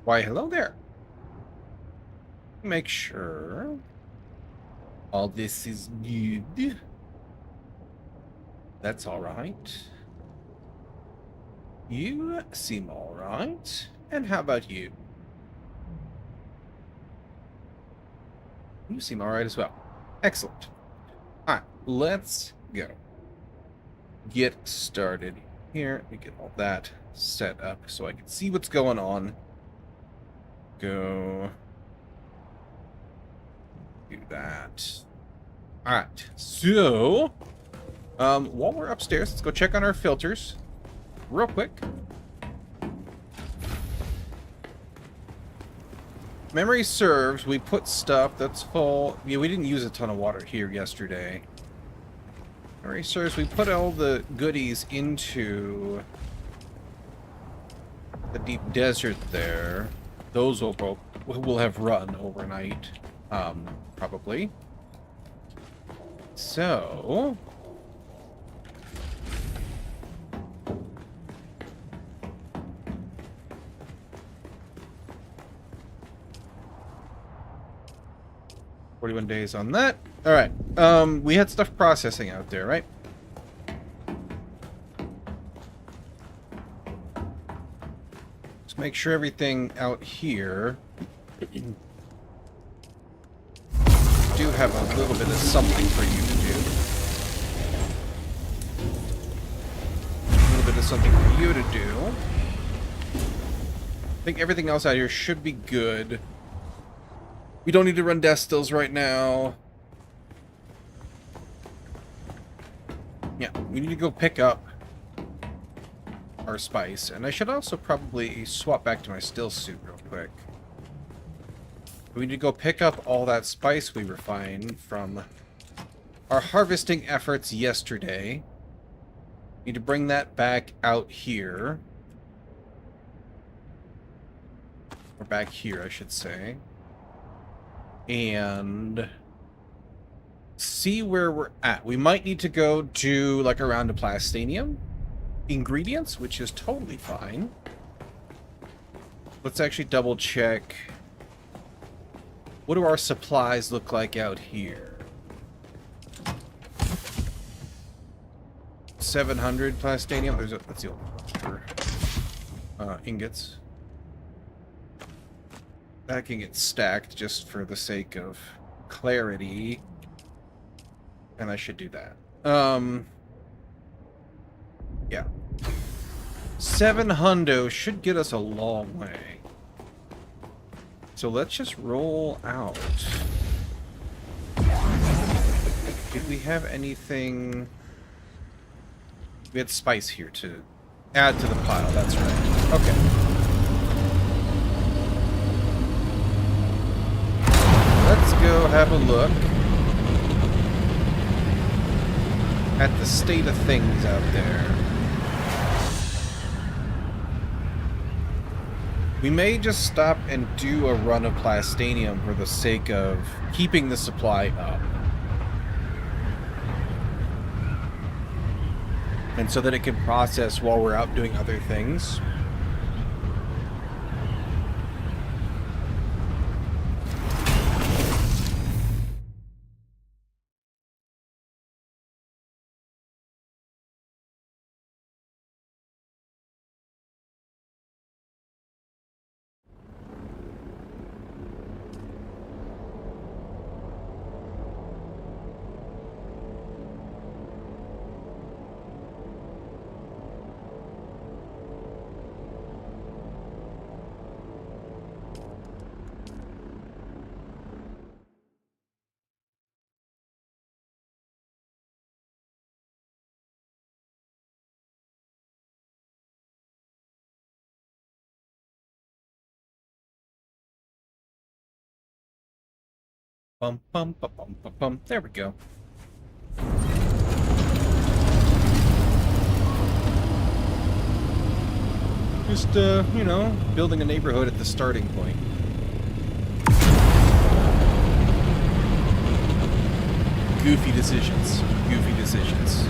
Why, hello there. Make sure all this is good. That's all right. You seem all right. And how about you? You seem all right as well. Excellent. All right, let's go. Get started here. Let me get all that set up so I can see what's going on. Go do that. All right, so while we're upstairs, let's go check on our filters real quick. Memory serves, we put stuff that's full. Yeah, we didn't use a ton of water here yesterday. Memory serves, we put all the goodies into the deep desert there. Those will have run overnight, probably. So $41 days on that. All right. We had stuff processing out there, right? Let's make sure everything out here do have a little bit of something for you to do. A little bit of something for you to do. I think everything else out here should be good. We don't need to run death stills right now. Yeah, we need to go pick up our spice. And I should also probably swap back to my still suit real quick. We need to go pick up all that spice we refined from our harvesting efforts yesterday. Need to bring that back out here. Or back here, I should say. And see where we're at. We might need to go do like a round of plastinium ingredients, which is totally fine. Let's actually double check. What do our supplies look like out here? 700 plastinium. That's the old ingots. That can get stacked just for the sake of clarity. And I should do that. Yeah. 700 should get us a long way. So let's just roll out. Did we have anything? We had spice here to add to the pile, that's right. Okay. Let's go have a look at the state of things out there. We may just stop and do a run of plastanium for the sake of keeping the supply up. And so that it can process while we're out doing other things. Bum, bum, bum, bum, bum, bum. There we go. Just, you know, building a neighborhood at the starting point. Goofy decisions. Goofy decisions.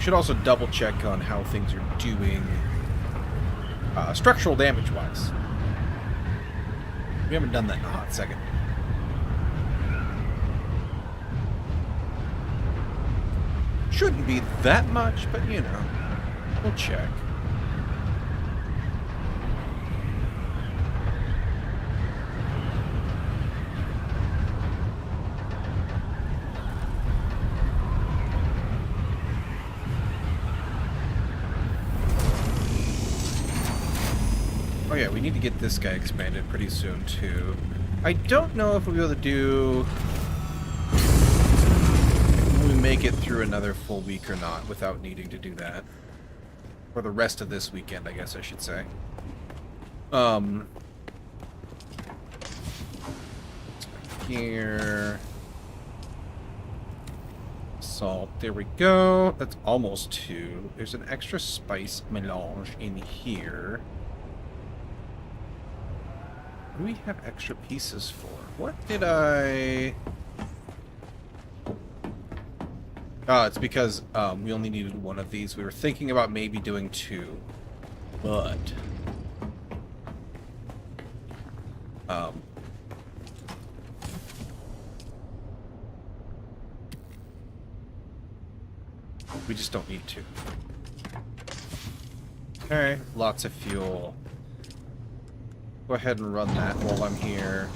Should also double check on how things are doing structural damage wise. We haven't done that in a hot second. Shouldn't be that much, but you know, we'll check. Oh yeah, we need to get this guy expanded pretty soon too. I don't know if we'll be able to do... we make it through another full week or not without needing to do that. For the rest of this weekend, I guess I should say. Here... salt, there we go. That's almost 2. There's an extra spice melange in here. What do we have extra pieces for? What did I... Oh, it's because we only needed 1 of these. We were thinking about maybe doing 2. But... we just don't need to. Okay, lots of fuel. Go ahead and run that while I'm here.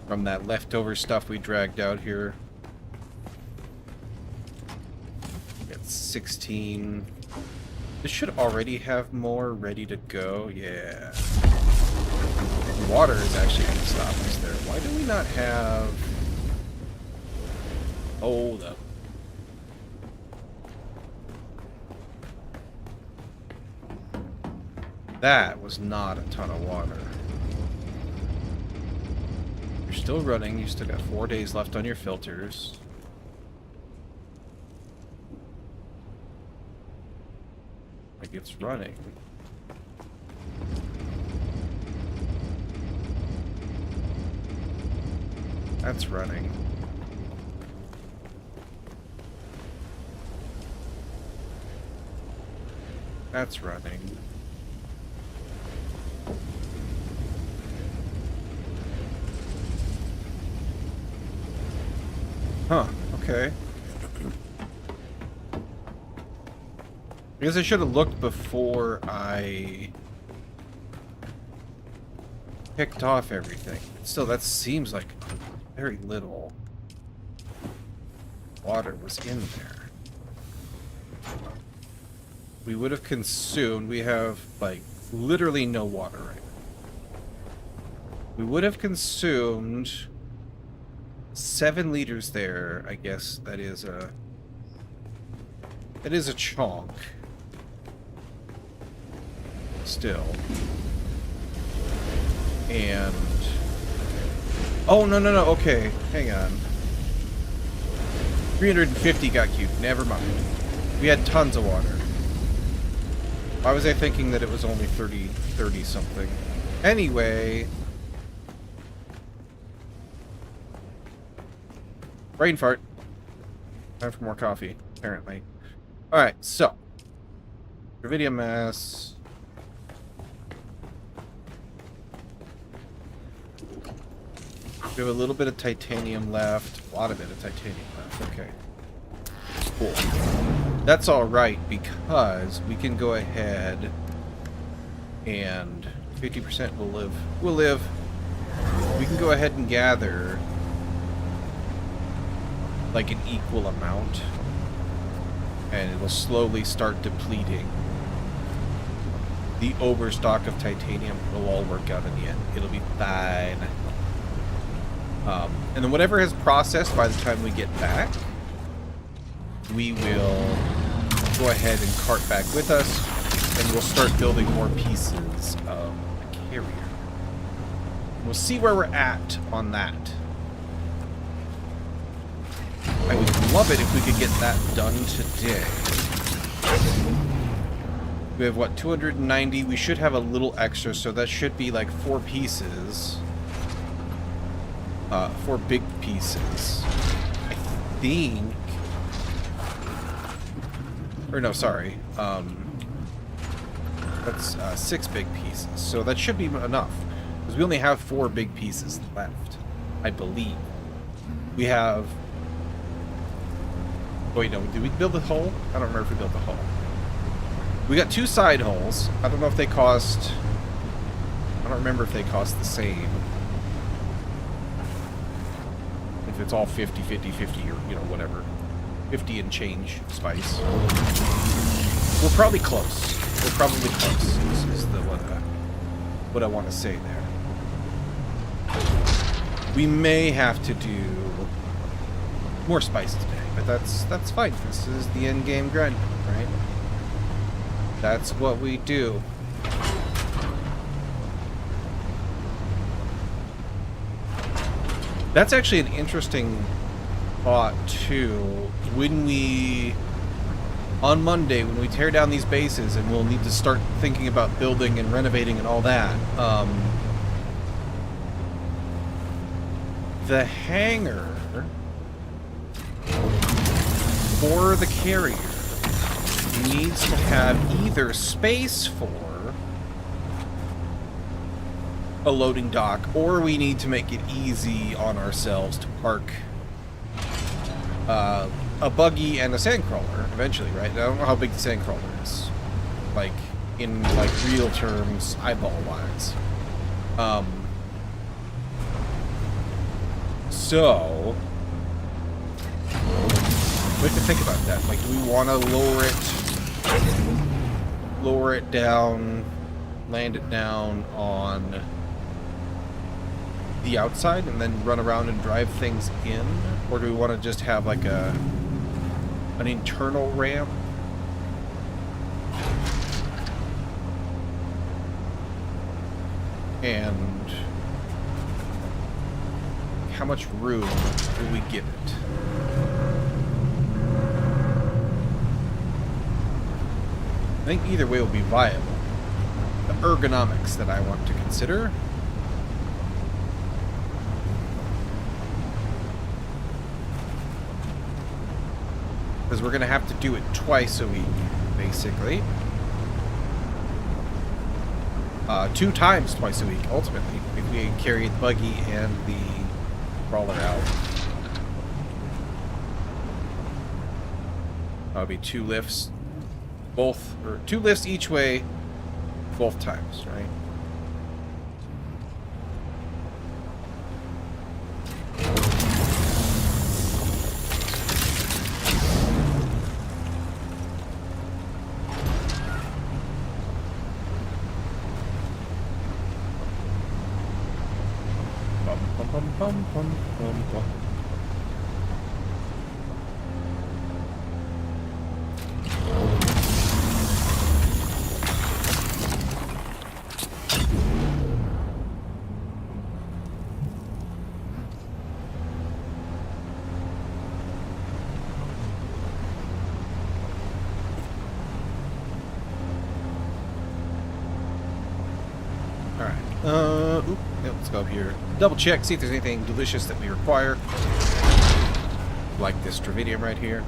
From that leftover stuff we dragged out here. Got 16. This should already have more ready to go. Yeah. Water is actually going to stop us there. Why do we not have... Hold up. That was not a ton of water. You're still running. You still got 4 days left on your filters. Like it's running. That's running. That's running. Huh, okay. I guess I should have looked before I picked off everything. Still, that seems like very little water was in there. We would have consumed, we have, like, literally no water right now. We would have consumed 7 liters there. I guess that is a chunk. Still. And oh no, okay, hang on. 350 got cubed. Never mind. We had tons of water. Why was I thinking that it was only 30 something? Anyway, brain fart. Time for more coffee, apparently. Alright, so. Gravidium mass. We have a little bit of titanium left. A lot of bit of titanium left. Okay. Cool. That's alright because we can go ahead and 50% will live. We'll live. We can go ahead and gather like an equal amount, and it'll slowly start depleting. The overstock of titanium will all work out in the end. It'll be fine. And then whatever has processed by the time we get back, we will go ahead and cart back with us, and we'll start building more pieces of the carrier. We'll see where we're at on that. I would love it if we could get that done today. We have, what, 290? We should have a little extra, so that should be like 4 pieces. 4 big pieces. I think Or no, sorry. That's 6 big pieces. So that should be enough. Because we only have 4 big pieces left, I believe. We have... Wait, no, did we build the hull? I don't remember if we built the hull. We got 2 side hulls. I don't know if they cost... I don't remember if they cost the same. If it's all 50, 50, 50, or, you know, whatever. 50 and change spice. We're probably close. We're probably close. This is the what I want to say there. We may have to do more spice today, but that's fine. This is the end game grind, right? That's what we do. That's actually an interesting thought too. When we, on Monday, when we tear down these bases, and we'll need to start thinking about building and renovating and all that, the hangar for the carrier needs to have either space for a loading dock, or we need to make it easy on ourselves to park a buggy and a sandcrawler eventually, right? I don't know how big the sandcrawler is, like in like real terms, eyeball wise. So we have to think about that. Like, do we want to lower it down, land it down on the outside and then run around and drive things in? Or do we want to just have like an internal ramp? And how much room will we give it? I think either way will be viable. The ergonomics that I want to consider. Because we're going to have to do it twice a week, basically. 2 times twice a week, ultimately, if we carry the buggy and the crawler out. That would be 2 lifts, both, or 2 lifts each way, both times, right? Bum, bum, bum, bum. Let's go up here. Double check, see if there's anything delicious that we require. Like this Dravidium right here.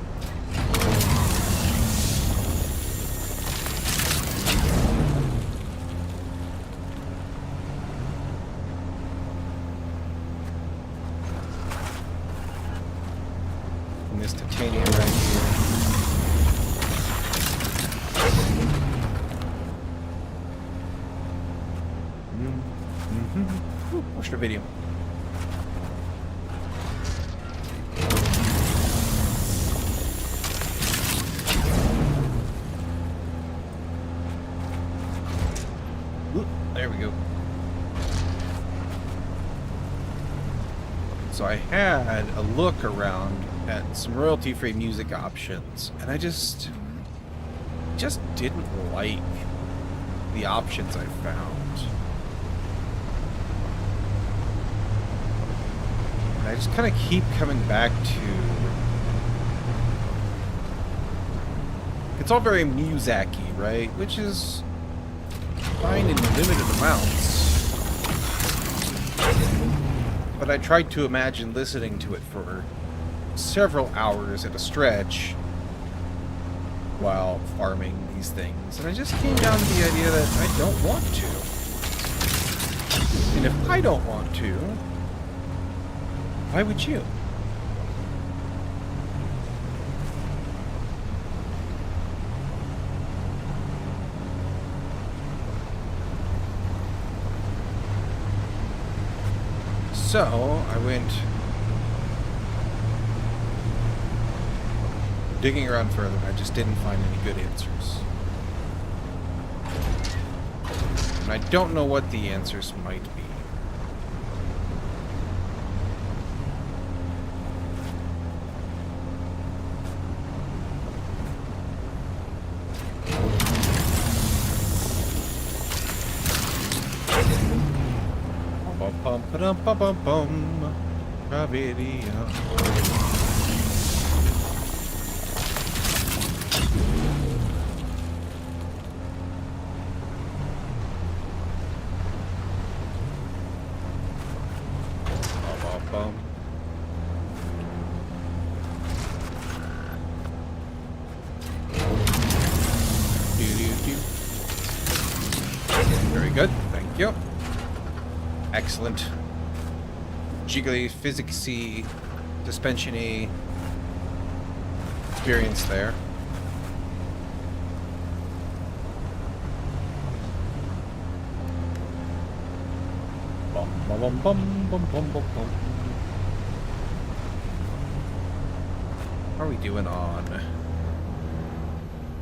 And this titanium right here. Watch the video. Ooh, there we go. So I had a look around at some royalty-free music options, and I just didn't like the options I found. I just kind of keep coming back to... It's all very Muzak-y, right? Which is fine in limited amounts. But I tried to imagine listening to it for several hours at a stretch while farming these things, and I just came down to the idea that I don't want to. And if I don't want to, why would you? So, I went digging around further, and I just didn't find any good answers. And I don't know what the answers might be. Bum ba bum bum bum. Video. Very good, thank you. Excellent. Jiggly, physicsy, suspension-y experience there. Bum bum bum bum bum bum bum bum. How are we doing on?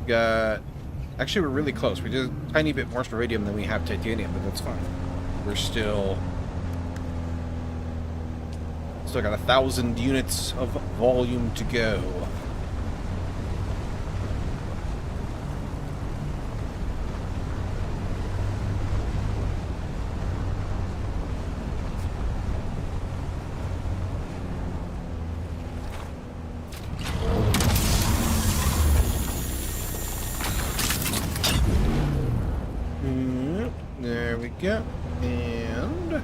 Got. Actually, we're really close. We did a tiny bit more iridium than we have titanium, but that's fine. We're still got 1,000 units of volume to go. There we go. And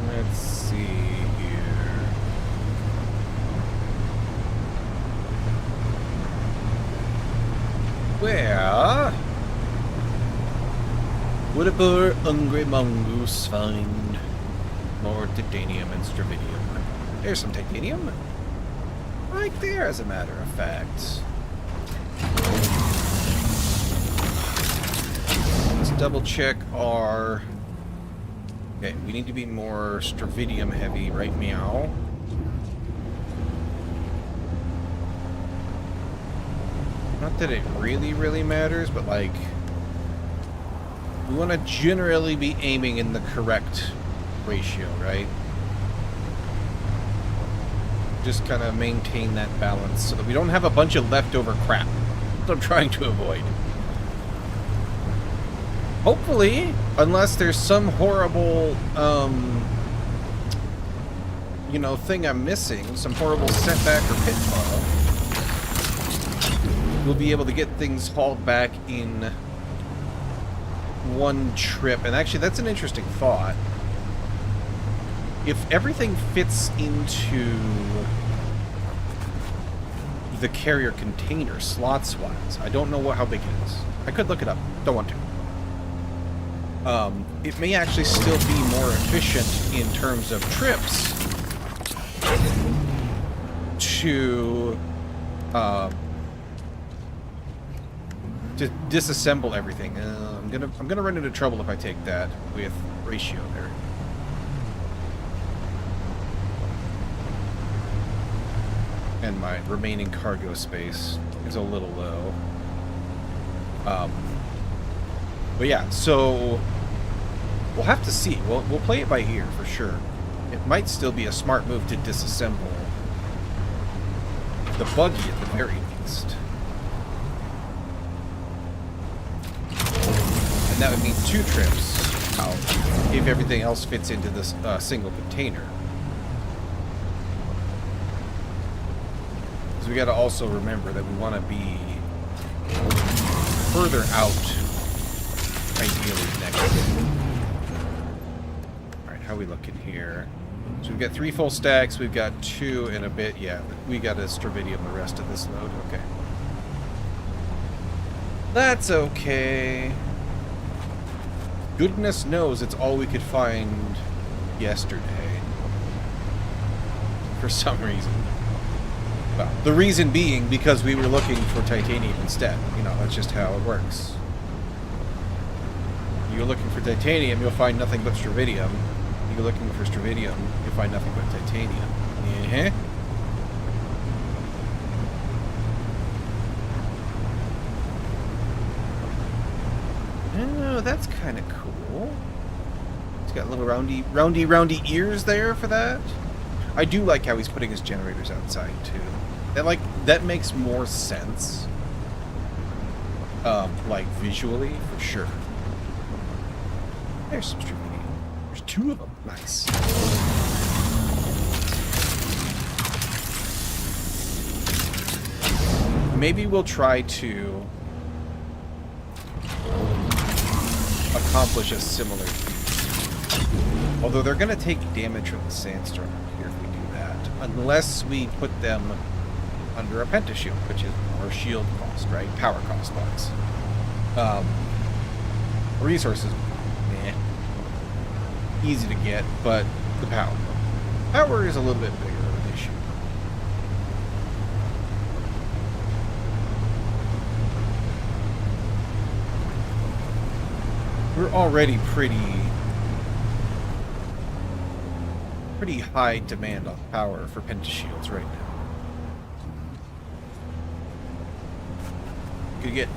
let's see here. Where would a poor hungry mongoose find more titanium and strontium? There's some titanium. Right there, as a matter of fact. Let's double check our... Okay, we need to be more strontium heavy, right, meow? Not that it really matters, but like... we want to generally be aiming in the correct ratio, right? Just kind of maintain that balance so that we don't have a bunch of leftover crap. That's what I'm trying to avoid. Hopefully, unless there's some horrible, you know, thing I'm missing, some horrible setback or pitfall, we'll be able to get things hauled back in one trip. And actually, that's an interesting thought. If everything fits into the carrier container slots-wise, I don't know how big it is. I could look it up. Don't want to. It may actually still be more efficient in terms of trips to disassemble everything. I'm gonna run into trouble if I take that with ratio there. And my remaining cargo space is a little low. But yeah, so we'll have to see. We'll play it by ear for sure. It might still be a smart move to disassemble the buggy at the very least. And that would mean 2 trips out if everything else fits into this single container. Because we got to also remember that we want to be further out, ideally, next. Alright, how are we looking here? So we've got 3 full stacks, we've got 2 and a bit. Yeah, we got to Stravidium the rest of this load. Okay. That's okay. Goodness knows it's all we could find yesterday. For some reason. Well, the reason being because we were looking for titanium instead. You know, that's just how it works. You're looking for titanium, you'll find nothing but Stravidium. You're looking for Stravidium, you'll find nothing but titanium. Uh-huh. Oh, that's kind of cool. He's got little roundy ears there for that. I do like how he's putting his generators outside too. That makes more sense. Like visually, for sure. There's some Stravidium. There's 2 of them. Nice. Maybe we'll try to accomplish a similar feat. Although they're going to take damage from the sandstorm here if we do that. Unless we put them under a pentashield, which is more shield cost, right? Power cost wise. Resources, meh. Easy to get, but the power is a little bit bigger of an issue. We're already pretty high demand on power for pentashields right now. Could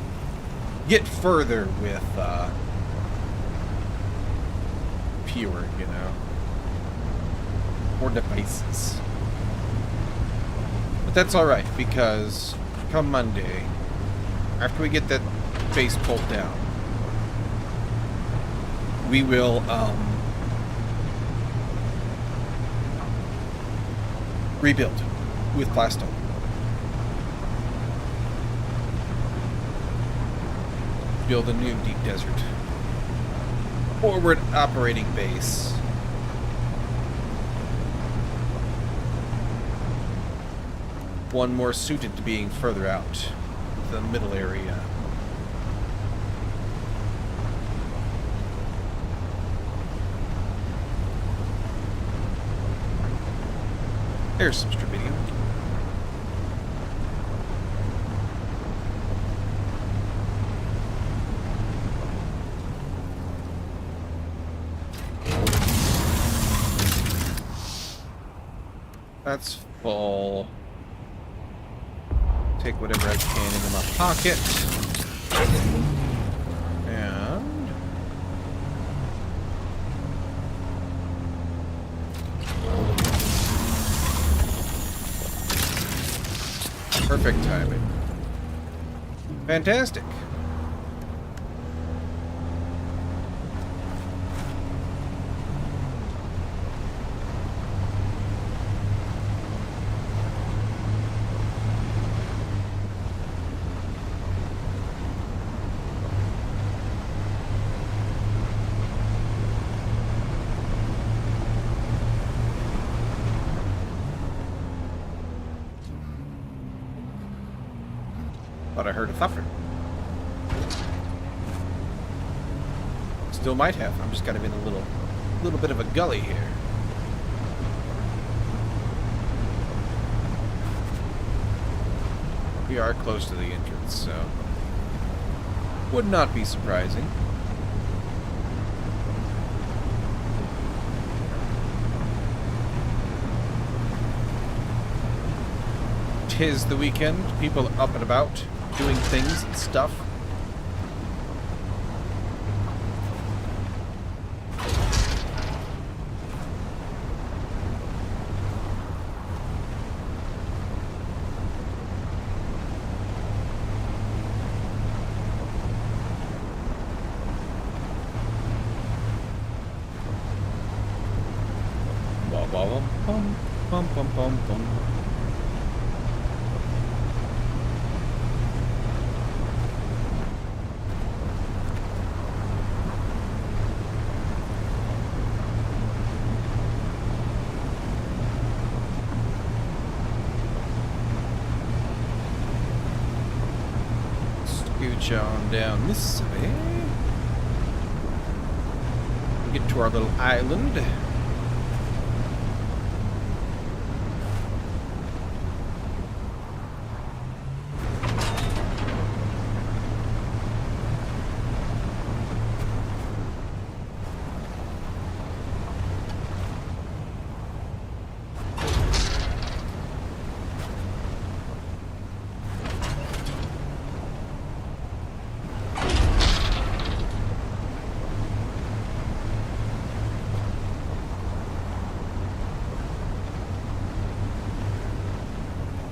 get further with pure, you know, more devices. But that's all right because come Monday, after we get that base pulled down, we will rebuild with Plastone. Build a new deep desert forward operating base. One more suited to being further out, the middle area. There's some Stravidium. That's full. Take whatever I can into my pocket. And perfect timing. Fantastic. Thought I heard a thuffer. Still might have. I'm just kind of in a little bit of a gully here. We are close to the entrance, so would not be surprising. 'tis the weekend. People up and about, doing things and stuff. Bum, bum, bum, bum, bum, bum. Scooch on down this way. Get to our little island.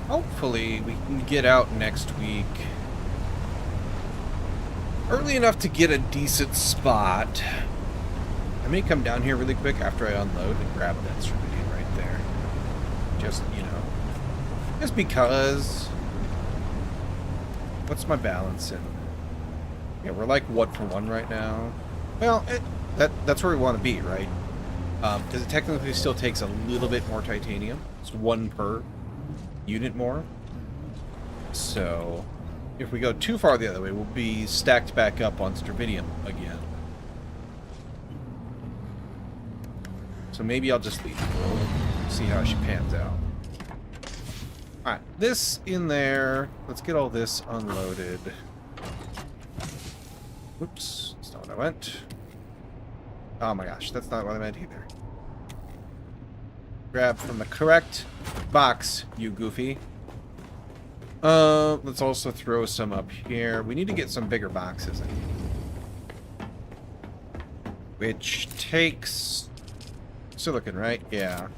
Hopefully we can get out next week early enough to get a decent spot. I may come down here really quick after I unload and grab that certificate right there. Just, you know, just because. What's my balance in? Yeah, we're like 1 for 1 right now. Well, that's where we want to be, right? Because it technically still takes a little bit more titanium. It's 1 per unit more. So if we go too far the other way, we'll be stacked back up on Stravidium again. So maybe I'll just leave it. We'll see how she pans out. Alright, this in there. Let's get all this unloaded. Oops, that's not what I meant. Oh my gosh, that's not what I meant either. Grab from the correct box, you goofy. Let's also throw some up here. We need to get some bigger boxes in. Which takes silicon, right? Yeah.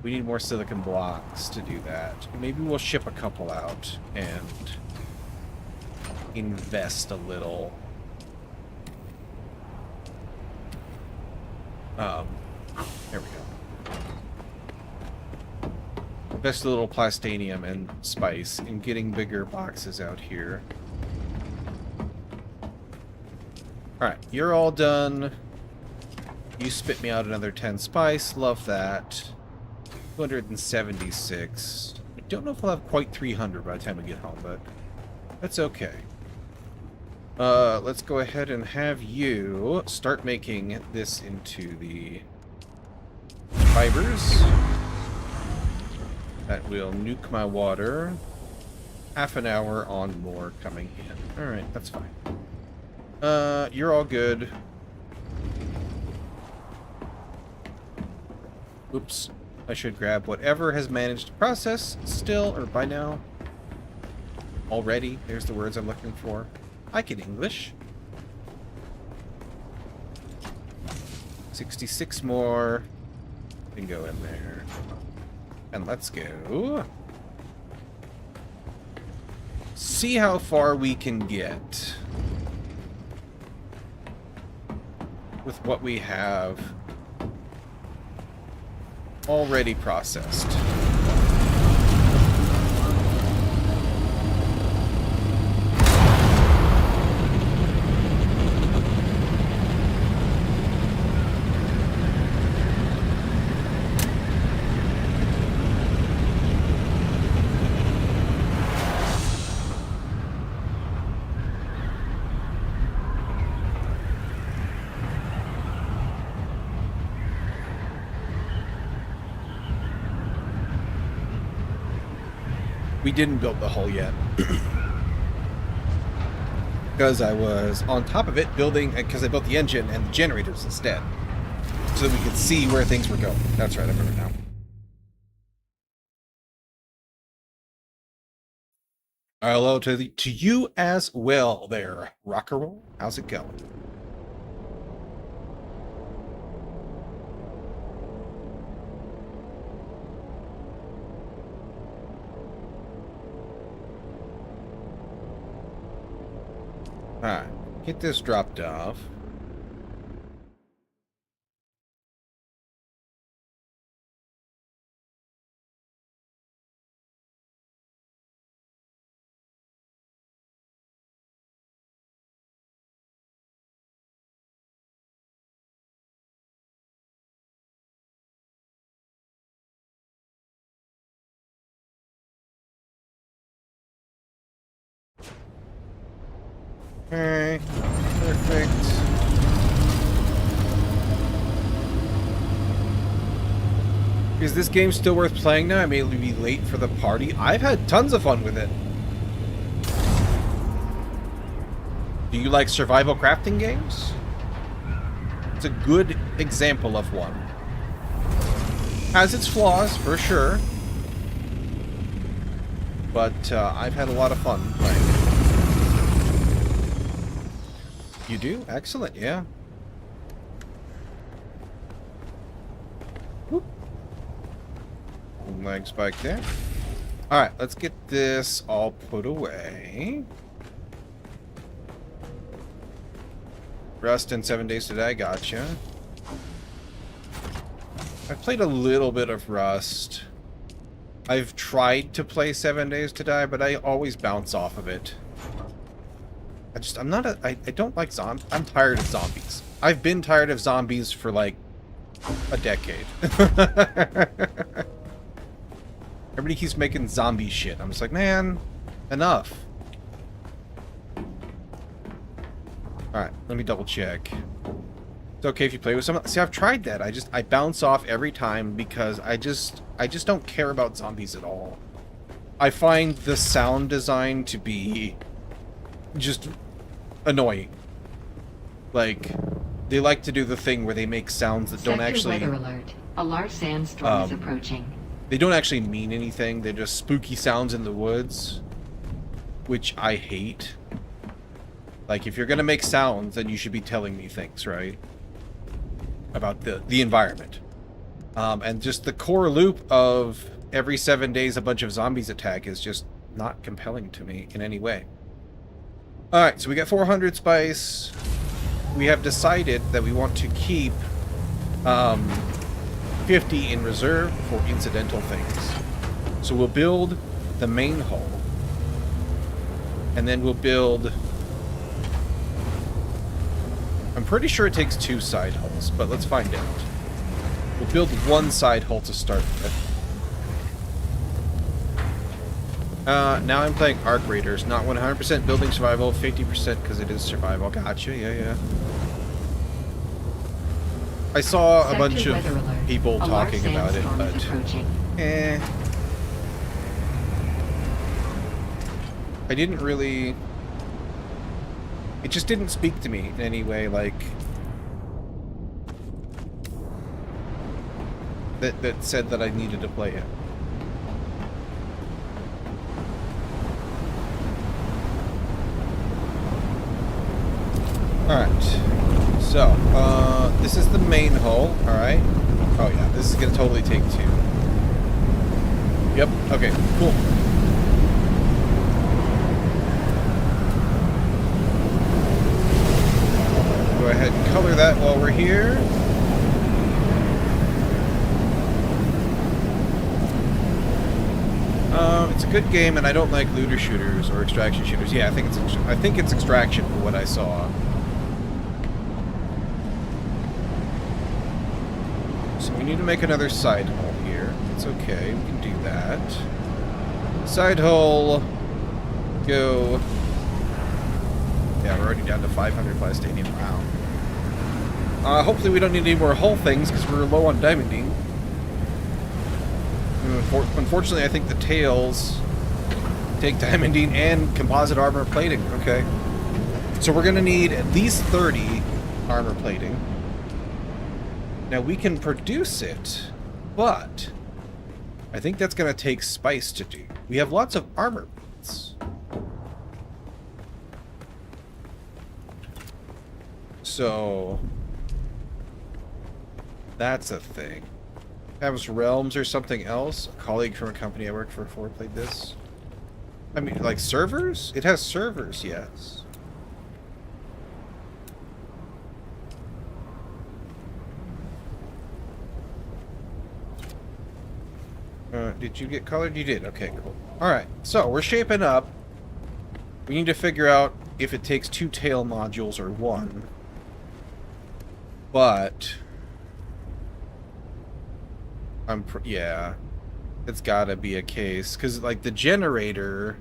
We need more silicon blocks to do that. Maybe we'll ship a couple out and invest a little. There we go. Invest a little plastanium and spice in getting bigger boxes out here. Alright, you're all done. You spit me out another 10 spice. Love that. 276. I don't know if I'll have quite 300 by the time we get home, but that's okay. Let's go ahead and have you start making this into the fibers. That will nuke my water. Half an hour on more coming in. Alright, that's fine. You're all good. Oops. I should grab whatever has managed to process still, or by now. Already. There's the words I'm looking for. I can English. 66 more. Can go in there. And let's go. See how far we can get with what we have already processed. We didn't build the hull yet. Because I was on top of it building, because I built the engine and the generators instead. So that we could see where things were going. That's right, I remember now. Hello to you as well there, Rockerroll. How's it going? Alright, get this dropped off. Okay, perfect. Is this game still worth playing now? I may be late for the party. I've had tons of fun with it. Do you like survival crafting games? It's a good example of one. Has its flaws, for sure. But I've had a lot of fun playing it. You do? Excellent, yeah. Whoop. Leg spike there. Alright, let's get this all put away. Rust in 7 days to die, gotcha. I've played a little bit of Rust. I've tried to play 7 days to die, but I always bounce off of it. I don't like zombies. I'm tired of zombies. I've been tired of zombies for like a decade. Everybody keeps making zombie shit. I'm just like, man, enough. Alright, let me double check. It's okay if you play with someone. See, I've tried that. I bounce off every time because I just don't care about zombies at all. I find the sound design to be just annoying. Like, they like to do the thing where they make sounds that don't actually... Weather alert. A large sandstorm is approaching. They don't actually mean anything. They're just spooky sounds in the woods, which I hate. Like, if you're gonna make sounds, then you should be telling me things, right? About the environment. And just the core loop of every 7 days a bunch of zombies attack is just not compelling to me in any way. Alright, so we got 400 spice. We have decided that we want to keep 50 in reserve for incidental things. So we'll build the main hull. And then we'll build... I'm pretty sure it takes 2 side hulls, but let's find out. We'll build 1 side hull to start with. Now I'm playing Arc Raiders, not 100% building survival, 50% because it is survival. Gotcha, yeah. I saw a bunch of people talking about it, but... I didn't really... It just didn't speak to me in any way, like... That said that I needed to play it. Alright. So, this is the main hull, alright? Oh yeah, this is gonna totally take 2. Yep, okay, cool. Go ahead and color that while we're here. It's a good game, and I don't like looter shooters or extraction shooters. Yeah, I think it's extraction for what I saw. So we need to make another side hull here. It's okay, we can do that. Side hull. Go. Yeah, we're already down to 500 plastinium. Wow. Hopefully we don't need any more hull things because we're low on diamondine. Unfortunately, I think the tails take diamondine and composite armor plating. Okay. So we're going to need at least 30 armor plating. Now, we can produce it, but I think that's going to take spice to do. We have lots of armor plates. So that's a thing. Has Realms or something else? A colleague from a company I worked for before played this. I mean, like servers? It has servers, yes. Did you get colored? You did. Okay, cool. Alright, so we're shaping up. We need to figure out if it takes 2 tail modules or 1. But yeah, it's gotta be a case. Because, like, the generator...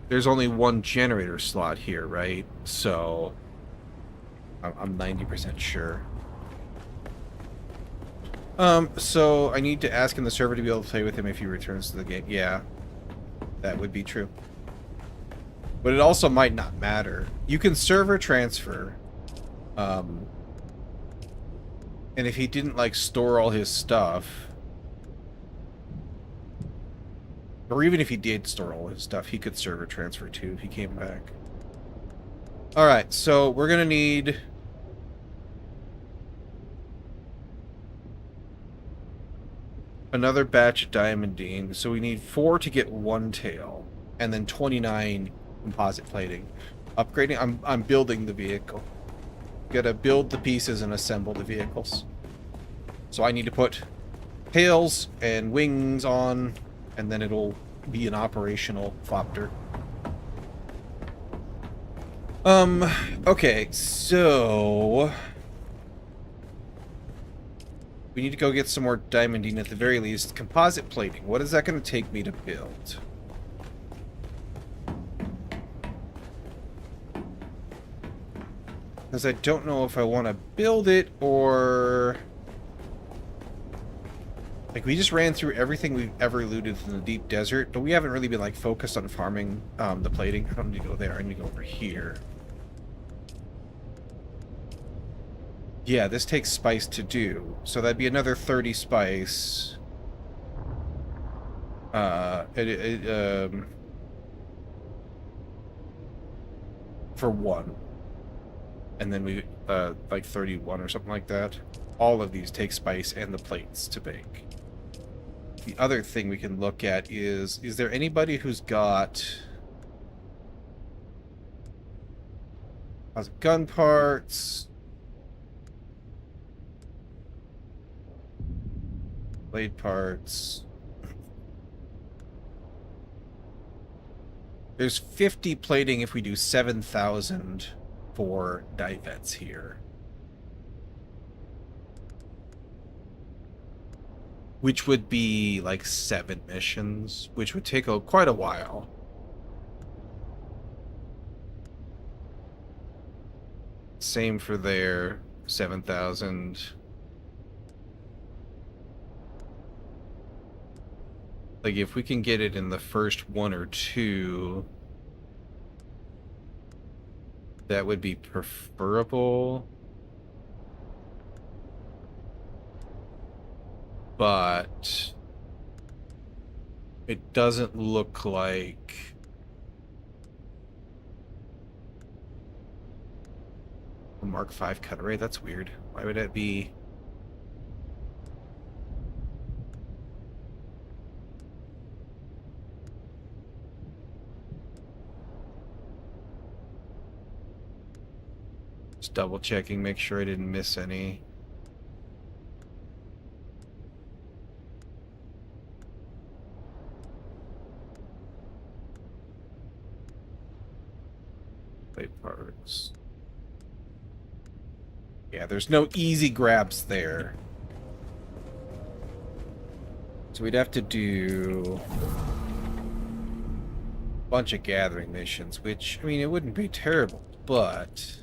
There's only 1 generator slot here, right? So... I'm 90% sure. So I need to ask him the server to be able to play with him if he returns to the game. Yeah, that would be true. But it also might not matter. You can server transfer. And if he didn't, like, store all his stuff... Or even if he did store all his stuff, he could server transfer too if he came back. Alright, so we're gonna need... another batch of diamondine. So we need 4 to get 1 tail. And then 29 composite plating. Upgrading... I'm building the vehicle. Gotta build the pieces and assemble the vehicles. So I need to put tails and wings on, and then it'll be an operational Fopter. Okay, so... we need to go get some more diamondine at the very least. Composite plating. What is that going to take me to build? Because I don't know if I want to build it or... like, we just ran through everything we've ever looted in the deep desert, but we haven't really been, like, focused on farming the plating. I don't need to go there. I need to go over here. Yeah, this takes spice to do. So that'd be another 30 spice. For 1. And then we, like 31 or something like that. All of these take spice and the plates to bake. The other thing we can look at is there anybody who's got gun parts? Blade parts. There's 50 plating if we do 7,000 for divets here. Which would be like 7 missions, which would take quite a while. Same for there, 7,000. Like, if we can get it in the first 1 or 2, that would be preferable. But it doesn't look like a Mark V cut array. That's weird. Why would that be? Just double checking, make sure I didn't miss any. Plate parts. Yeah, there's no easy grabs there. So we'd have to do a bunch of gathering missions, which, I mean, it wouldn't be terrible, but...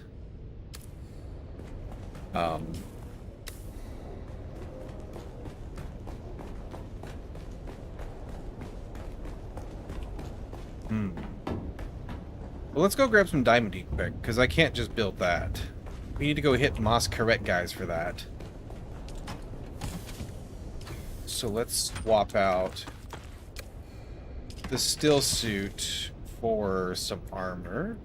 Well, let's go grab some diamondine quick, because I can't just build that. We need to go hit Moss Correct guys for that. So let's swap out the still suit for some armor.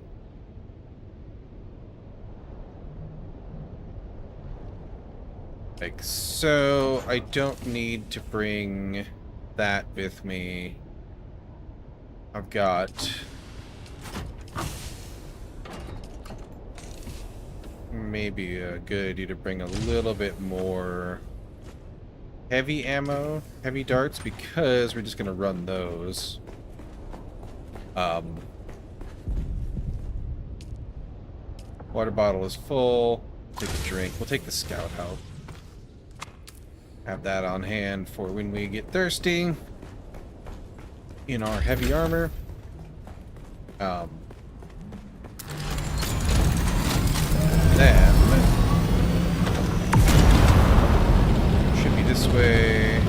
Like so, I don't need to bring that with me. I've got maybe a good idea to bring a little bit more heavy ammo, heavy darts, because we're just gonna run those. Water bottle is full. Take a drink. We'll take the scout out. Have that on hand for when we get thirsty. In our heavy armor. Then should be this way.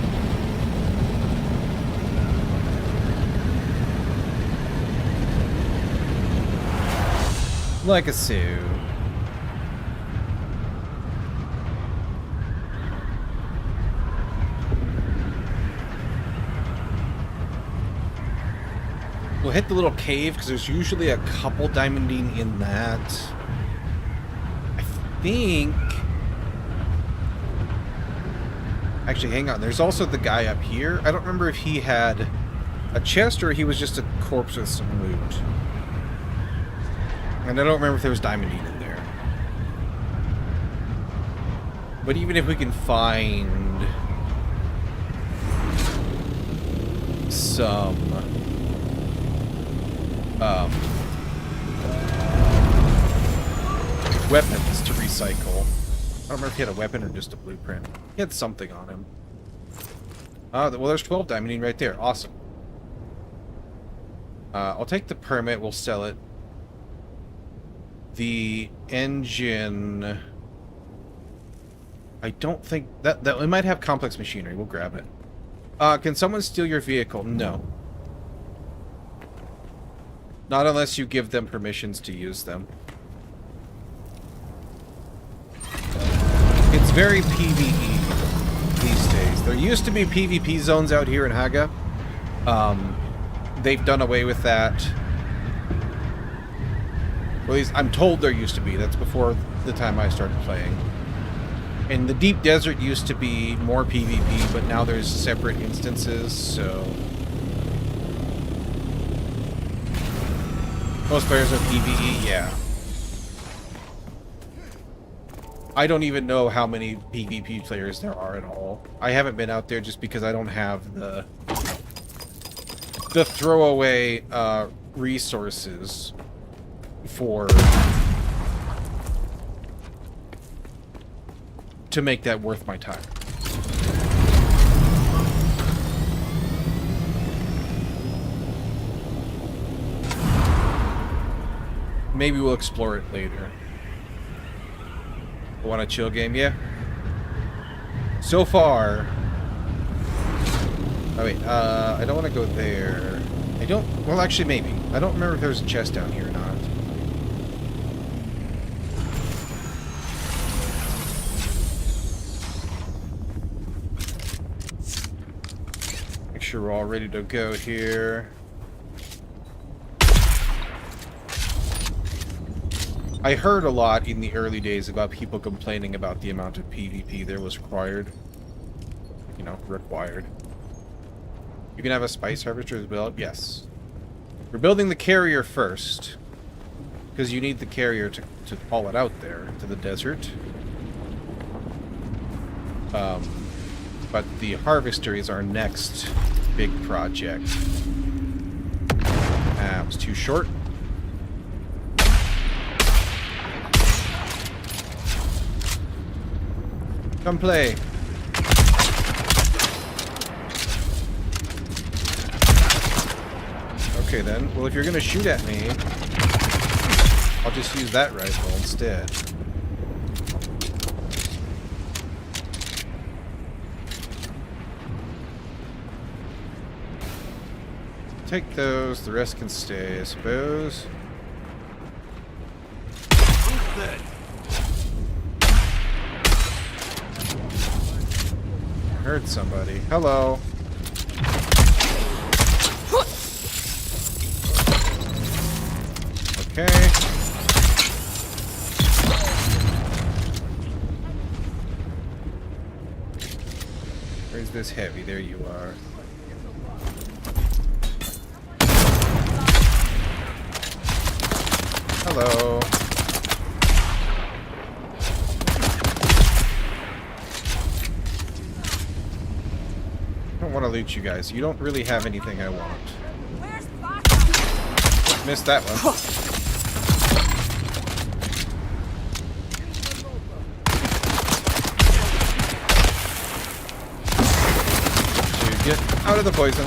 Like a Sioux. We'll hit the little cave because there's usually a couple diamondine in that. I think. Actually, hang on. There's also the guy up here. I don't remember if he had a chest or he was just a corpse with some loot. And I don't remember if there was diamondine in there. But even if we can find some weapons to recycle. I don't remember if he had a weapon or just a blueprint. He had something on him. Well, there's 12 diamondine right there. Awesome. I'll take the permit. We'll sell it. The engine... I don't think... That it might have complex machinery. We'll grab it. Can someone steal your vehicle? No. Not unless you give them permissions to use them. It's very PvE these days. There used to be PvP zones out here in Haga. They've done away with that. Well, at least I'm told there used to be. That's before the time I started playing. And the Deep Desert used to be more PvP, but now there's separate instances, so... Most players are PvE, yeah. I don't even know how many PvP players there are at all. I haven't been out there just because I don't have the throwaway resources for to make that worth my time. Maybe we'll explore it later. Want a chill game? Yeah. So far... Oh wait, I don't want to go there. I don't... Well, actually, maybe. I don't remember if there's a chest down here or not. Make sure we're all ready to go here. I heard a lot in the early days about people complaining about the amount of PvP there was required. You know, required. You can have a spice harvester as well? Yes. We're building the carrier first. Because you need the carrier to haul it out there to the desert. But the harvester is our next big project. Ah, it was too short. Come play. Okay then. Well, if you're gonna shoot at me, I'll just use that rifle instead. Take those. The rest can stay, I suppose. Heard somebody. Hello. Okay. Where's this heavy? There you are. Hello. I don't want to loot you guys. You don't really have anything I want. Missed that one. So get out of the poison.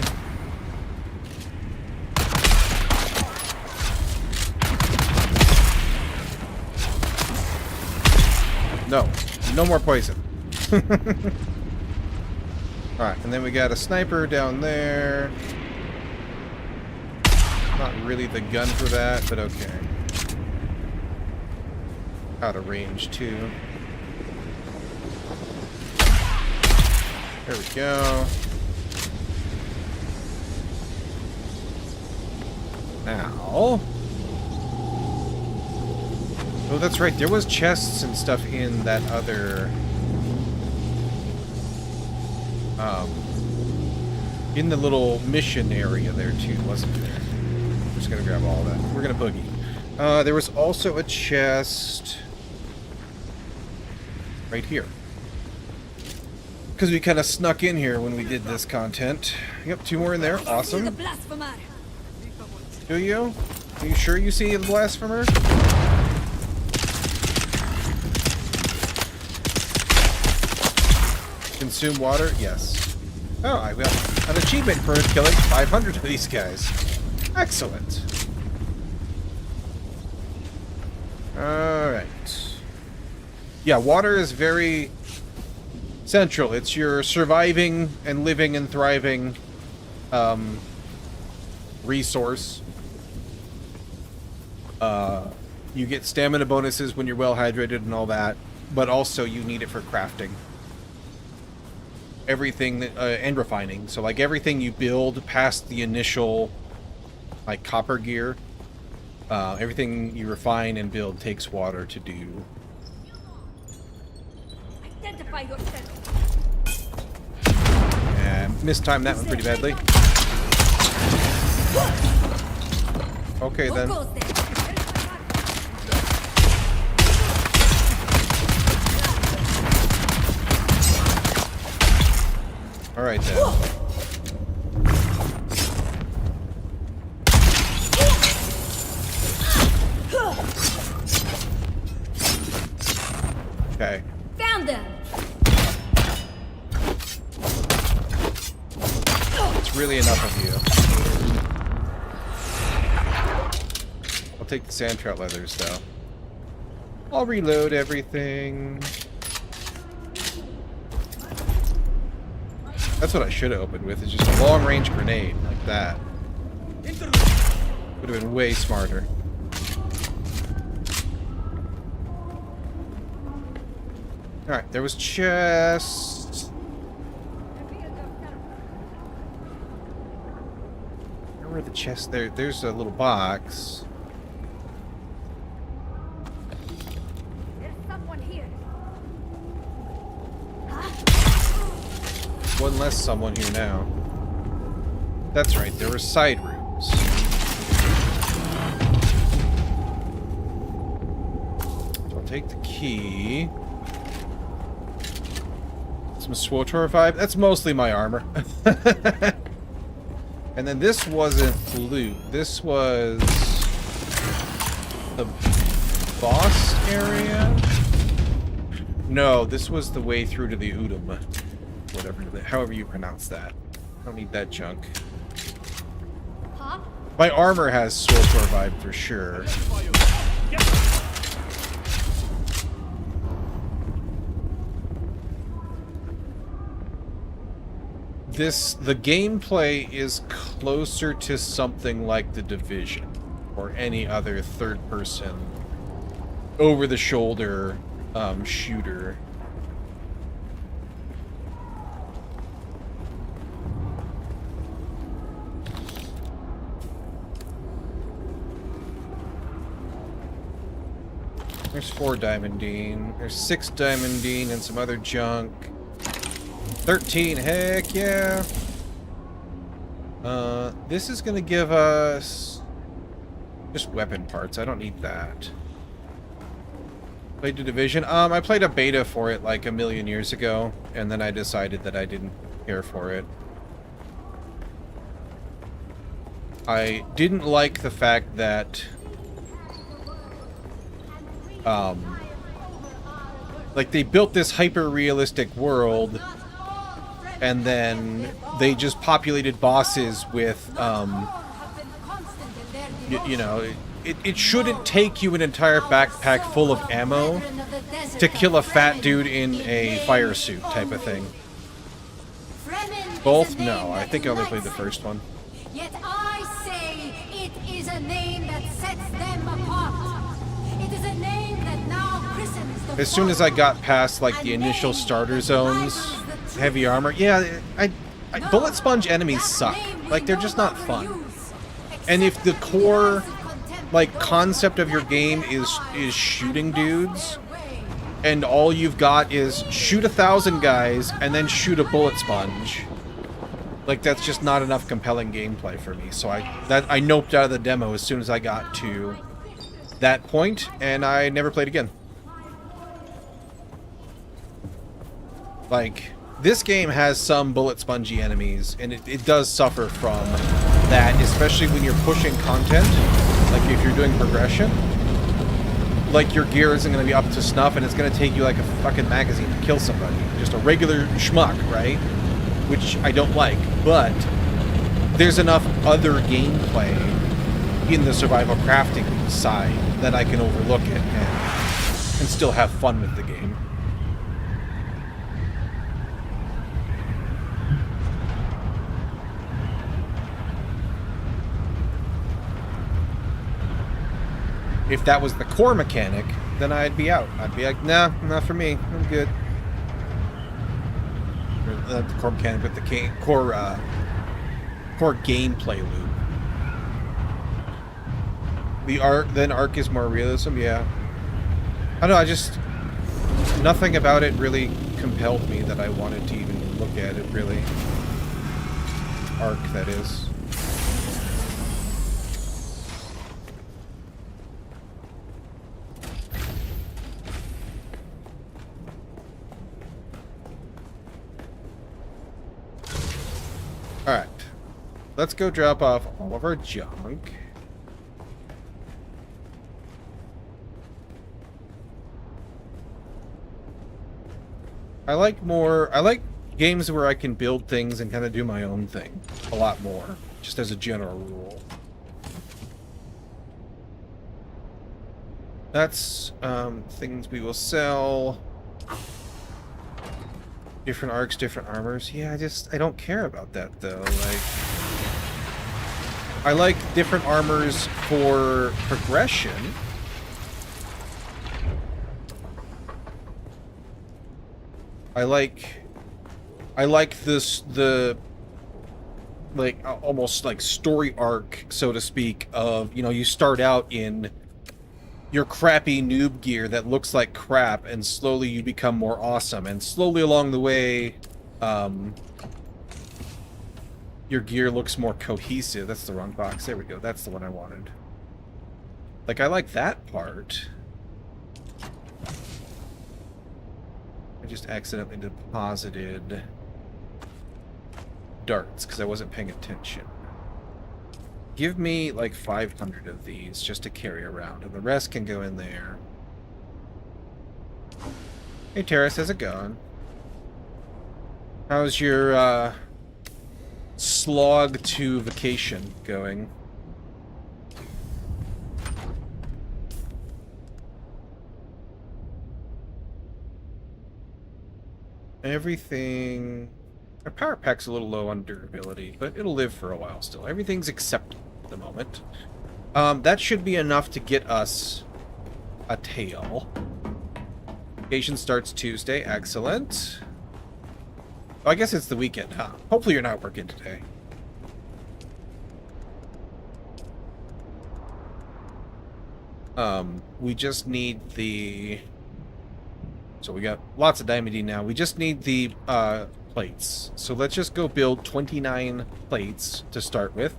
No. No more poison. Alright, and then we got a sniper down there. Not really the gun for that, but okay. Out of range, too. There we go. Now... Oh, that's right. There was chests and stuff in that other... in the little mission area there, too, wasn't there? I'm just gonna grab all that. We're gonna boogie. There was also a chest... right here. Because we kind of snuck in here when we did this content. Yep, 2 more in there. Awesome. Do you? Are you sure you see the blasphemer? Consume water? Yes. Oh, I got an achievement for killing 500 of these guys. Excellent. Alright. Yeah, water is very central. It's your surviving and living and thriving resource. You get stamina bonuses when you're well hydrated and all that, but also you need it for crafting. Everything and refining. So like everything you build past the initial like copper gear, everything you refine and build takes water to do. Identify yourself. And mistimed that one pretty badly. Okay then. Alright then. Okay. Found them. It's really enough of you. I'll take the sand trout leathers though. I'll reload everything. That's what I should have opened with, is just a long-range grenade, like that. Would have been way smarter. Alright, there was chest. Where were the chests? There's a little box. There's someone here. One less someone here now. That's right, there were side rooms. So I'll take the key. Some SWTOR vibe. That's mostly my armor. And then this wasn't loot. This was the boss area? No, this was the way through to the Udom. Whatever, however you pronounce that. I don't need that junk. Huh? My armor has SWTOR vibe for sure. The gameplay is closer to something like The Division or any other third-person, over-the-shoulder shooter. There's 4 diamondine. There's 6 diamondine and some other junk. 13, heck yeah! This is gonna give us just weapon parts. I don't need that. Played the Division. I played a beta for it like a million years ago, and then I decided that I didn't care for it. I didn't like the fact that like they built this hyper-realistic world, and then they just populated bosses with you know, it shouldn't take you an entire backpack full of ammo to kill a fat dude in a fire suit type of thing. Both? No, I think I only played the first one. Yet I say it is a name that sets them apart. It is a name that now christens the As soon as I got past like the initial starter zones, heavy armor, yeah, bullet sponge enemies suck. Like, they're just not fun. And if the core like concept of your game is shooting dudes, and all you've got is shoot 1,000 guys and then shoot a bullet sponge, like, that's just not enough compelling gameplay for me. So I noped out of the demo as soon as I got to that point, and I never played again. Like, this game has some bullet spongy enemies, and it does suffer from that, especially when you're pushing content. Like, if you're doing progression, like, your gear isn't going to be up to snuff, and it's going to take you like a fucking magazine to kill somebody. Just a regular schmuck, right? Which I don't like, but there's enough other gameplay in the survival crafting side that I can overlook it and still have fun with the game. If that was the core mechanic, then I'd be out. I'd be like, nah, not for me. I'm good. Or, not the core mechanic, but the core gameplay loop. The arc is more realism, yeah. I don't know, I just... Nothing about it really compelled me that I wanted to even look at it, really. Arc, that is. Alright. Let's go drop off all of our junk. I like games where I can build things and kind of do my own thing a lot more, just as a general rule. That's things we will sell. Different arcs, different armors. Yeah, I don't care about that though. Like, I like different armors for progression. I like the like almost like story arc, so to speak, of, you know, you start out in your crappy noob gear that looks like crap, and slowly you become more awesome, and slowly along the way your gear looks more cohesive. That's the wrong box. There we go. That's the one I wanted. Like, I like that part. I just accidentally deposited darts because I wasn't paying attention. Give me like 500 of these just to carry around, and the rest can go in there. Hey Terrace, how's it going? How's your slog to vacation going? Everything... Our power pack's a little low on durability, but it'll live for a while still. Everything's acceptable at the moment. That should be enough to get us a tail. Vacation starts Tuesday. Excellent. Oh, I guess it's the weekend, huh? Hopefully you're not working today. We just need the... So we got lots of diamond now. We just need the plates. So let's just go build 29 plates to start with.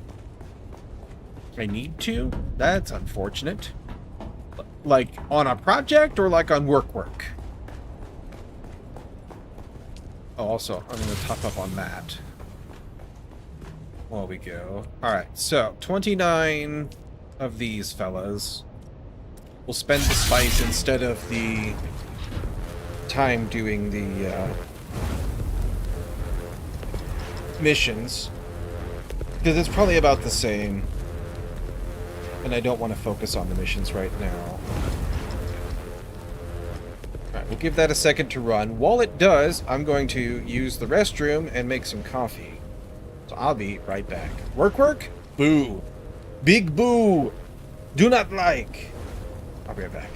I need to? That's unfortunate. Like, on a project or like on work? Oh, also, I'm going to top up on that. While we go. Alright, so 29 of these fellas. We'll spend the spice instead of the time doing the missions. Because it's probably about the same. And I don't want to focus on the missions right now. Alright, we'll give that a second to run. While it does, I'm going to use the restroom and make some coffee. So I'll be right back. Work? Boo. Big boo. Do not like. I'll be right back.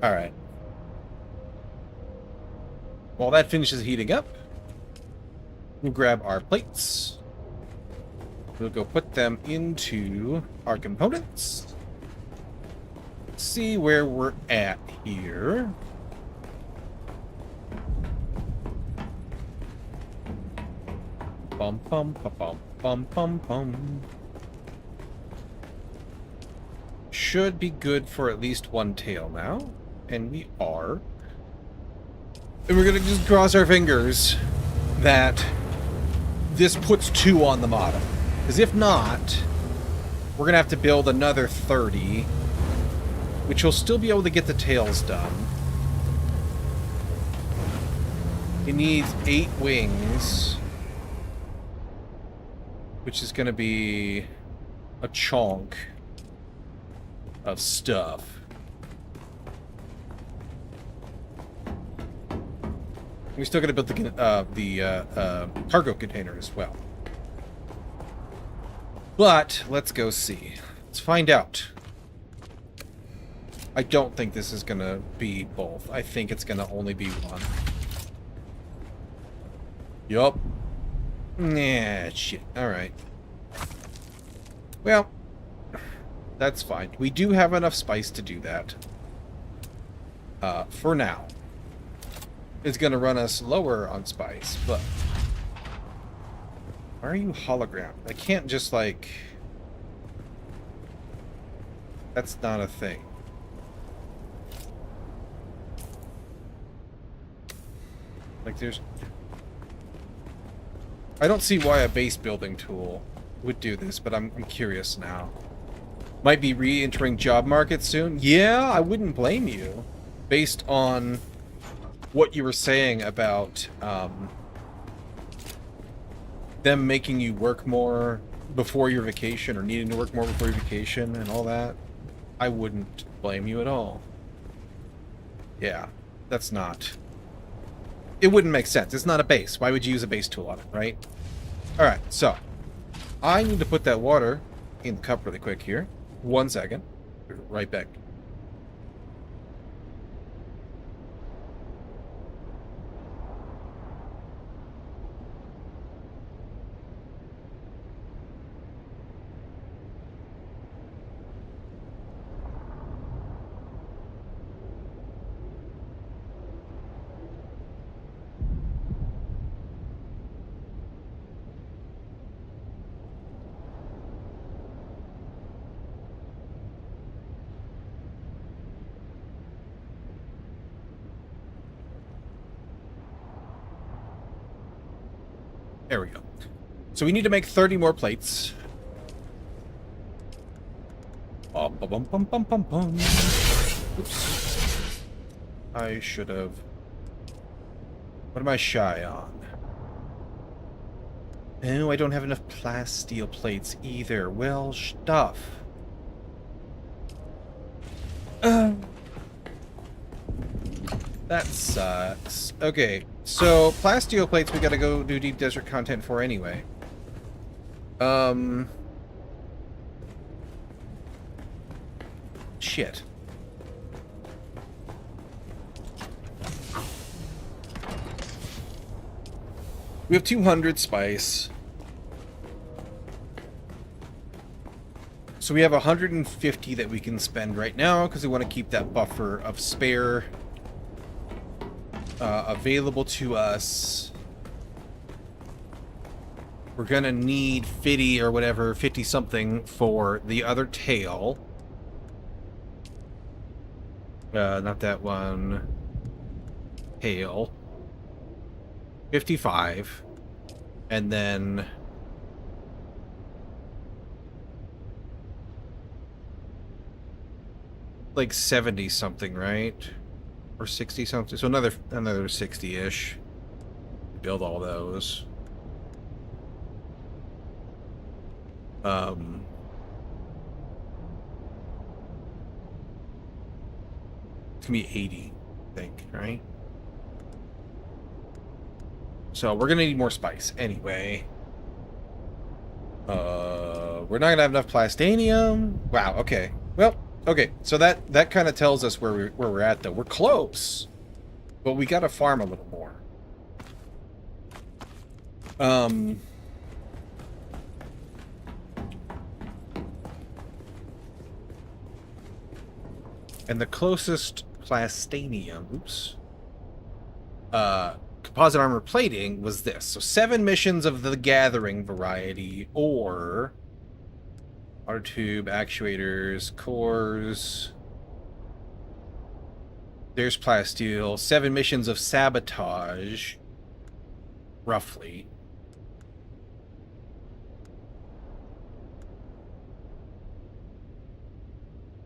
Alright. While that finishes heating up, we'll grab our plates. We'll go put them into our components. See where we're at here. Bum bum bum bum bum bum bum. Should be good for at least one tail now. And we are. And we're gonna just cross our fingers that this puts 2 on the model. Because if not, we're gonna have to build another 30, which will still be able to get the tails done. It needs 8 wings, which is gonna be a chunk of stuff. We still got to build the cargo container as well. But let's go see. Let's find out. I don't think this is gonna be both. I think it's gonna only be one. Yup. Nah, shit. All right. Well, that's fine. We do have enough spice to do that. For now. It's going to run us lower on spice, but... Why are you hologram? I can't just, like... That's not a thing. Like, there's... I don't see why a base building tool would do this, but I'm curious now. Might be re-entering job market soon? Yeah, I wouldn't blame you. Based on what you were saying about them making you work more before your vacation, or needing to work more before your vacation and all that. I wouldn't blame you at all. Yeah, that's not... It wouldn't make sense. It's not a base. Why would you use a base tool on it, right? Alright, so I need to put that water in the cup really quick here. 1 second. Right back. There we go. So we need to make 30 more plates. Bum, bum, bum, bum, bum, bum. Oops. I should have... What am I shy on? Oh, I don't have enough plasteel plates either. Well, stuff. That sucks. Okay, so plasteel plates we gotta go do deep desert content for anyway. Shit. We have 200 spice. So we have 150 that we can spend right now because we want to keep that buffer of spare available to us. We're gonna need 50 or whatever, 50 something for the other tail. Not that one. Tail. 55. And then... like 70 something, right? Or 60 something. So another 60-ish. Build all those. It's gonna be 80, I think, right? So we're gonna need more spice anyway. We're not gonna have enough plastanium. Wow, okay. Well, okay, so that kind of tells us where we're at, though. We're close, but we gotta farm a little more. And the closest plastanium, oops, composite armor plating was this. So 7 missions of the gathering variety, or water tube, actuators, cores. There's plasteel. 7 missions of sabotage, roughly.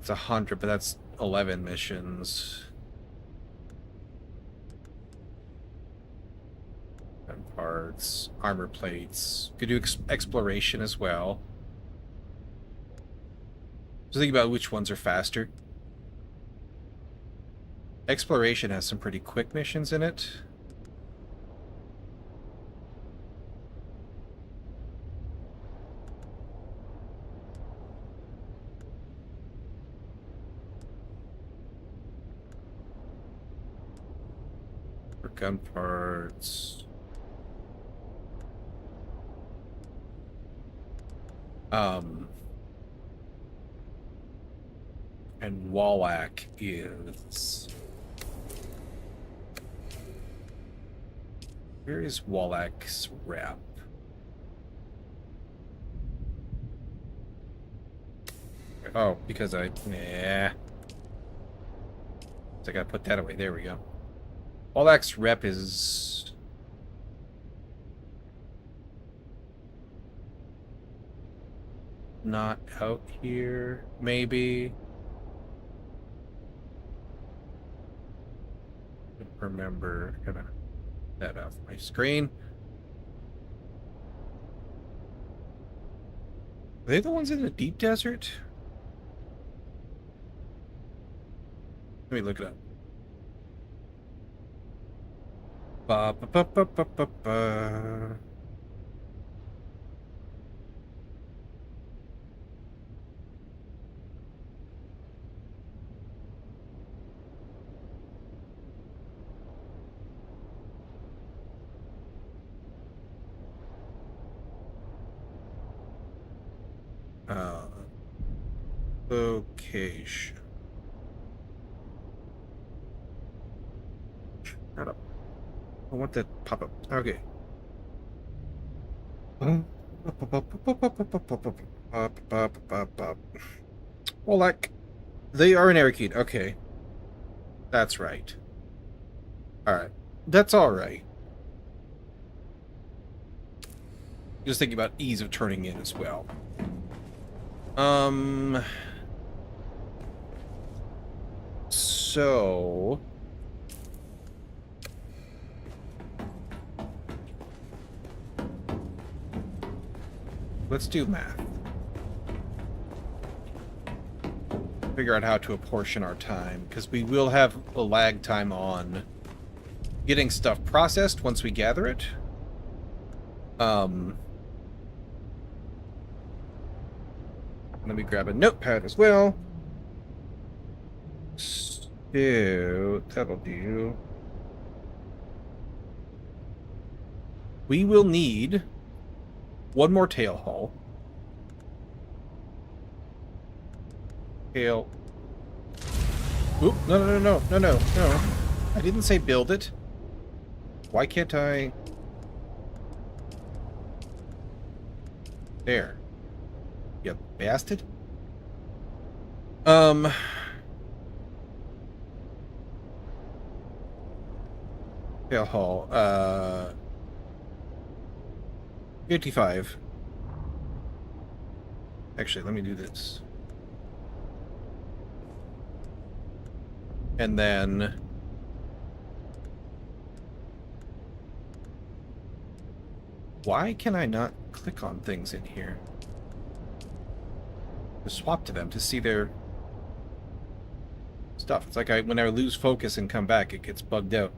It's 100, but that's 11 missions. And parts, armor plates. Could do exploration as well. So think about which ones are faster. Exploration has some pretty quick missions in it. For gun parts. And Wallach is... Where is Wallach's rep? Oh, because I... Nah. So I gotta put that away. There we go. All-axe rep is... not out here, maybe. Don't remember. Gotta that off my screen. Are they the ones in the deep desert? Let me look it up. Ba, ba, ba, ba, ba, ba, ba. Location. Shut up. I want that pop up. Okay. Well, like, they are an Airkeed. Okay. That's right. Alright. That's alright. Just thinking about ease of turning in as well. So... let's do math. Figure out how to apportion our time, because we will have a lag time on getting stuff processed once we gather it. Let me grab a notepad as well. So, that'll do. We will need one more tail hull. Tail. Oop, no. I didn't say build it. Why can't I? There. You bastard. Tail hull. 55. Actually, let me do this. And then... why can I not click on things in here? To swap to them to see their stuff. It's like when I lose focus and come back, it gets bugged out.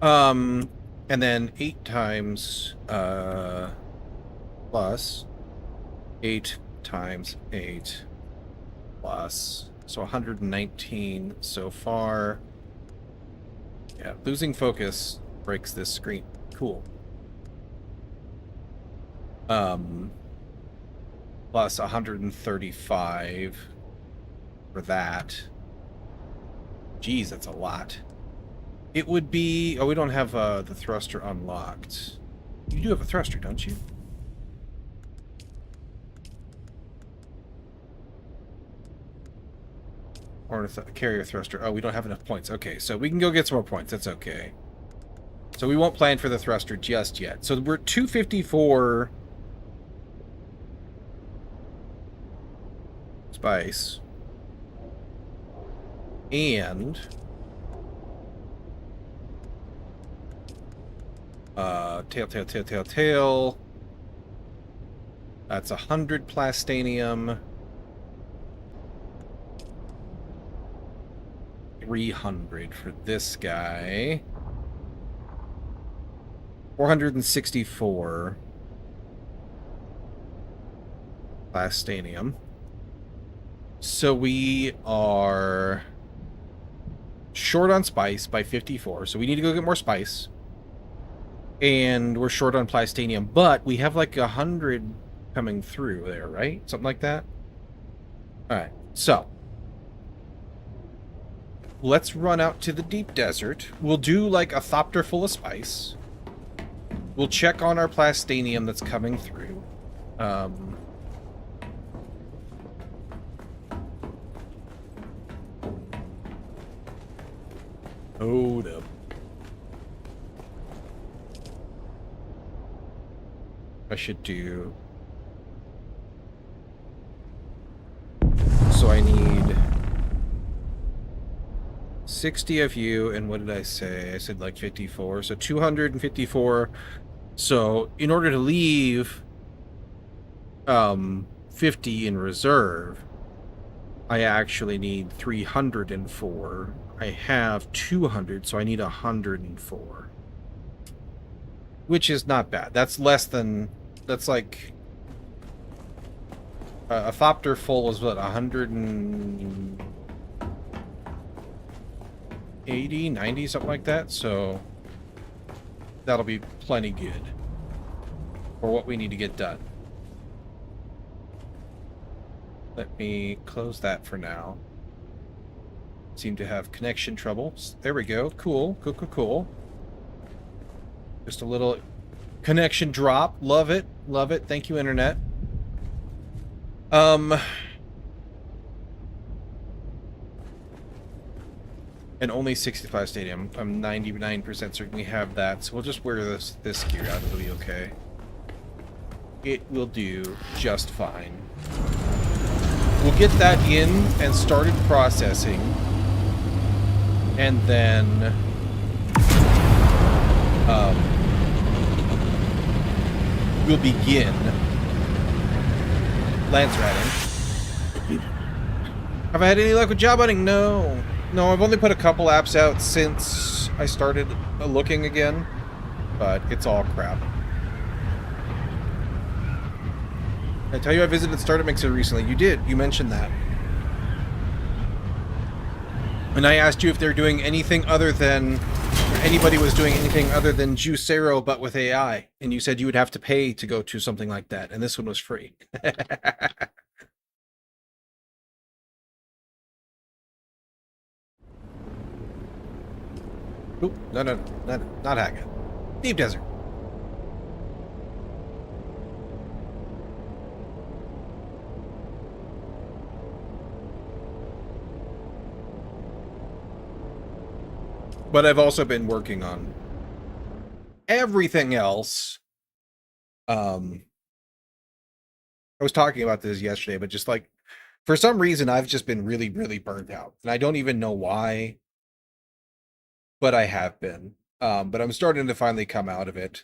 And then 8 times plus 8 times 8 plus, so 119 so far. Yeah, losing focus breaks this screen. Cool. Plus 135 for that. Jeez, that's a lot. It would be... oh, we don't have the thruster unlocked. You do have a thruster, don't you? Or a carrier thruster. Oh, we don't have enough points. Okay, so we can go get some more points. That's okay. So we won't plan for the thruster just yet. So we're 254... spice. And... tail. That's 100 plastanium. 300 for this guy. 464 plastanium. So we are short on spice by 54. So we need to go get more spice. And we're short on plastanium, but we have like 100 coming through there, right? Something like that. All right, so let's run out to the deep desert. We'll do like a thopter full of spice. We'll check on our plastanium that's coming through. Hold up. I should do... So I need 60 of you, and what did I say? I said like 54, so 254. So in order to leave 50 in reserve, I actually need 304. I have 200, so I need 104. Which is not bad. That's less than... That's like... a thopter full is what, 180, 90, something like that. So that'll be plenty good for what we need to get done. Let me close that for now. Seem to have connection troubles. There we go. Cool. Cool, cool, cool. Just a little connection drop. Love it. Love it. Thank you, Internet. And only 65 stadium. I'm 99% certain we have that, so we'll just wear this gear out. It'll be okay. It will do just fine. We'll get that in and started processing, and then we'll begin lance ratting. Have I had any luck with job hunting? No. No, I've only put a couple apps out since I started looking again, but it's all crap. I tell you I visited Startup Mixer recently. You did. You mentioned that. And I asked you if they're doing anything other than... anybody was doing anything other than Juicero, but with AI. And you said you would have to pay to go to something like that. And this one was free. Oop, no, not Haggett. Deep Desert. But I've also been working on everything else. I was talking about this yesterday, but just like, for some reason, I've just been really, really burnt out. And I don't even know why, but I have been. But I'm starting to finally come out of it.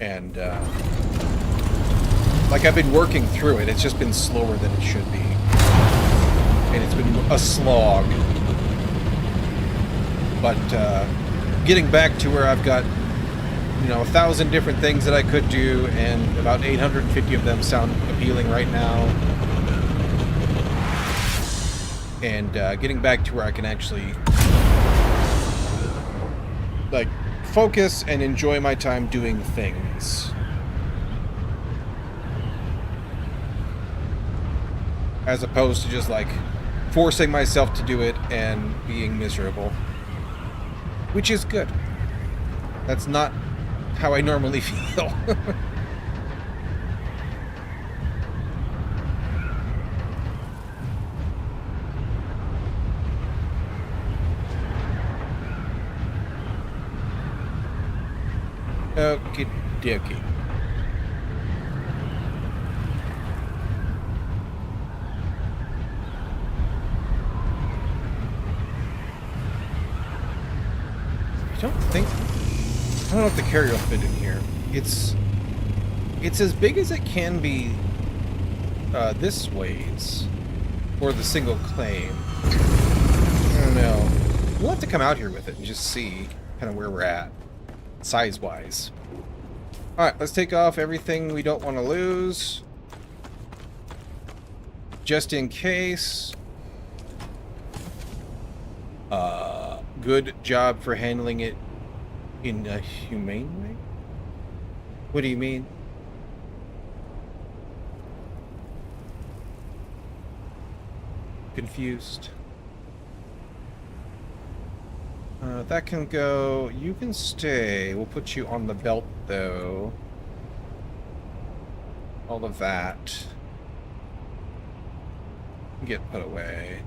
And, like, I've been working through it. It's just been slower than it should be. And it's been a slog. But getting back to where I've got, 1,000 different things that I could do, and about 850 of them sound appealing right now. And getting back to where I can actually, like, focus and enjoy my time doing things. As opposed to just, like, forcing myself to do it and being miserable. Which is good. That's not how I normally feel. Okie dokie. I don't know if the carrier will fit in here. It's as big as it can be this ways for the single claim. I don't know. We'll have to come out here with it and just see kind of where we're at size-wise. Alright, let's take off everything we don't want to lose. Just in case. Good job for handling it in a humane way? What do you mean? Confused. That can go. You can stay. We'll put you on the belt, though. All of that get put away.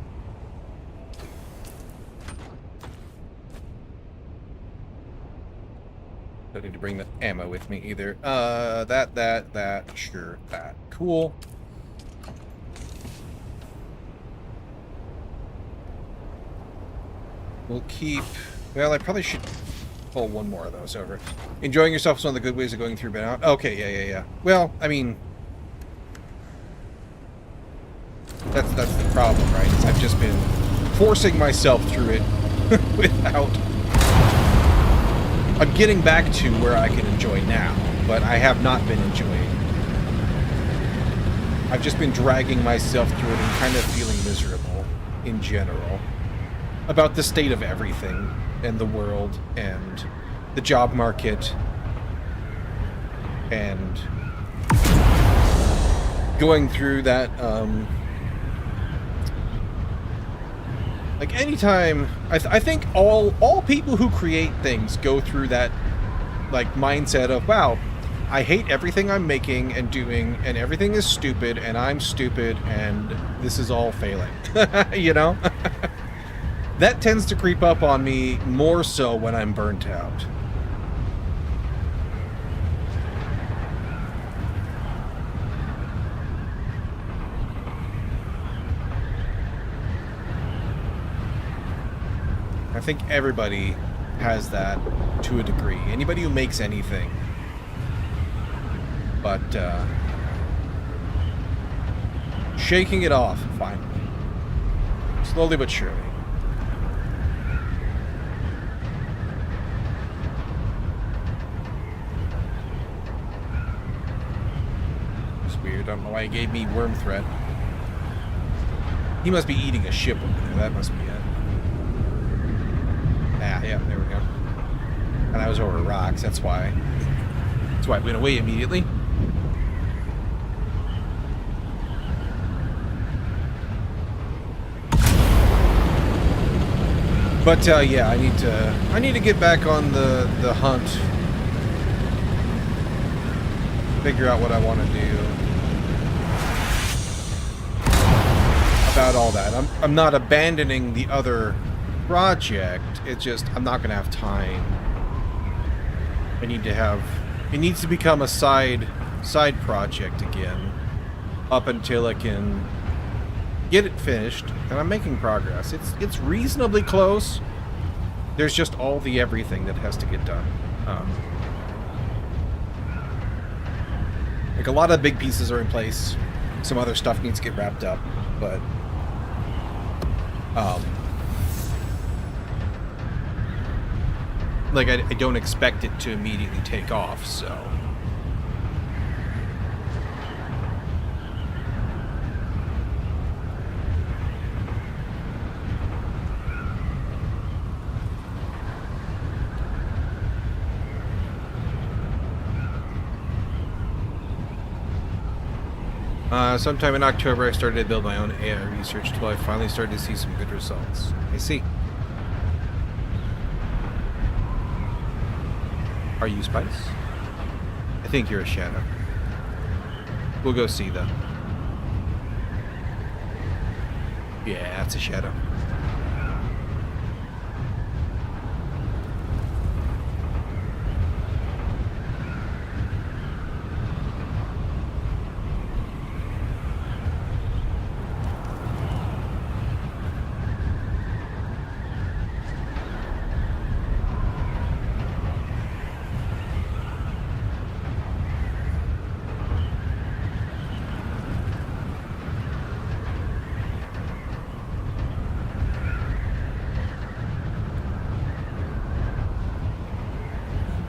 Don't need to bring the ammo with me either. Sure, that. Cool. We'll keep... Well, I probably should pull one more of those over. Enjoying yourself is one of the good ways of going through burnout. Okay, yeah. Well, I mean... That's the problem, right? Is I've just been forcing myself through it without... I'm getting back to where I can enjoy now, but I have not been enjoying. I've just been dragging myself through it and kind of feeling miserable in general about the state of everything and the world and the job market and going through that, like anytime, I think all people who create things go through that, like, mindset of, wow, I hate everything I'm making and doing, and everything is stupid, and I'm stupid, and this is all failing. You know? That tends to creep up on me more so when I'm burnt out. I think everybody has that to a degree. Anybody who makes anything. But, shaking it off, finally. Slowly but surely. It's weird. I don't know why he gave me worm threat. He must be eating a ship over there. That must be it. Yeah, there we go. And I was over rocks, that's why. That's why I went away immediately. But yeah, I need to get back on the hunt. Figure out what I want to do about all that. I'm not abandoning the other project. It's just I'm not gonna have time. I need to have. It needs to become a side project again, up until I can get it finished. And I'm making progress. It's reasonably close. There's just all the everything that has to get done. Like a lot of big pieces are in place. Some other stuff needs to get wrapped up, but like I don't expect it to immediately take off, so. Sometime in October, I started to build my own AI research tool. I finally started to see some good results. I see. Are you Spice? I think you're a shadow. We'll go see, though. Yeah, that's a shadow.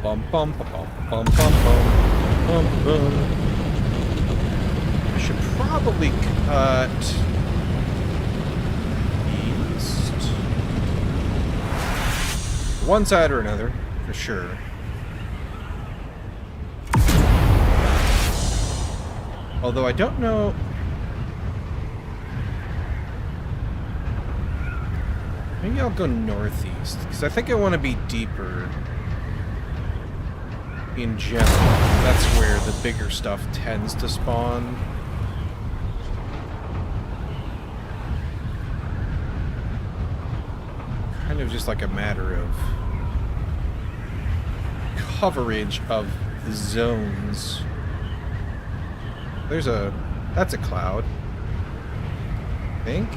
Bum bum bum bum bum bum bum. I should probably cut east. One side or another, for sure. Although I don't know. Maybe I'll go northeast, because I think I want to be deeper. In general, that's where the bigger stuff tends to spawn. Kind of just like a matter of coverage of the zones. That's a cloud. I think.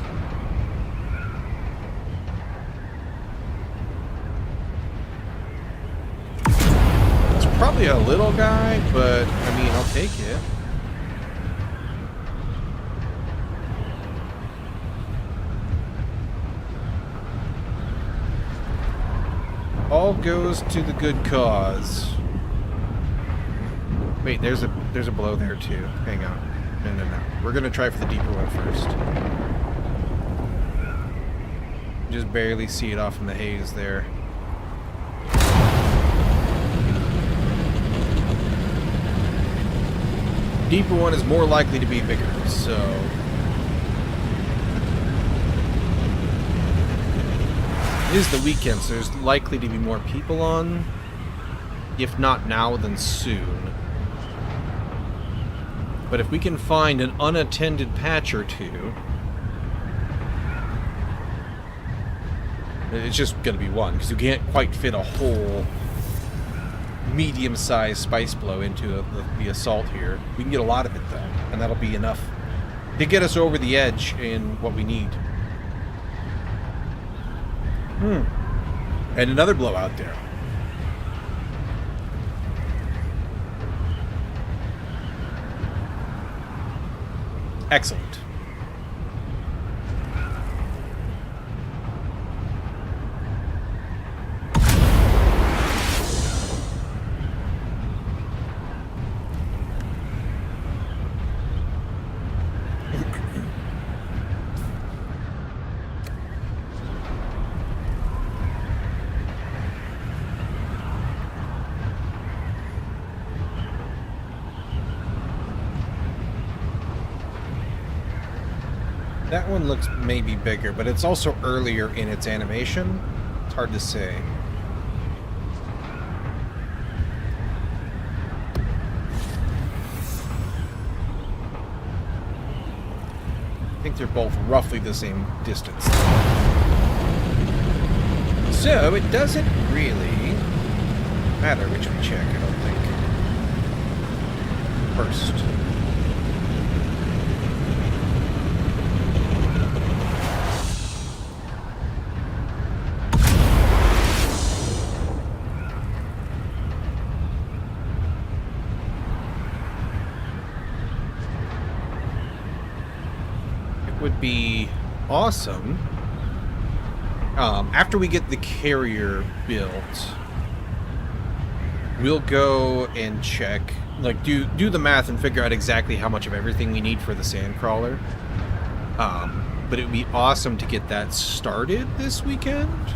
It's probably a little guy, but I mean, I'll take it. All goes to the good cause. Wait, there's a blow there too. Hang on. No. We're gonna try for the deeper one first. Just barely see it off in the haze there. Deeper one is more likely to be bigger, so it is the weekend, so there's likely to be more people on. If not now, then soon. But if we can find an unattended patch or two, it's just going to be one, because you can't quite fit a whole medium-sized spice blow into the assault here. We can get a lot of it, though, and that'll be enough to get us over the edge in what we need. And another blowout there. Excellent. That one looks maybe bigger, but it's also earlier in its animation. It's hard to say. I think they're both roughly the same distance. So it doesn't really matter which we check, I don't think. First. Would be awesome after we get the carrier built. We'll go and check, like do the math and figure out exactly how much of everything we need for the sandcrawler. But it would be awesome to get that started this weekend.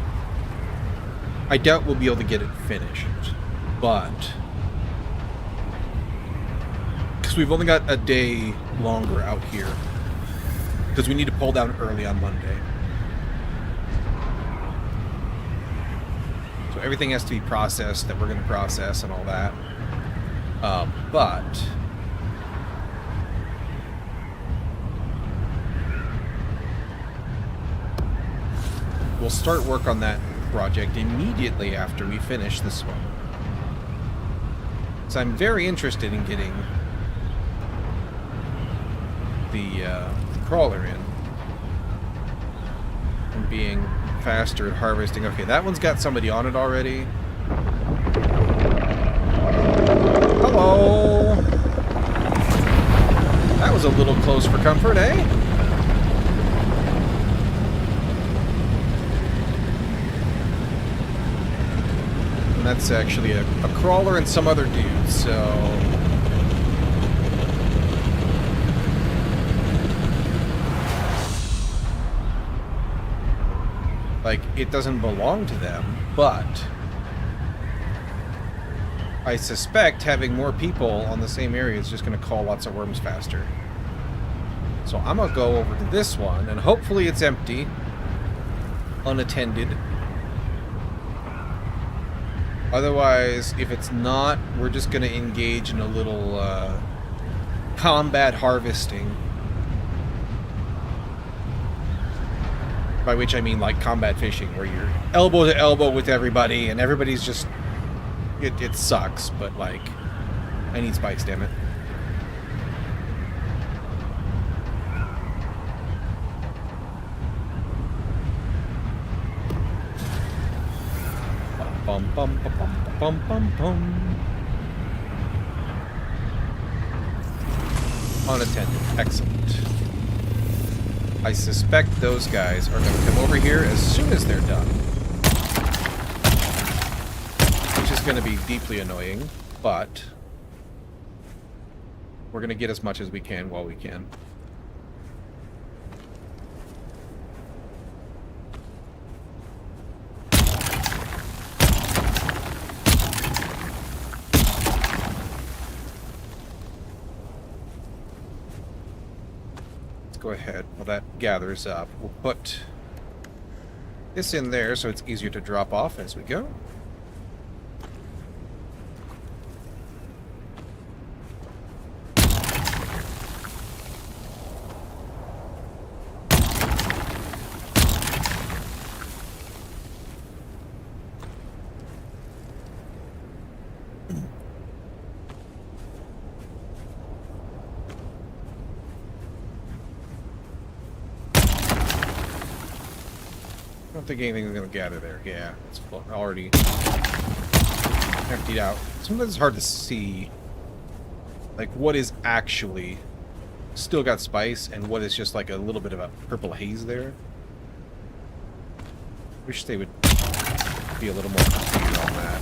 I doubt we'll be able to get it finished, but because we've only got a day longer out here. Because we need to pull down early on Monday. So everything has to be processed that we're going to process and all that. But we'll start work on that project immediately after we finish this one. So I'm very interested in getting the crawler in and being faster at harvesting. Okay, that one's got somebody on it already. Hello. That was a little close for comfort, eh? And that's actually a crawler and some other dude, so like, it doesn't belong to them, but I suspect having more people on the same area is just going to call lots of worms faster. So I'm going to go over to this one, and hopefully it's empty, unattended. Otherwise, if it's not, we're just going to engage in a little combat harvesting. By which I mean like combat fishing, where you're elbow to elbow with everybody, and everybody's just, It sucks, but, like, I need spice, damn it. Bum bum bum bum bum bum bum. Unattended. Excellent. I suspect those guys are going to come over here as soon as they're done. Which is going to be deeply annoying, but we're going to get as much as we can while we can. Go ahead while that gathers up. We'll put this in there so it's easier to drop off as we go. I don't think anything's going to gather there. Yeah, it's already emptied out. Sometimes it's hard to see, like, what is actually still got spice and what is just like a little bit of a purple haze there. Wish they would be a little more clear on that.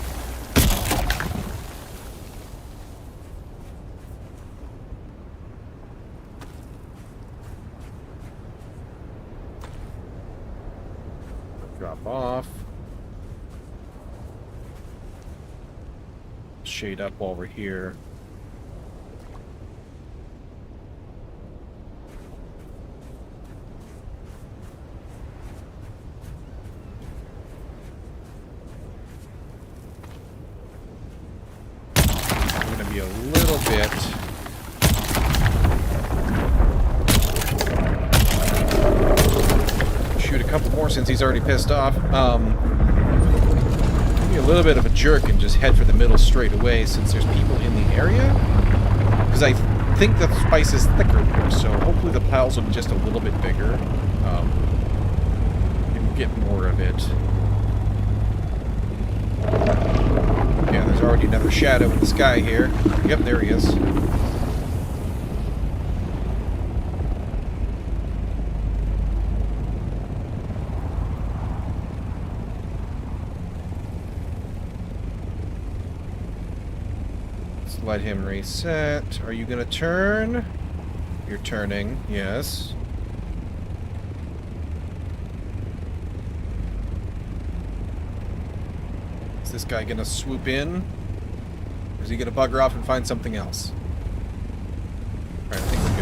Drop off. Shade up while we're here. I'm going to be a little bit shoot a couple more since he's already pissed off. Be a little bit of a jerk and just head for the middle straight away since there's people in the area. Because I think the spice is thicker there, so hopefully the piles will be just a little bit bigger. And get more of it. Yeah, there's already another shadow in the sky here. Yep, there he is. Let him reset. Are you gonna turn? You're turning, yes. Is this guy gonna swoop in? Or is he gonna bugger off and find something else? Alright, I think we're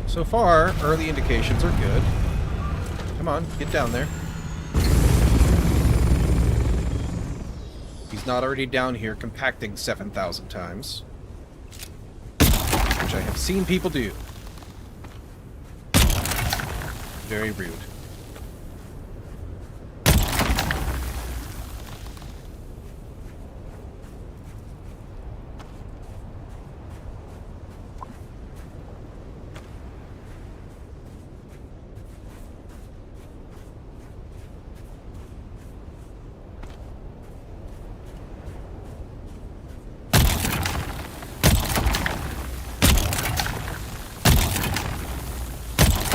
good. So far, early indications are good. Come on, get down there. He's not already down here compacting 7,000 times. Which I have seen people do. Very rude.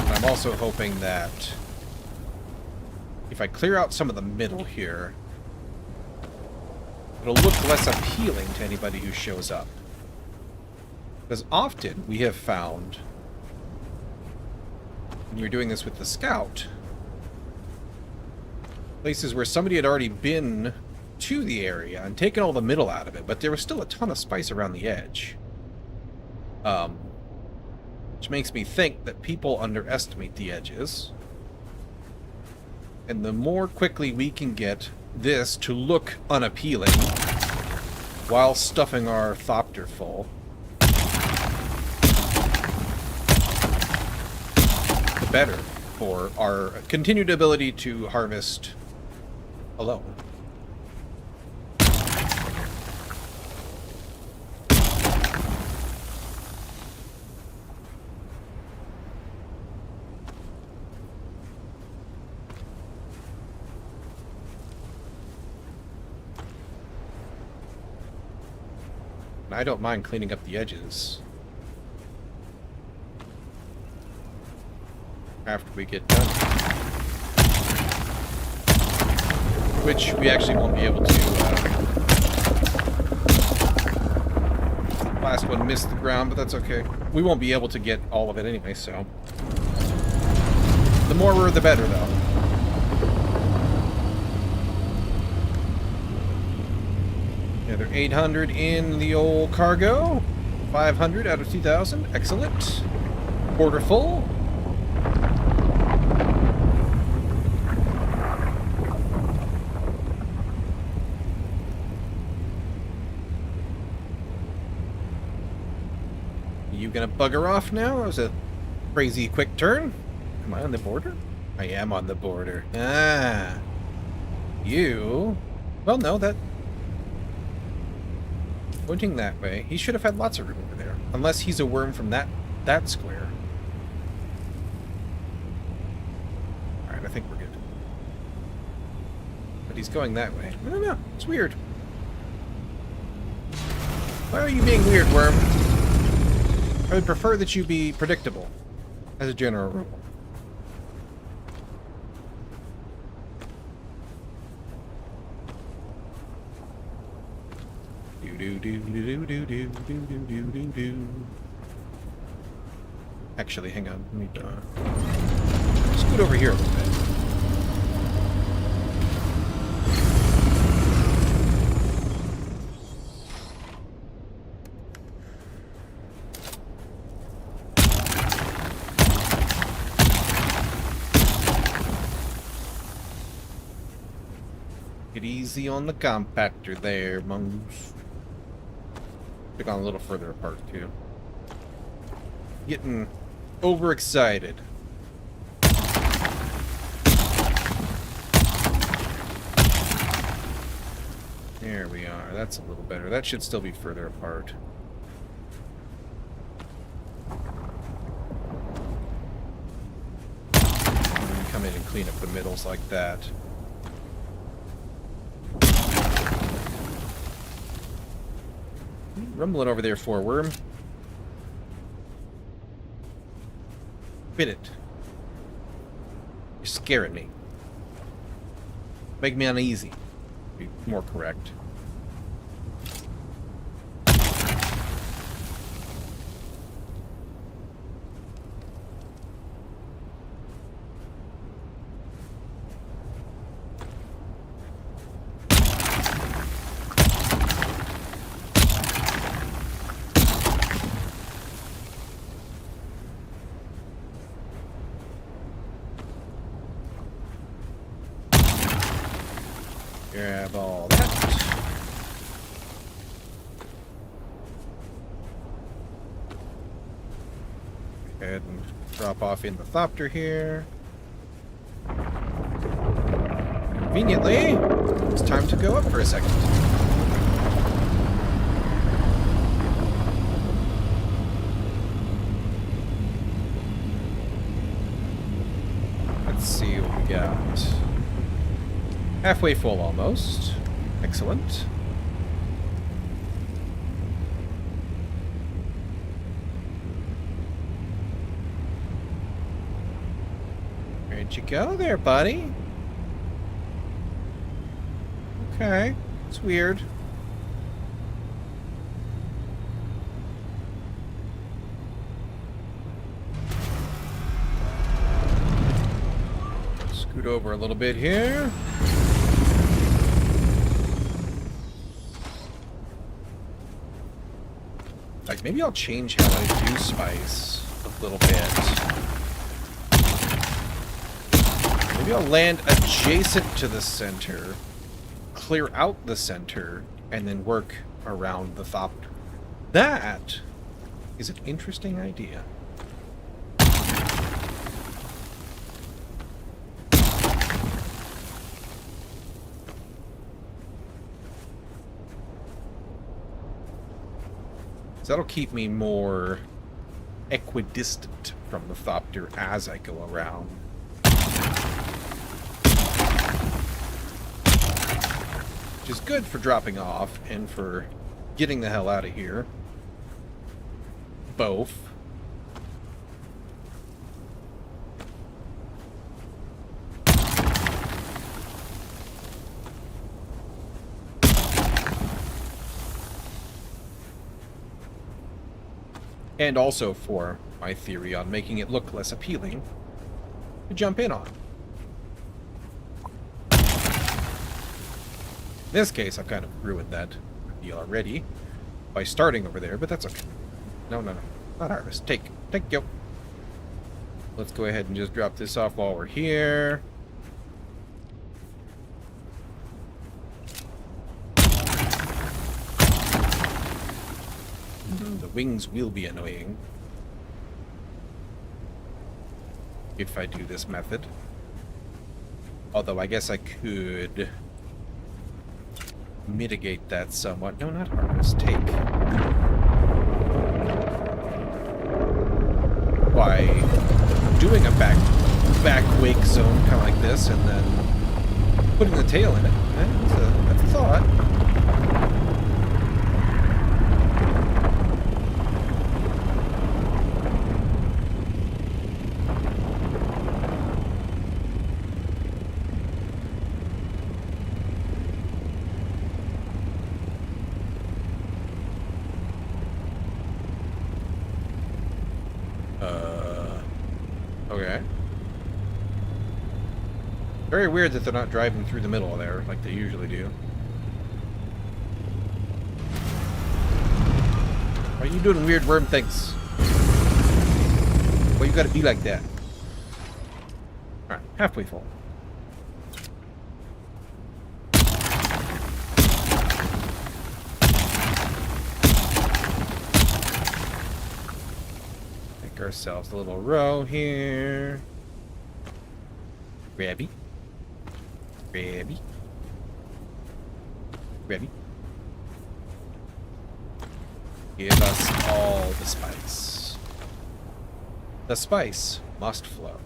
I'm also hoping that if I clear out some of the middle here, it'll look less appealing to anybody who shows up. Because often we have found, when you're doing this with the scout, places where somebody had already been to the area and taken all the middle out of it, but there was still a ton of spice around the edge. Which makes me think that people underestimate the edges. And the more quickly we can get this to look unappealing while stuffing our thopter full, the better. for our continued ability to harvest alone. I don't mind cleaning up the edges after we get done. Which we actually won't be able to. Last one missed the ground, but that's okay. We won't be able to get all of it anyway, so. The more the better, though. Another 800 in the old cargo. 500 out of 2,000. Excellent. Border full. You gonna bugger off now? That was a crazy quick turn. Am I on the border? I am on the border. Ah. You. Well, no, that. Pointing that way. He should have had lots of room over there. Unless he's a worm from that square. Alright, I think we're good. But he's going that way. I don't know. It's weird. Why are you being weird, worm? I would prefer that you be predictable, as a general rule. Actually, hang on. Let me scoot over here a little bit. Get easy on the compactor there, mongoose. Pick on a little further apart, too. Getting overexcited. There we are. That's a little better. That should still be further apart. Come in and clean up the middles like that. Rumbling over there for, worm. Quit it. You're scaring me. Make me uneasy. Be more correct. Grab all that. Go ahead and drop off in the Thopter here. Conveniently, it's time to go up for a second. Let's see what we got. Halfway full almost. Excellent. Where'd you go there, buddy? Okay. It's weird. Scoot over a little bit here. Like, maybe I'll change how I do spice a little bit. Maybe I'll land adjacent to the center, clear out the center, and then work around the Thopter. That is an interesting idea. So that'll keep me more equidistant from the Thopter as I go around. Which is good for dropping off and for getting the hell out of here. Both. And also for my theory on making it look less appealing to jump in on. In this case, I've kind of ruined that deal already by starting over there, but that's okay. No, no, no. Not harvest. Take. Thank you. Let's go ahead and just drop this off while we're here. The wings will be annoying if I do this method. Although I guess I could mitigate that somewhat. No, not harvest. Take. By doing a back wake zone kind of like this and then putting the tail in it. That's a thought. Okay. Very weird that they're not driving through the middle there like they usually do. Why are you doing weird worm things? Why you gotta be like that? Alright, halfway full. Ourselves a little row here. Grabby. Grabby. Grabby. Give us all the spice. The spice must flow.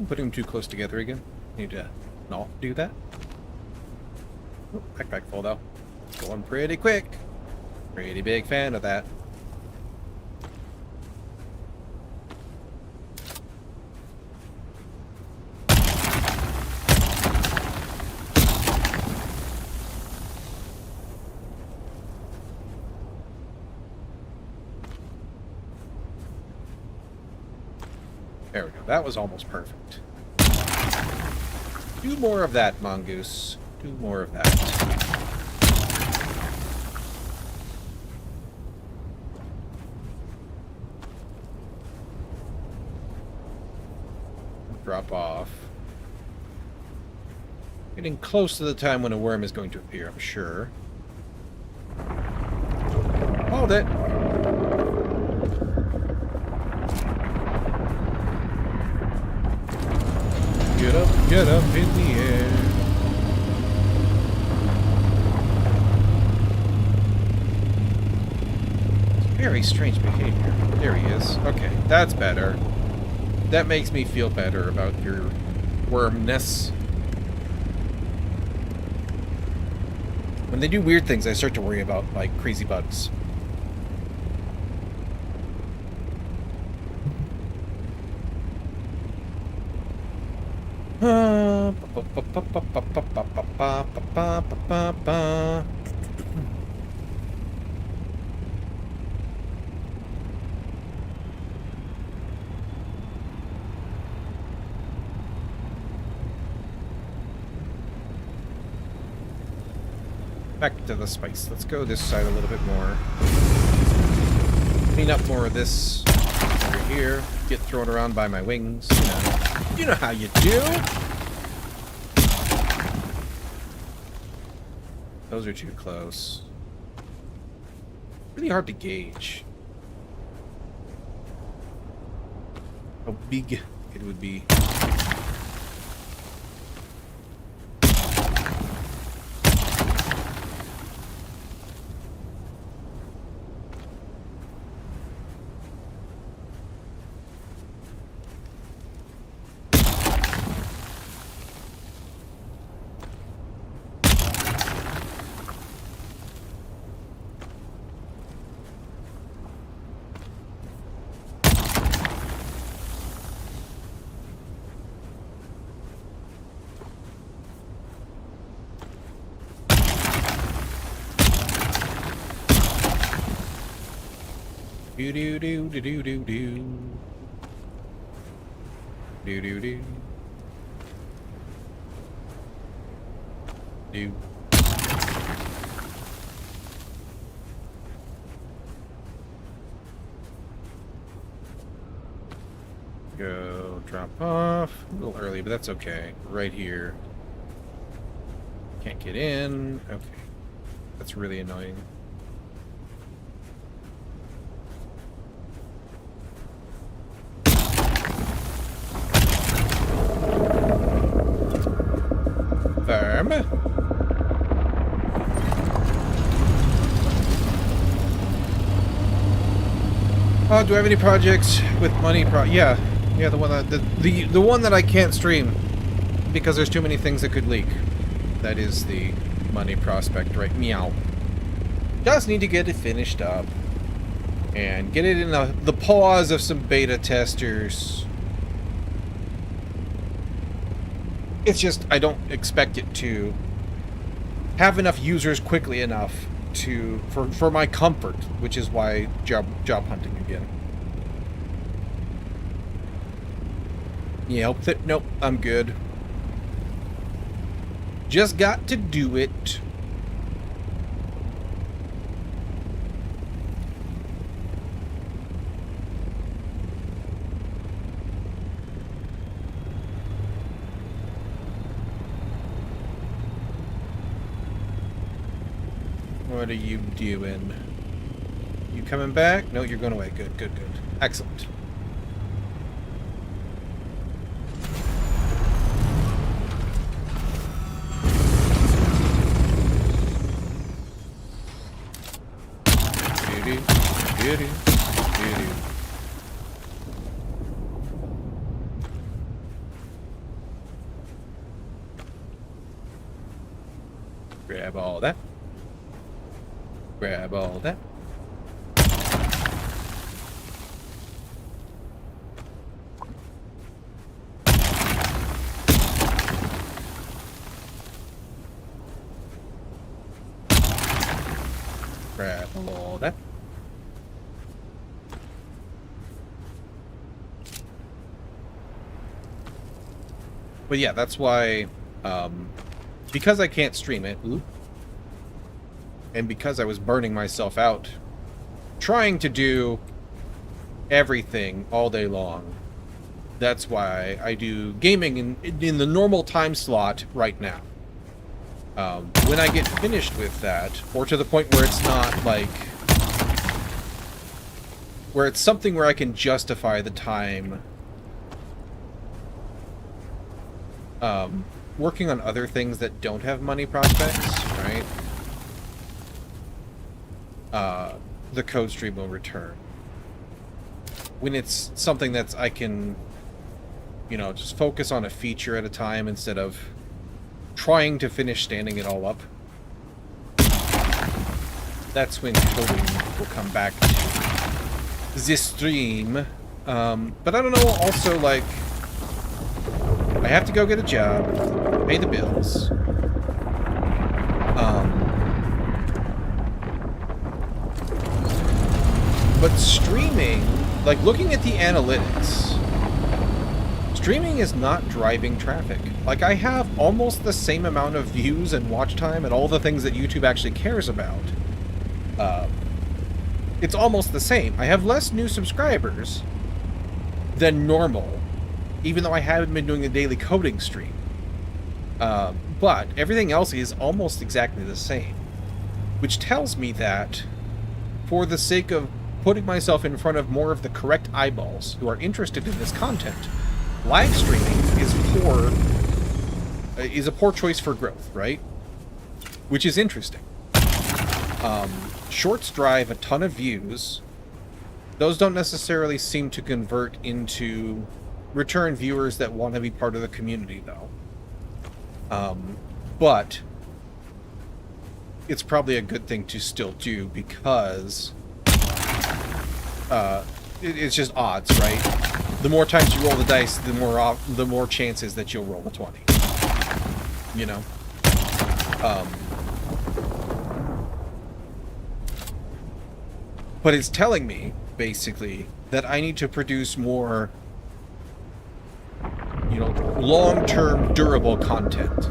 Put them too close together again. Need to not do that. Oh, backpack full though. It's going pretty quick. Pretty big fan of that. There we go. That was almost perfect. Do more of that, Mongoose. Do more of that. Drop off. Getting close to the time when a worm is going to appear, I'm sure. Hold it. Get up in the air. Very strange behavior. There he is. Okay, that's better. That makes me feel better about your wormness. When they do weird things, I start to worry about, like, crazy bugs. Back to the spice. Let's go this side a little bit more. Clean up more of this over here. Get thrown around by my wings. You know how you do. Those are too close. Really hard to gauge. how big it would be. Do do do do do do do. Do do do. Do. Go drop off. A little early, but that's okay. Right here. Can't get in. Okay. That's really annoying. Farm. Oh, do I have any projects with money? Yeah, the one that the one that I can't stream because there's too many things that could leak. That is the money prospect, right? Meow. Just need to get it finished up and get it in the paws of some beta testers. It's just, I don't expect it to have enough users quickly enough for my comfort, which is why job hunting again. Yeah, nope, I'm good. Just got to do it. What are you doing? You coming back? No, you're going away. Good, good, good. Excellent. Doo-doo, doo-doo, doo-doo. Grab all that. Grab all that. Grab all that. But yeah, that's why, because I can't stream it, and because I was burning myself out trying to do everything all day long, that's why I do gaming in the normal time slot right now. When I get finished with that, or to the point where it's not like, where it's something where I can justify the time working on other things that don't have money prospects, right? The code stream will return. When it's something that's I can, you know, just focus on a feature at a time instead of trying to finish standing it all up. That's when coding will come back to this stream. But I don't know, also, like, I have to go get a job, pay the bills. But streaming, like looking at the analytics, streaming is not driving traffic. Like, I have almost the same amount of views and watch time and all the things that YouTube actually cares about. It's almost the same. I have less new subscribers than normal, even though I haven't been doing the daily coding stream. But everything else is almost exactly the same, which tells me that for the sake of putting myself in front of more of the correct eyeballs who are interested in this content. Live streaming is a poor choice for growth, right? Which is interesting. Shorts drive a ton of views. Those don't necessarily seem to convert into return viewers that want to be part of the community, though. But it's probably a good thing to still do because it's just odds, right? The more times you roll the dice, the more chances that you'll roll a 20. You know? But it's telling me, basically, that I need to produce more, you know, long-term, durable content.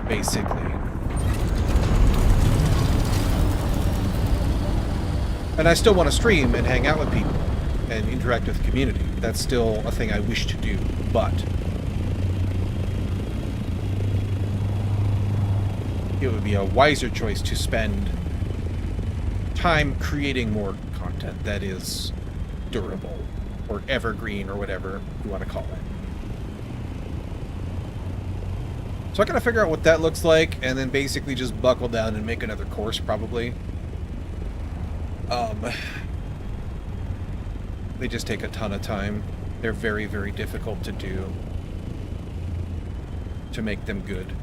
Basically. And I still want to stream and hang out with people and interact with the community. That's still a thing I wish to do, but it would be a wiser choice to spend time creating more content that is durable or evergreen or whatever you want to call it. So I gotta figure out what that looks like and then basically just buckle down and make another course probably. They just take a ton of time. They're very, very difficult to do, to make them good.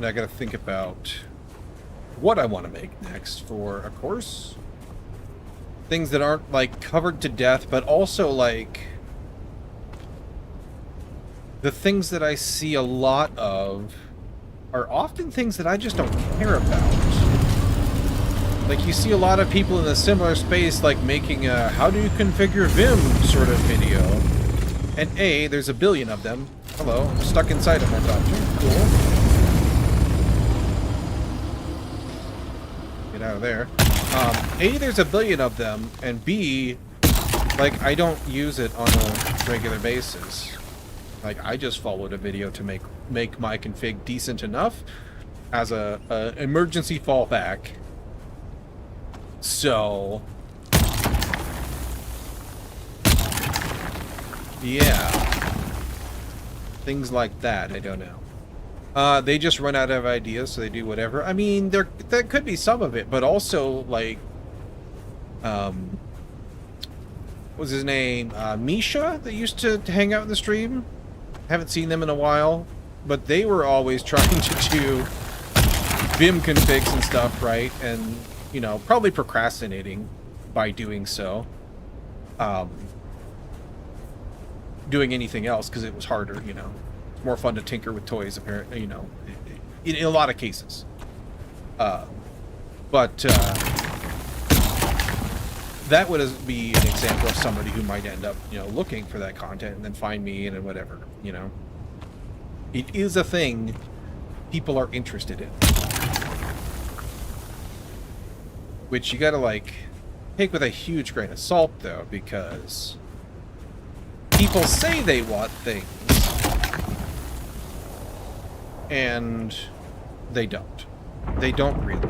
I gotta think about what I want to make next for a course. Things that aren't, like, covered to death, but also, like, the things that I see a lot of are often things that I just don't care about. Like, you see a lot of people in a similar space, like, making a how do you configure Vim sort of video. And A, there's a billion of them. Hello, I'm stuck inside of my doctor. Cool. Out of there. A, there's a billion of them, and B, like, I don't use it on a regular basis. Like, I just followed a video to make my config decent enough as a emergency fallback. So yeah, things like that. I don't know. They just run out of ideas, so they do whatever. I mean, there could be some of it, but also, like, what was his name? Misha, that used to hang out in the stream. Haven't seen them in a while, but they were always trying to do Vim configs and stuff, right? And, you know, probably procrastinating by doing so. Doing anything else, because it was harder, you know. More fun to tinker with toys, apparently, you know, in a lot of cases. But that would be an example of somebody who might end up, you know, looking for that content and then find me and whatever, you know. It is a thing people are interested in. Which you gotta, like, take with a huge grain of salt, though, because people say they want things, and they don't. They don't really.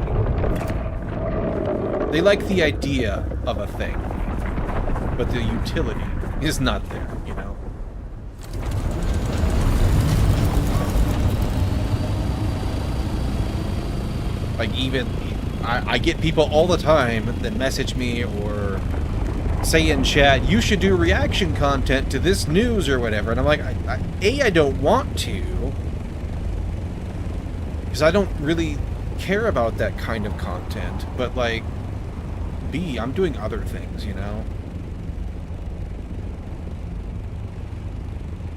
They like the idea of a thing, but the utility is not there, you know? Like, even, I get people all the time that message me or say in chat, you should do reaction content to this news or whatever, and I'm like, I don't want to, because I don't really care about that kind of content, but, like, B, I'm doing other things, you know?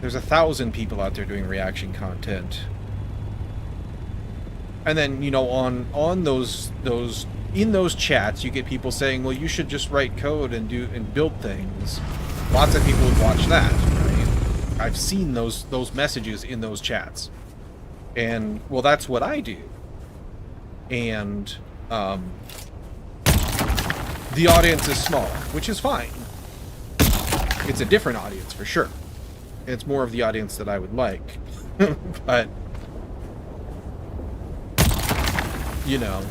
There's 1,000 people out there doing reaction content. And then, you know, on those in those chats, you get people saying, well, you should just write code and build things. Lots of people would watch that, right? I've seen those messages in those chats. And, well, that's what I do. And, the audience is smaller, which is fine. It's a different audience, for sure. It's more of the audience that I would like. But, you know.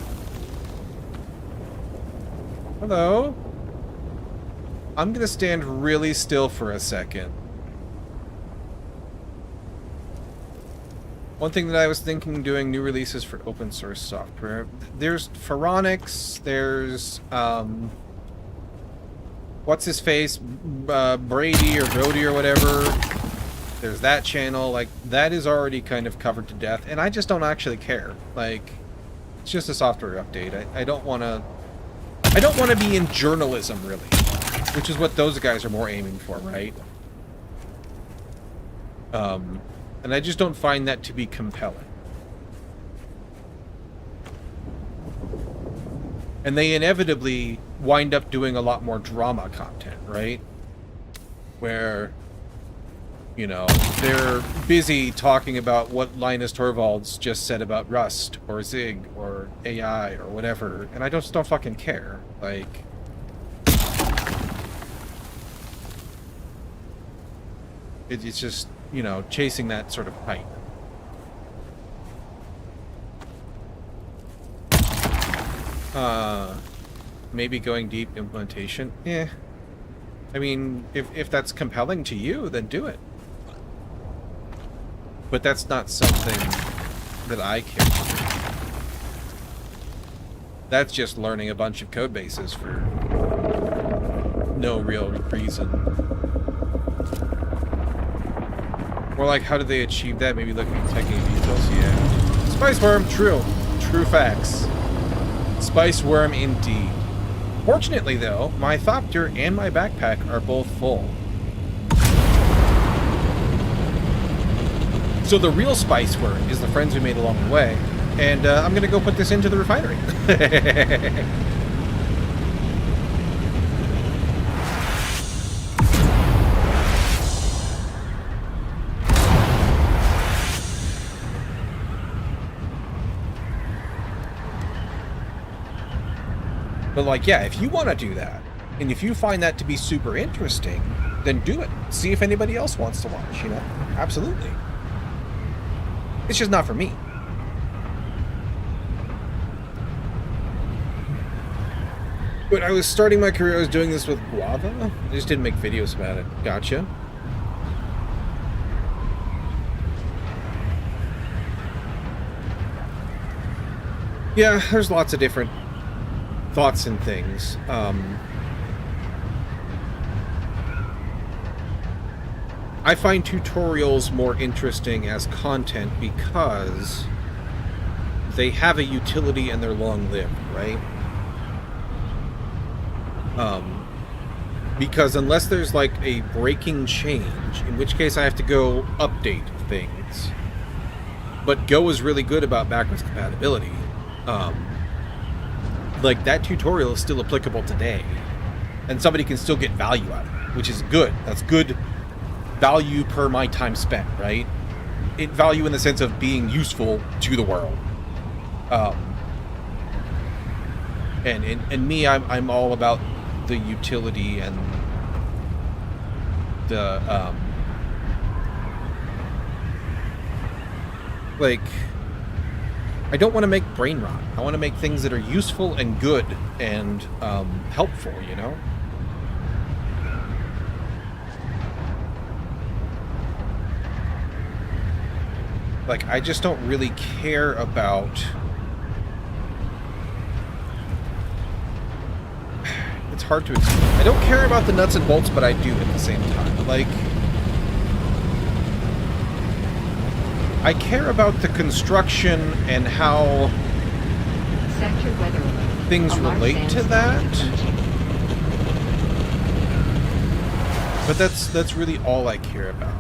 Hello? I'm gonna stand really still for a second. One thing that I was thinking doing new releases for open source software. There's Pharonics, there's what's his face? Brady or Brody or whatever. There's that channel. Like, that is already kind of covered to death, and I just don't actually care. Like, it's just a software update. I don't wanna be in journalism, really. Which is what those guys are more aiming for, right? And I just don't find that to be compelling. And they inevitably wind up doing a lot more drama content, right? Where, you know, they're busy talking about what Linus Torvalds just said about Rust, or Zig, or AI, or whatever, and I just don't fucking care. Like... It's just, you know, chasing that sort of hype. Maybe going deep implementation? Eh. I mean, if that's compelling to you, then do it. But that's not something that I care for. That's just learning a bunch of code bases for no real reason. More like, how did they achieve that? Maybe looking at tech details, yeah. Spice worm, true. True facts. Spice worm indeed. Fortunately, though, my Thopter and my backpack are both full. So the real spice worm is the friends we made along the way, and I'm gonna go put this into the refinery. But, like, yeah, if you want to do that, and if you find that to be super interesting, then do it. See if anybody else wants to watch, you know? Absolutely. It's just not for me. When I was starting my career, I was doing this with Guava. I just didn't make videos about it. Gotcha. Yeah, there's lots of different thoughts and things. I find tutorials more interesting as content because they have a utility and they're long-lived, right? Because unless there's like a breaking change, in which case I have to go update things. But Go is really good about backwards compatibility. Like, that tutorial is still applicable today, and somebody can still get value out of it, which is good. That's good value per my time spent, right? It value in the sense of being useful to the world. And me, I'm all about the utility and the like, I don't want to make brain rot. I want to make things that are useful and good and helpful, you know? Like, I just don't really care about... It's hard to explain. I don't care about the nuts and bolts, but I do at the same time. Like... I care about the construction and how Sector weather alert. things A large relate to sandstorm that. is approaching. But that's really all I care about.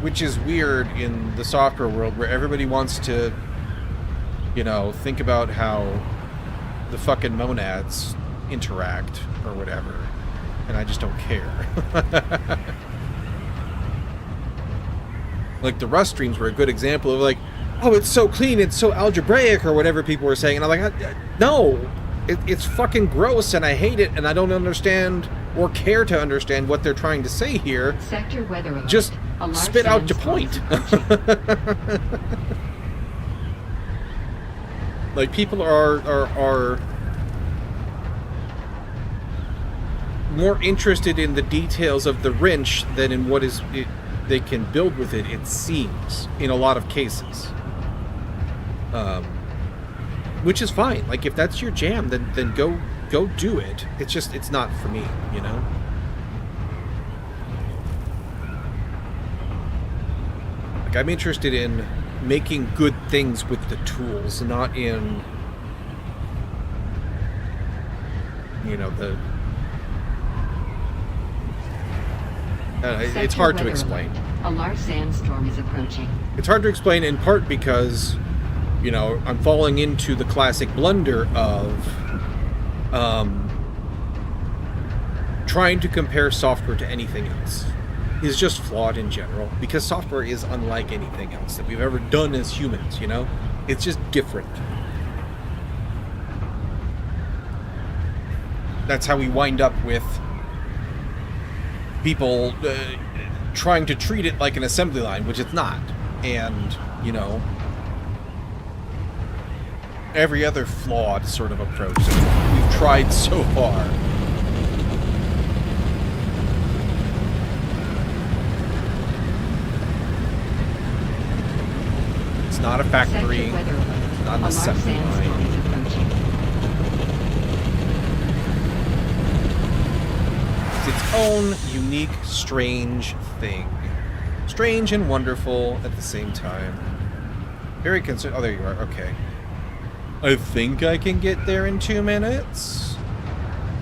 Which is weird in the software world where everybody wants to, you know, think about how the fucking monads interact or whatever. and I just don't care. Like, the Rust streams were a good example of, like, oh, it's so clean, it's so algebraic, or whatever people were saying, and I'm like, no, it's fucking gross, and I hate it, and I don't understand or care to understand what they're trying to say here. Sector weather alert. Just A large spit out your sandstorm point. is approaching. Like, people are more interested in the details of the wrench than in what they can build with it, it seems, in a lot of cases. Which is fine. Like, if that's your jam, then go do it. It's just, it's not for me, you know? Like, I'm interested in making good things with the tools, not in, you know, the... it's hard to explain. A large sandstorm is approaching. It's hard to explain in part because, you know, I'm falling into the classic blunder of trying to compare software to anything else is just flawed in general, because software is unlike anything else that we've ever done as humans, you know? It's just different. That's how we wind up with people trying to treat it like an assembly line, which it's not. And, you know, every other flawed sort of approach that we've tried so far. It's not a factory, it's not an assembly line. It's its own unique, strange thing. Strange and wonderful at the same time. Very concerned. Oh, there you are. Okay. I think I can get there in 2 minutes.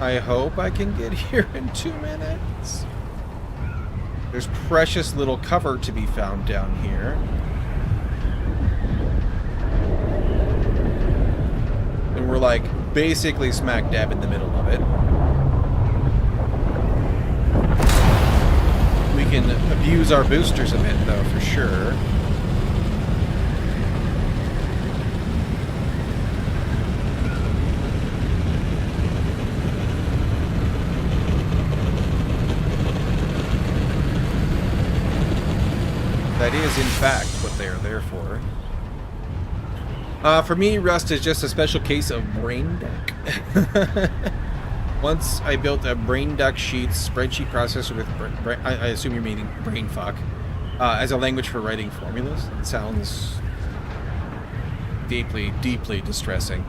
I hope I can get here in 2 minutes. There's precious little cover to be found down here. And we're like basically smack dab in the middle of it. We can abuse our boosters a bit though, for sure. That is, in fact, what they are there for. For me, Rust is just a special case of brain duck. Once I built a brain duck sheets spreadsheet processor with, I assume you're meaning brain fuck, as a language for writing formulas. It sounds deeply, deeply distressing.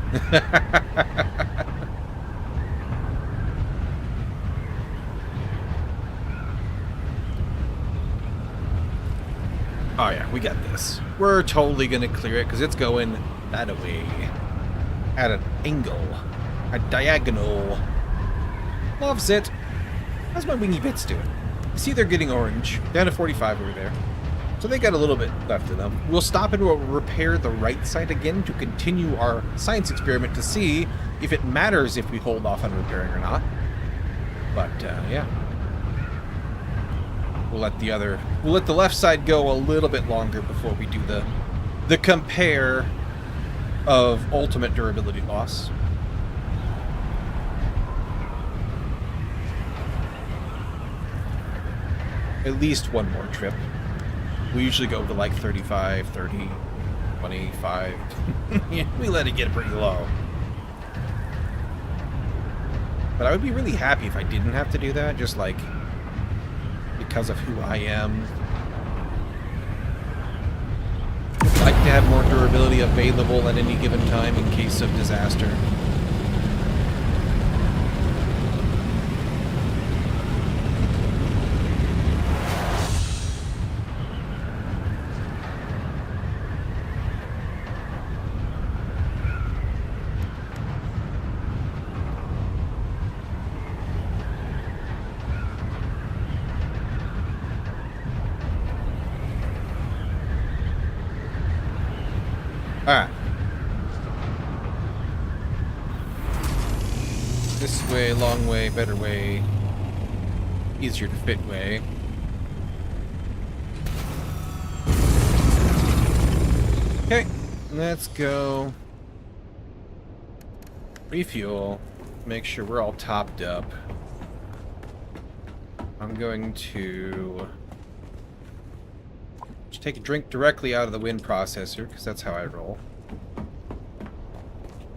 Oh yeah, we got this. We're totally gonna clear it because it's going that way. At an angle. A diagonal. Loves it. How's my wingy bits doing? You see they're getting orange. Down to 45 over there. So they got a little bit left of them. We'll stop and we'll repair the right side again to continue our science experiment to see if it matters if we hold off on repairing or not. But, yeah. We'll let the left side go a little bit longer before we do the compare of ultimate durability loss. At least one more trip. We usually go to like 35, 30, 25. Yeah, we let it get pretty low. But I would be really happy if I didn't have to do that, just like because of who I am. I'd like to have more durability available at any given time in case of disaster. Alright. This way, long way, better way. easier to fit way. Okay, let's go refuel, make sure we're all topped up. I'm going to just take a drink directly out of the wind processor, because that's how I roll.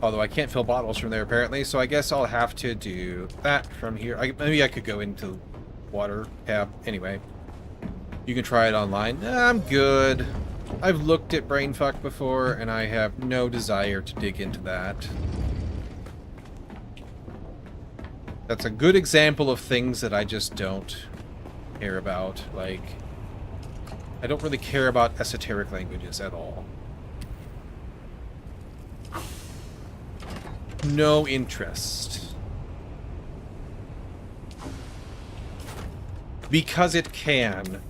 Although I can't fill bottles from there, apparently, so I guess I'll have to do that from here. Maybe I could go into water tab. Anyway, you can try it online. I'm good. I've looked at Brainfuck before, and I have no desire to dig into that. That's a good example of things that I just don't care about. Like, I don't really care about esoteric languages at all. No interest. Because it can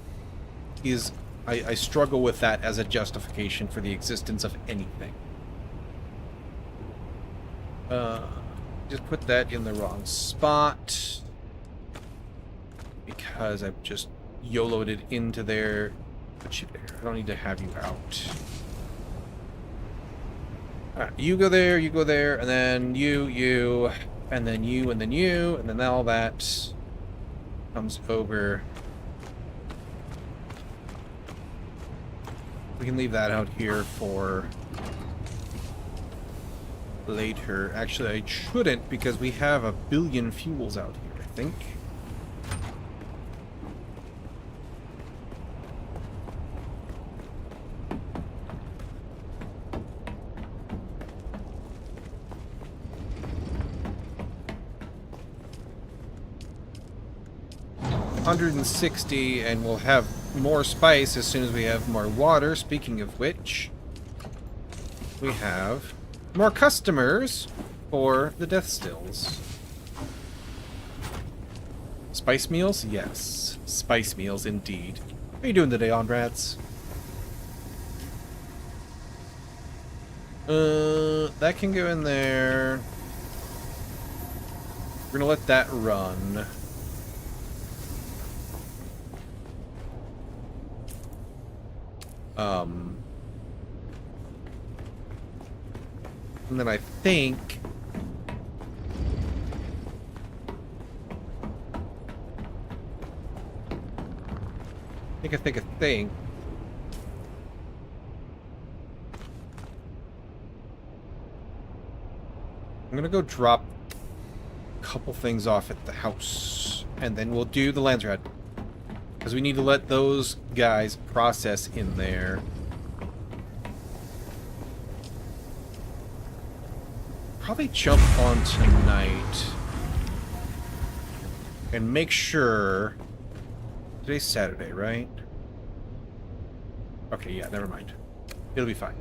is... I struggle with that as a justification for the existence of anything. Just put that in the wrong spot. Because I've just YOLO'd it into there. Put you there. I don't need to have you out. Alright, you go there, and then you, and then you, and then you, and then all that comes over. We can leave that out here for later. Actually, I shouldn't, because we have a billion fuels out here, I think. $160, and we'll have more spice as soon as we have more water. Speaking of which, we have more customers for the death stills. Spice meals? Yes. Spice meals indeed. How are you doing today, Onrads? That can go in there. We're gonna let that run. And then I think I'm gonna go drop a couple things off at the house, and then we'll do the Lancerhead. Because we need to let those guys process in there. Probably jump on tonight. And make sure... Today's Saturday, right? Okay, yeah, never mind. It'll be fine.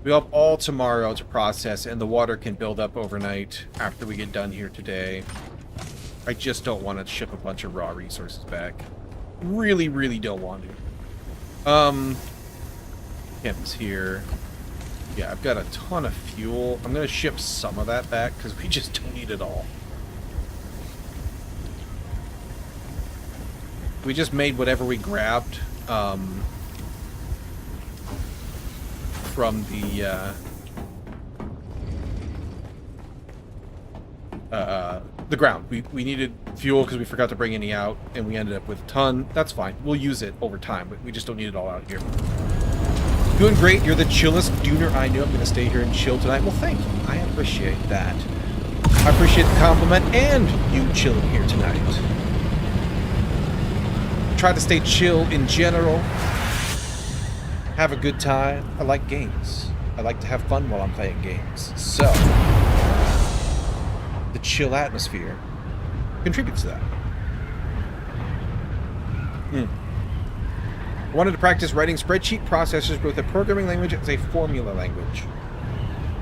We have all tomorrow to process, and the water can build up overnight after we get done here today. I just don't want to ship a bunch of raw resources back. Really, really don't want to. Camp's here. Yeah, I've got a ton of fuel. I'm going to ship some of that back because we just don't need it all. We just made whatever we grabbed from the ground. We needed fuel because we forgot to bring any out, and we ended up with a ton. That's fine. We'll use it over time, but we just don't need it all out here. Doing great. You're the chillest Duner I know. I'm going to stay here and chill tonight. Well, thank you. I appreciate that. I appreciate the compliment and you chilling here tonight. Try to stay chill in general. Have a good time. I like games. I like to have fun while I'm playing games. So, the chill atmosphere contributes to that. I wanted to practice writing spreadsheet processors with a programming language as a formula language.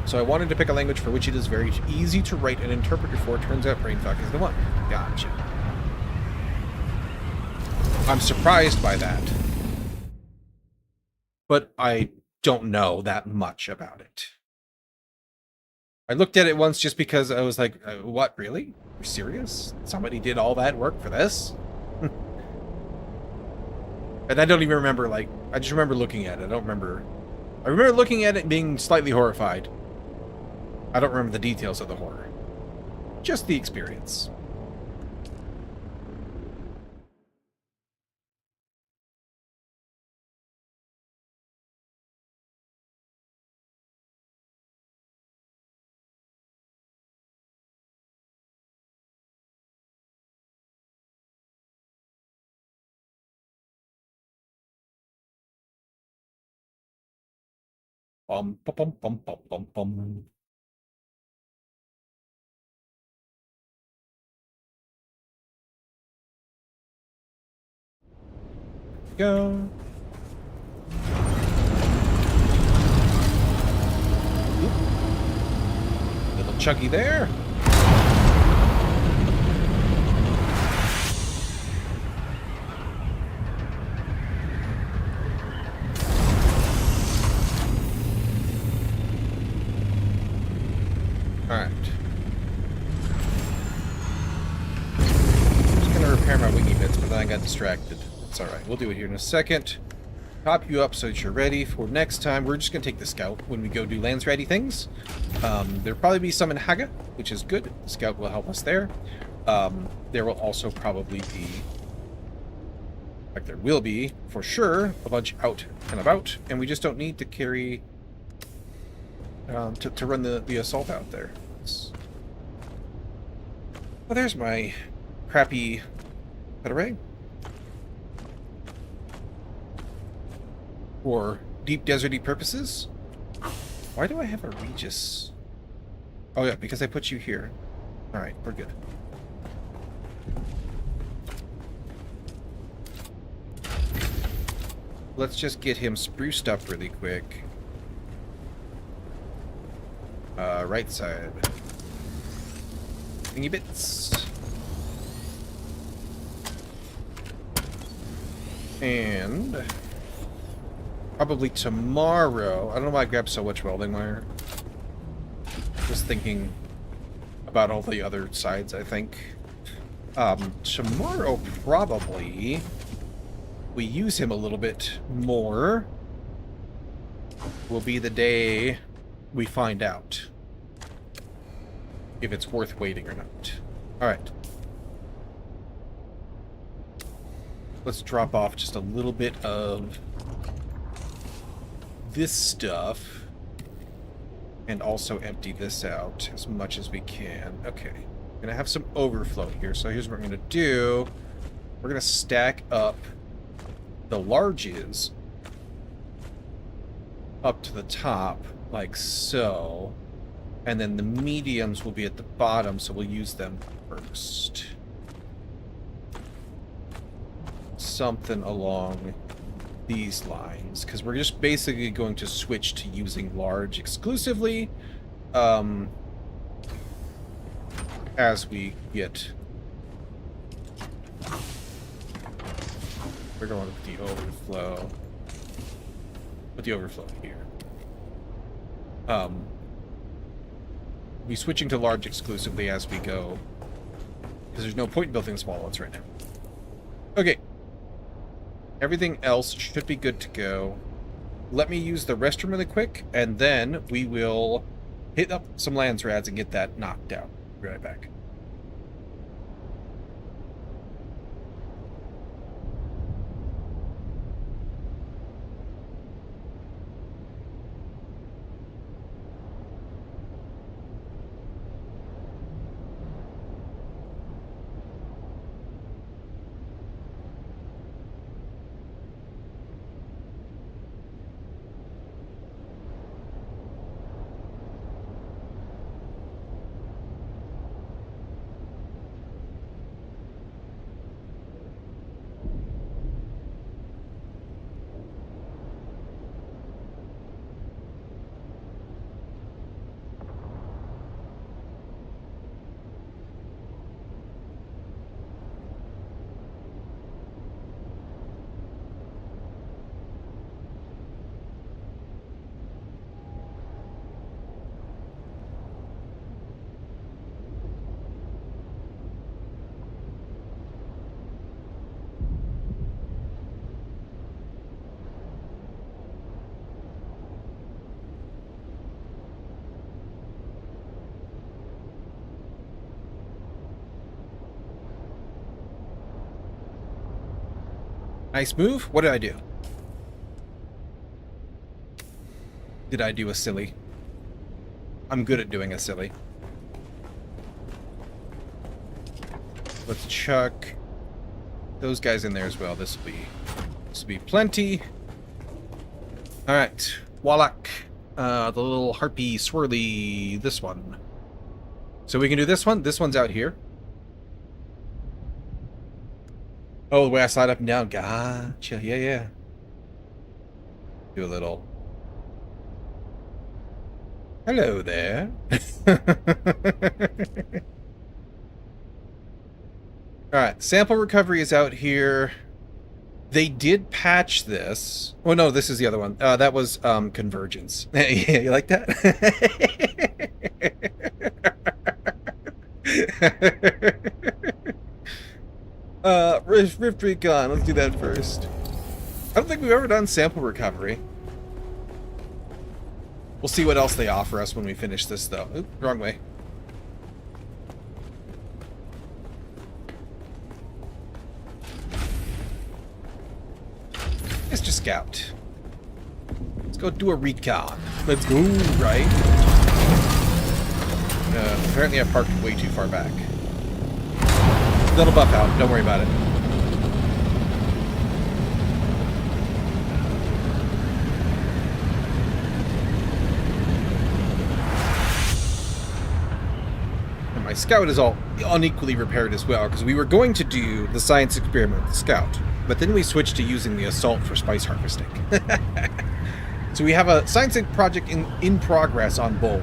So I wanted to pick a language for which it is very easy to write an interpreter for. Turns out Brainfuck is the one. Gotcha. I'm surprised by that. But I don't know that much about it. I looked at it once just because I was like, what, really? You're serious? Somebody did all that work for this? And I don't even remember, like, I just remember looking at it. I don't remember. I remember looking at it and being slightly horrified. I don't remember the details of the horror. Just the experience. Bum, bum, bum, bum, bum, bum, bum. Go. Oop. Little chuggy there. Alright. Just gonna repair my wiggy bits, but then I got distracted. It's alright. We'll do it here in a second. Top you up so that you're ready for next time. We're just gonna take the scout when we go do lands ready things. There'll probably be some in Haga, which is good. The scout will help us there. There will also probably be, in fact, there will be, for sure, a bunch out and about, and we just don't need to carry, to run the assault out there. Well, there's my crappy pet array. For deep deserty purposes. Why do I have a Regis? Oh yeah, because I put you here. Alright, we're good. Let's just get him spruced up really quick. Right side. Thingy bits. And probably tomorrow. I don't know why I grabbed so much welding wire. Just thinking about all the other sides, I think. Tomorrow, probably, we use him a little bit more. Will be the day we find out if it's worth waiting or not. Alright. Let's drop off just a little bit of this stuff and also empty this out as much as we can. Okay. I'm gonna have some overflow here, so here's what we're gonna do. We're gonna stack up the larges up to the top, like so. And then the mediums will be at the bottom, so we'll use them first. Something along these lines, because we're just basically going to switch to using large exclusively as we get. We're going with the overflow. With the overflow here. Be switching to large exclusively as we go, because there's no point in building small ones right now. Okay. Everything else should be good to go. Let me use the restroom really quick, and then we will hit up some lands rads and get that knocked out. Be right back. Nice move. What did I do? Did I do a silly? I'm good at doing a silly. Let's chuck those guys in there as well. This will be plenty. All right, Wallach, the little harpy swirly. This one. So we can do this one. This one's out here. Oh, the way I slide up and down. Gotcha. Yeah, yeah. Do a little. Hello there. Alright, sample recovery is out here. They did patch this. Oh no, this is the other one. That was convergence. Yeah, you like that? Rift Recon. Let's do that first. I don't think we've ever done sample recovery. We'll see what else they offer us when we finish this, though. Oop, wrong way. It's just scout. Let's go do a recon. Let's go, right? Apparently I parked way too far back. That'll buff out. Don't worry about it. And my scout is all unequally repaired as well, because we were going to do the science experiment with the scout, but then we switched to using the assault for spice harvesting. So we have a science project in progress on Bull.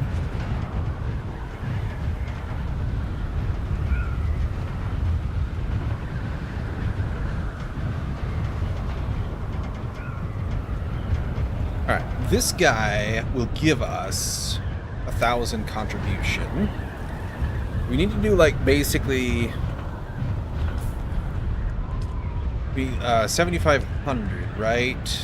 Alright, this guy will give us 1,000 contribution. We need to do, like, basically 7,500, right?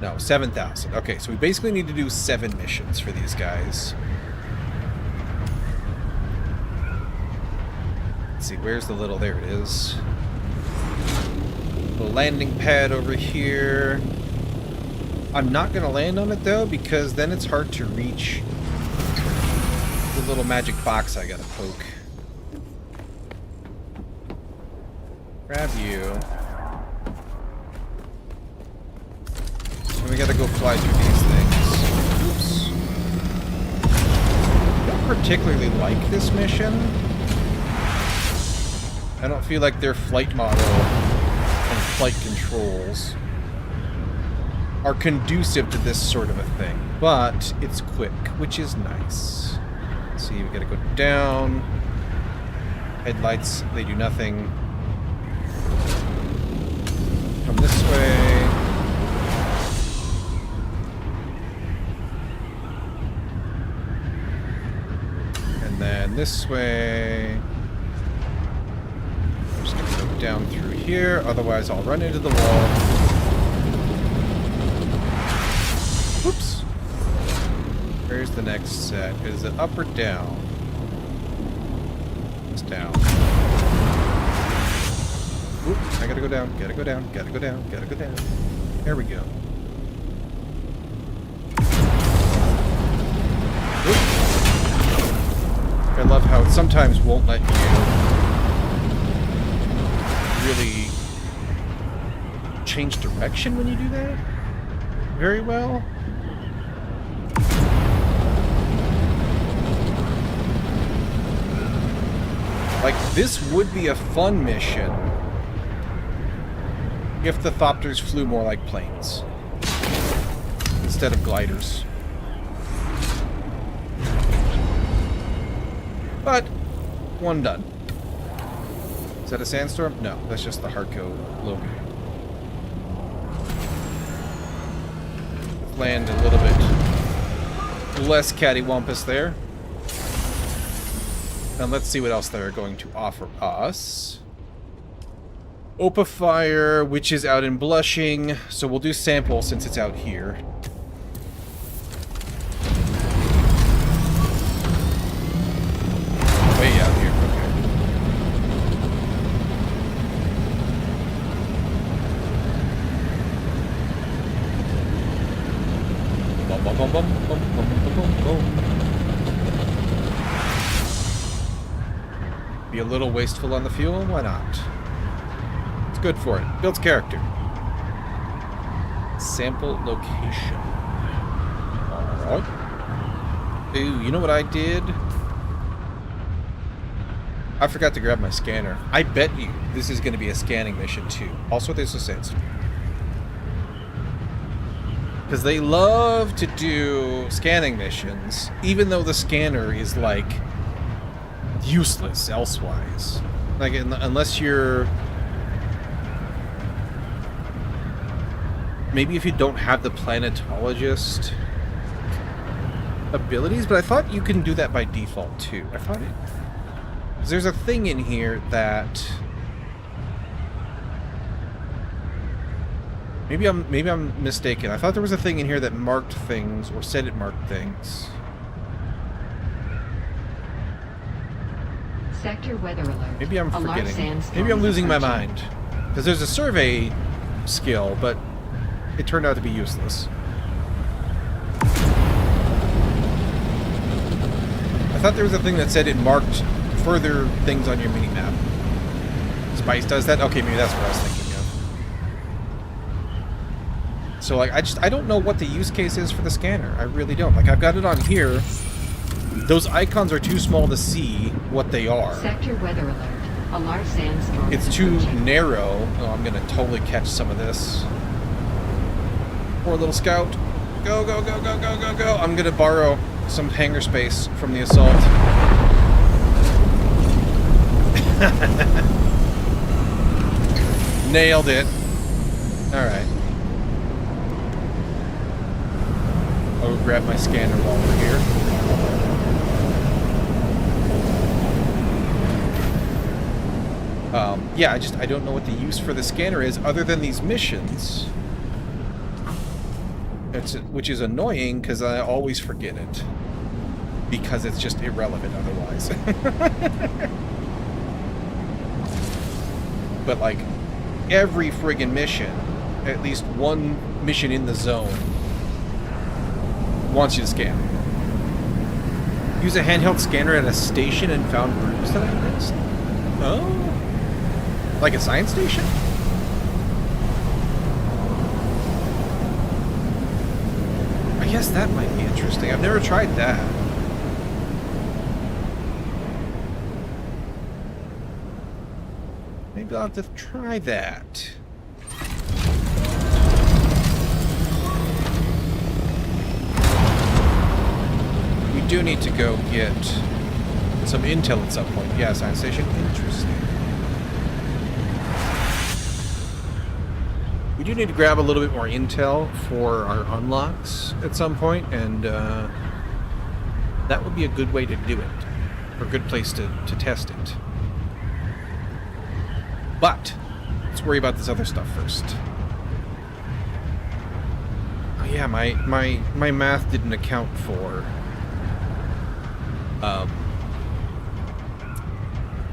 No, 7,000. Okay, so we basically need to do 7 missions for these guys. Let's see, where's the little... There it is. The landing pad over here. I'm not going to land on it, though, because then it's hard to reach the little magic box I gotta poke. Grab you. And we gotta go fly through these things. Oops. I don't particularly like this mission. I don't feel like their flight model and flight controls are conducive to this sort of a thing. But it's quick, which is nice. See, we gotta go down. Headlights, they do nothing. Come this way. And then this way. I'm just gonna go down through here, otherwise I'll run into the wall. Oops. Where's the next set? Is it up or down? It's down. Oop, I gotta go down, gotta go down, gotta go down, gotta go down. There we go. Oop. I love how it sometimes won't let you really change direction when you do that very well. Like, this would be a fun mission if the Thopters flew more like planes instead of gliders. But, one done. Is that a sandstorm? No, that's just the Hardco logo. Land a little bit less cattywampus there. And let's see what else they're going to offer us. Opa Fire, which is out in Blushing. So we'll do sample since it's out here. Way out here, okay. Bum, bum, bum, bum, bum, bum, bum, bum, bum. Be a little wasteful on the fuel? Why not? It's good for it. Builds character. Sample location. Alright. Ooh, you know what I did? I forgot to grab my scanner. I bet you this is going to be a scanning mission too. Also, there's a sandstorm. Because they love to do scanning missions, even though the scanner is, like, useless elsewise. Like, unless you're... Maybe if you don't have the planetologist abilities, but I thought you can do that by default too. I thought it... There's a thing in here that maybe I'm mistaken. I thought there was a thing in here that marked things or said it marked things. Sector weather alert. Maybe I'm A large forgetting. sandstorm Maybe I'm is losing my approaching. mind. Because there's a survey skill, but it turned out to be useless. I thought there was a thing that said it marked further things on your mini-map. Spice does that? Okay, maybe that's what I was thinking of. So, like, I don't know what the use case is for the scanner. I really don't. Like, I've got it on here. Those icons are too small to see what they are. Sector weather alert. A large sandstorm It's is too approaching. narrow. Oh, I'm gonna totally catch some of this. Poor little scout. Go, go, go, go, go, go, go. I'm gonna borrow some hangar space from the assault. Nailed it. Alright. I'll grab my scanner while we're here. Yeah, I don't know what the use for the scanner is other than these missions. Which is annoying because I always forget it. Because it's just irrelevant otherwise. But like, every friggin' mission, at least one mission in the zone, wants you to scan. Use a handheld scanner at a station and found groups that I missed? Oh? Like a science station? I guess that might be interesting. I've never tried that. Maybe I'll have to try that. We do need to go get some intel at some point. Yeah, science station. Interesting. We do need to grab a little bit more intel for our unlocks at some point, and that would be a good way to do it. Or a good place to test it. But let's worry about this other stuff first. Oh yeah, my math didn't account for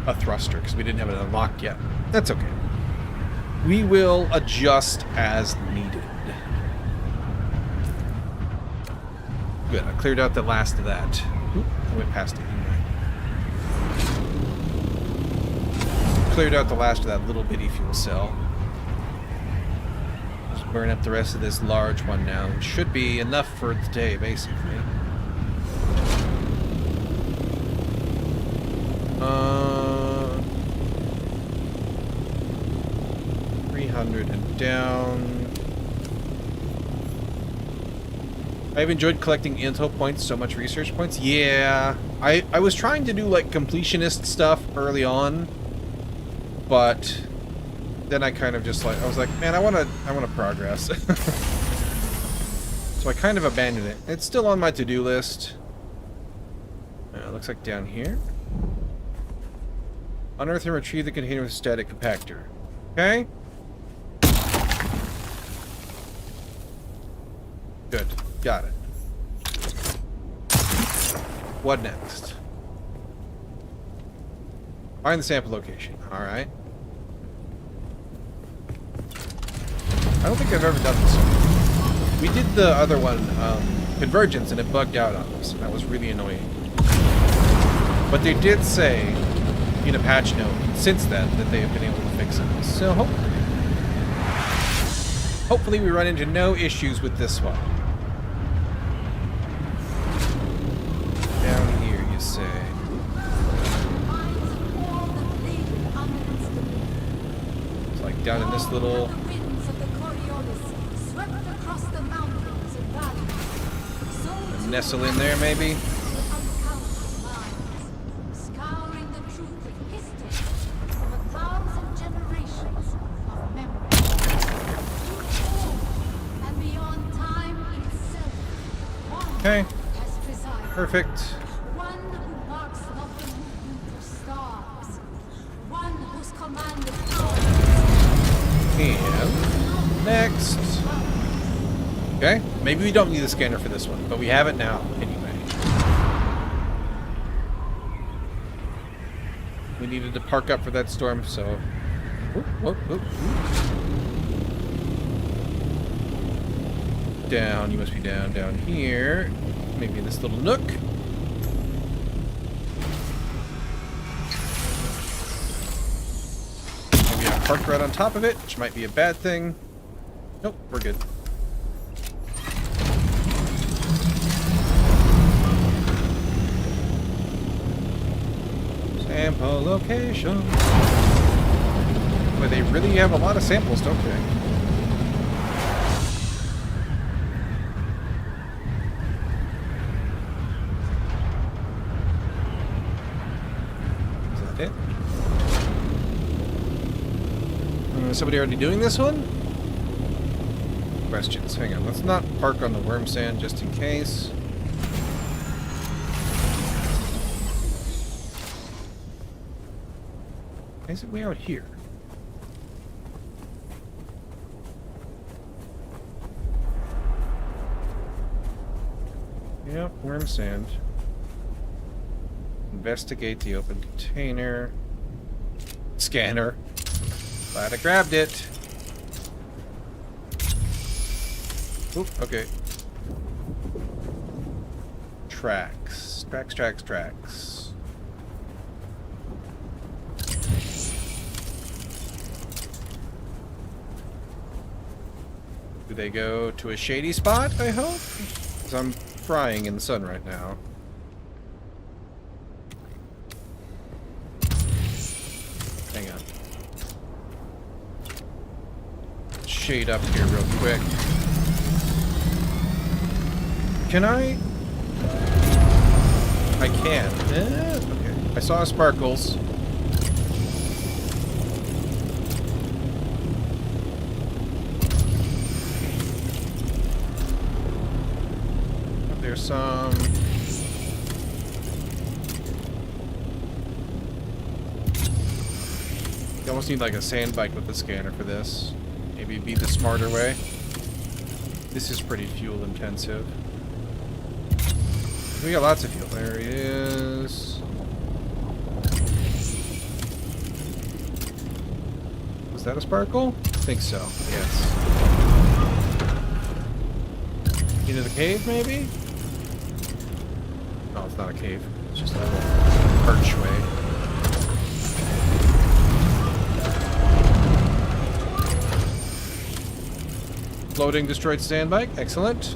a thruster because we didn't have it unlocked yet. That's okay. We will adjust as needed. Good, I cleared out the last of that. Oop, I went past it, didn't I? Cleared out the last of that little bitty fuel cell. Just burn up the rest of this large one now. It should be enough for the day, basically. 300 and down. I've enjoyed collecting intel points, so much research points. Yeah, I was trying to do like completionist stuff early on, but then I kind of just like, I was like, man, I want to progress. So I kind of abandoned it. It's still on my to-do list. Looks like down here. Unearth and retrieve the container with static compactor. Okay. Good. Got it. What next? Find the sample location. Alright. I don't think I've ever done this one. We did the other one, convergence and it bugged out on us. And that was really annoying. But they did say in a patch note since then that they have been able to fix it. So hopefully we run into no issues with this one. Down here, you say. It's like down in this little... nestle in there, maybe? Scouring the truth of history from 1,000 generations of memory. And beyond time itself, one Okay. has presided. Perfect. One who marks not the movement of stars. One whose commanded power And next. Okay, maybe we don't need the scanner for this one, but we have it now anyway. We needed to park up for that storm, so... Whoop, whoop, whoop, whoop. Down, you must be down here. Maybe in this little nook. Maybe I parked right on top of it, which might be a bad thing. Nope, we're good. Sample location. But they really have a lot of samples, don't they? Is that it? Is somebody already doing this one? Questions. Hang on. Let's not park on the worm sand just in case. Why is it way out here? Yep, worm sand. Investigate the open container. Scanner. Glad I grabbed it. Oop, okay. Tracks. Tracks. Do they go to a shady spot, I hope? Because I'm frying in the sun right now. Hang on. Shade up here real quick. Can I? I can. Okay. I saw sparkles. There's some... You almost need like a sand bike with the scanner for this. Maybe be the smarter way. This is pretty fuel intensive. We got lots of fuel. There he is. Was that a sparkle? I think so, yes. Into the cave, maybe? No, it's not a cave. It's just a little archway. Floating destroyed sand bike. Excellent.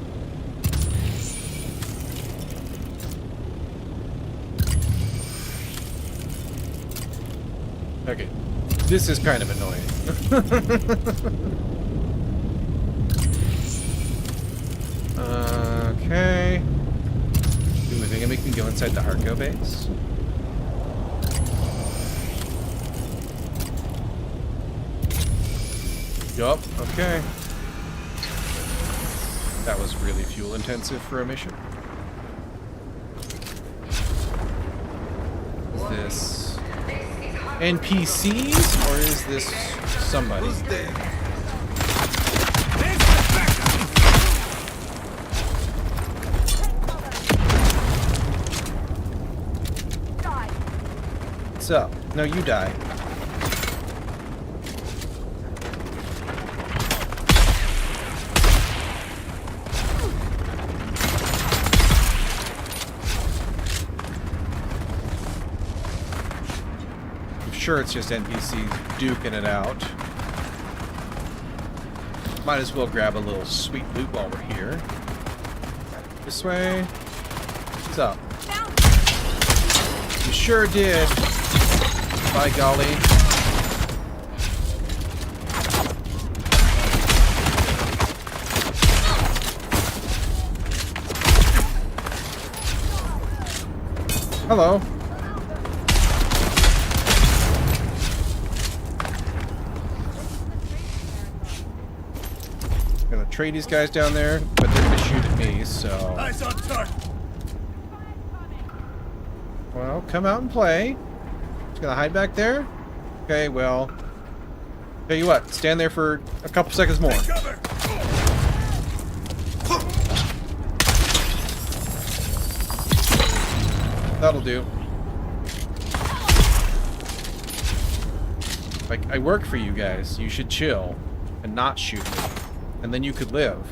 Okay. This is kind of annoying. Okay. Do we think we can go inside the Harco base? Yup, okay. That was really fuel intensive for a mission. Is this NPCs or is this somebody? Who's there? What's up? No, you die. sure it's just NPCs duking it out. Might as well grab a little sweet loot while we're here. This way. What's up? You sure did. By golly. Hello. Gonna trade these guys down there, but they're gonna shoot at me, so. Eyes on target. Well, come out and play. Just gonna hide back there? Okay, well. Tell you what, stand there for a couple seconds more. Cover. That'll do. Like, I work for you guys. You should chill and not shoot me. And then you could live.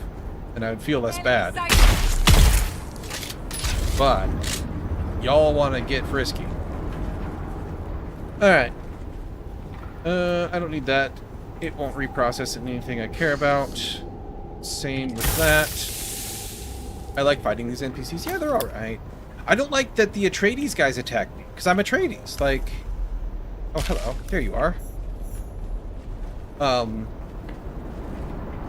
And I would feel less bad. But y'all want to get frisky. Alright. I don't need that. It won't reprocess anything I care about. Same with that. I like fighting these NPCs. Yeah, they're alright. I don't like that the Atreides guys attack me. Because I'm Atreides. Like... Oh, hello. There you are.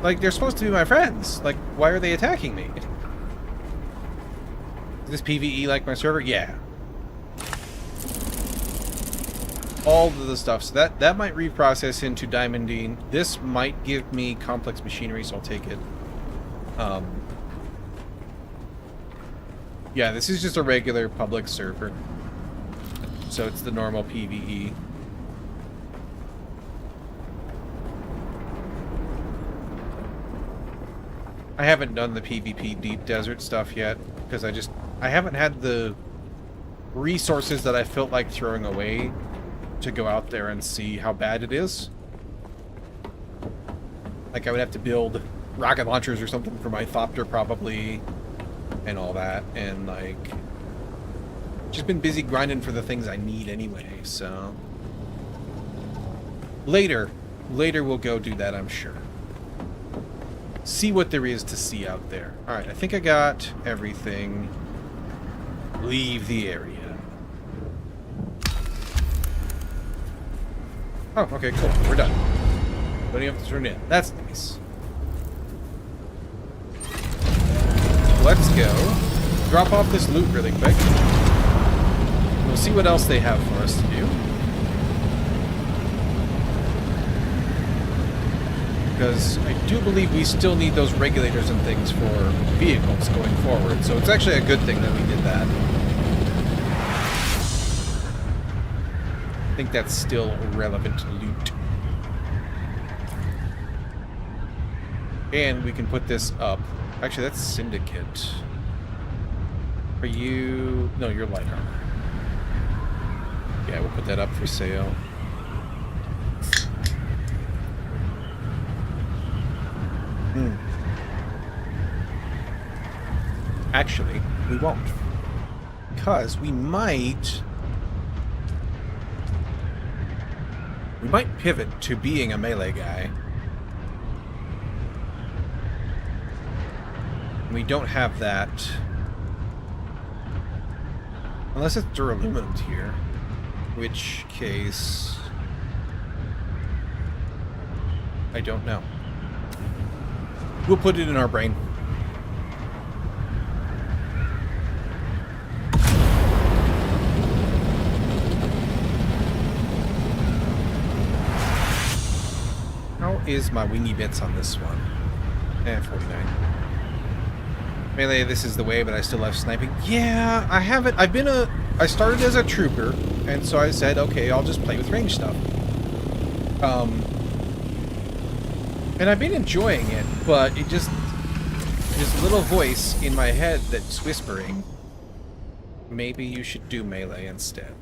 Like, they're supposed to be my friends. Like, why are they attacking me? Is this PvE like my server? Yeah. All of the stuff. So that might reprocess into diamondine. This might give me complex machinery, so I'll take it. Yeah, this is just a regular public server. So it's the normal PvE. I haven't done the PvP deep desert stuff yet because I haven't had the resources that I felt like throwing away to go out there and see how bad it is. Like, I would have to build rocket launchers or something for my Thopter probably and all that, and like just been busy grinding for the things I need anyway, so later we'll go do that, I'm sure. See what there is to see out there. Alright, I think I got everything. Leave the area. Oh, okay, cool. We're done. Don't even have to turn in. That's nice. Let's go. Drop off this loot really quick. We'll see what else they have for us to do. Because I do believe we still need those regulators and things for vehicles going forward. So it's actually a good thing that we did that. I think that's still relevant loot. And we can put this up. Actually, that's Syndicate. Are you... No, you're light armor. Yeah, we'll put that up for sale. Actually, we won't. Because we might pivot to being a melee guy. We don't have that. Unless it's duralumin here. Which case... I don't know. We'll put it in our brain. How is my wingy bits on this one? 49. Melee, this is the way, but I still have sniping. Yeah, I haven't. I started as a trooper, and so I said, okay, I'll just play with range stuff. And I've been enjoying it, but it just... This little voice in my head that's whispering, maybe you should do melee instead.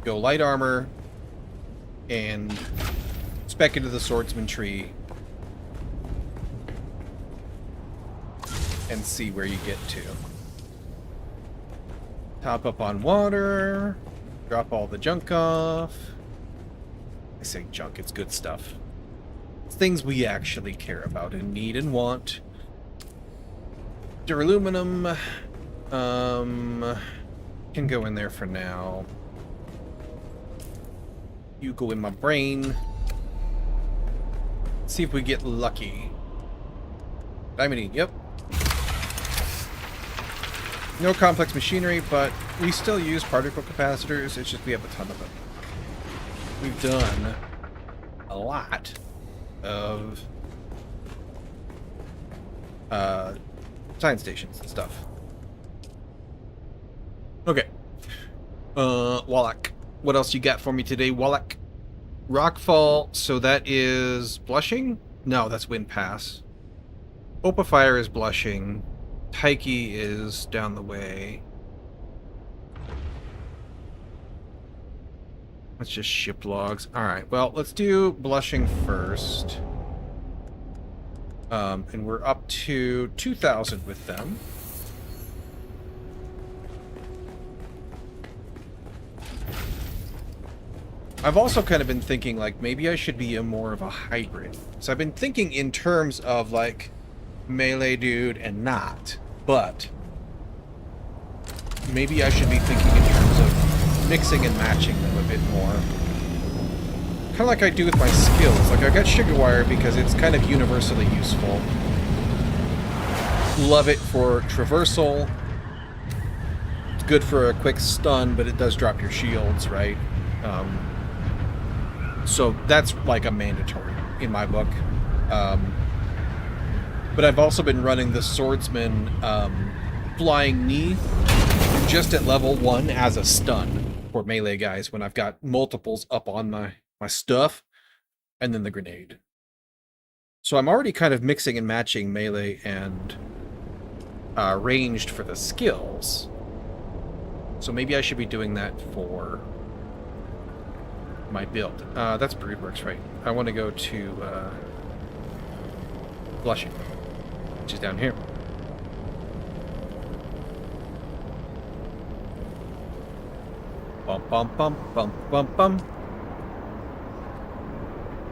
Go light armor, and spec into the swordsman tree, and see where you get to. Top up on water. Drop all the junk off. I say junk, it's good stuff. It's things we actually care about and need and want. Duraluminum, can go in there for now. You go in my brain. See if we get lucky. Diamond, yep. No complex machinery, but we still use particle capacitors. It's just we have a ton of them. We've done a lot of science stations and stuff. Okay. Wallach. What else you got for me today, Wallach? Rockfall, so that is Blushing? No, that's Wind Pass. Opafire is Blushing. Taiki is down the way. Let's just ship logs. Alright, well, let's do Blushing first. And we're up to 2,000 with them. I've also kind of been thinking, like, maybe I should be more of a hybrid. So I've been thinking in terms of, like, melee dude and not, but maybe I should be thinking in terms of mixing and matching them a bit more. Kind of like I do with my skills. Like, I got Sugarwire because it's kind of universally useful. Love it for traversal. It's good for a quick stun, but it does drop your shields, right? So that's like a mandatory in my book. But I've also been running the Swordsman Flying Knee just at level 1 as a stun for melee guys when I've got multiples up on my stuff, and then the grenade. So I'm already kind of mixing and matching melee and ranged for the skills. So maybe I should be doing that for my build. That's Broodworks, right? I want to go to Blushing, which is down here. Bum bum bum bum bum bum.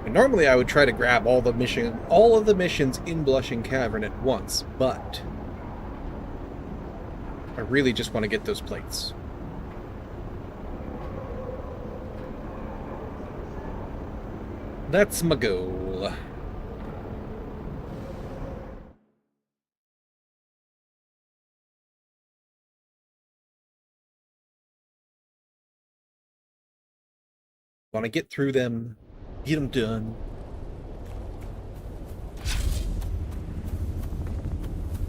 And normally I would try to grab all of the missions in Blushing Cavern at once, but I really just want to get those plates. That's my goal. Want to get through them, get them done.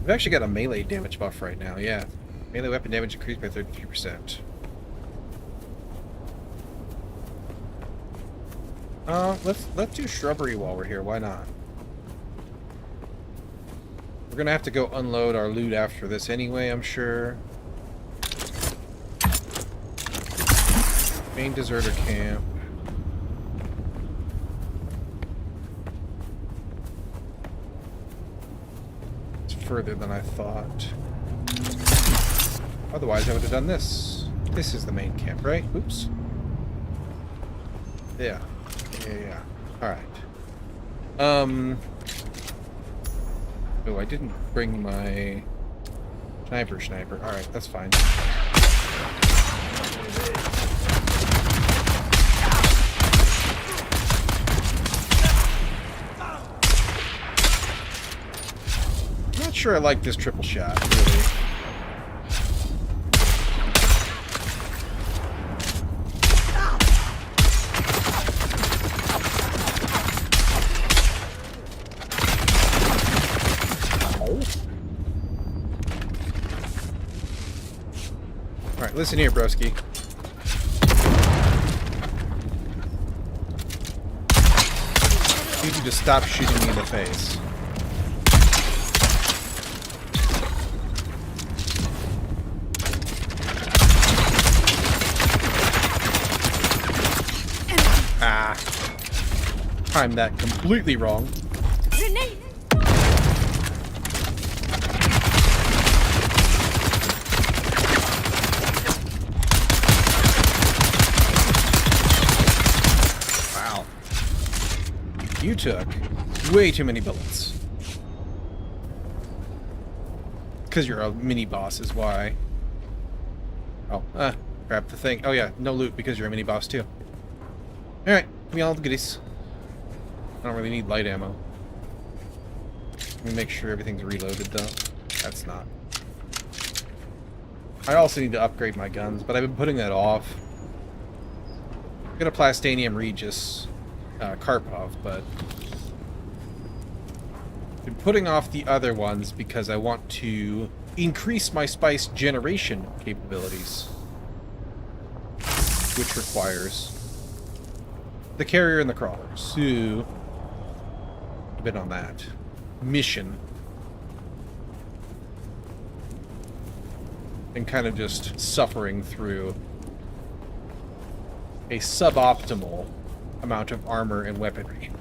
We've actually got a melee damage buff right now, yeah. Melee weapon damage increased by 33%. Let's do shrubbery while we're here. Why not? We're gonna have to go unload our loot after this anyway, I'm sure. Main deserter camp. It's further than I thought. Otherwise, I would have done this. This is the main camp, right? Oops. Yeah. Yeah. Alright. Oh, I didn't bring my sniper. Alright, that's fine. Not sure I like this triple shot, really. Alright, listen here, broski. I need you to stop shooting me in the face. Ah. Timed that completely wrong. Grenade! took way too many bullets. Because you're a mini boss is why. Oh, grab the thing. Oh yeah, no loot because you're a mini boss too. Alright, give me all the goodies. I don't really need light ammo. Let me make sure everything's reloaded though. That's not. I also need to upgrade my guns, but I've been putting that off. I've got a Plastanium Regis Karpov, but I've been putting off the other ones because I want to increase my spice generation capabilities, which requires the carrier and the crawlers. So, a bit on that mission. And kind of just suffering through a suboptimal amount of armor and weaponry.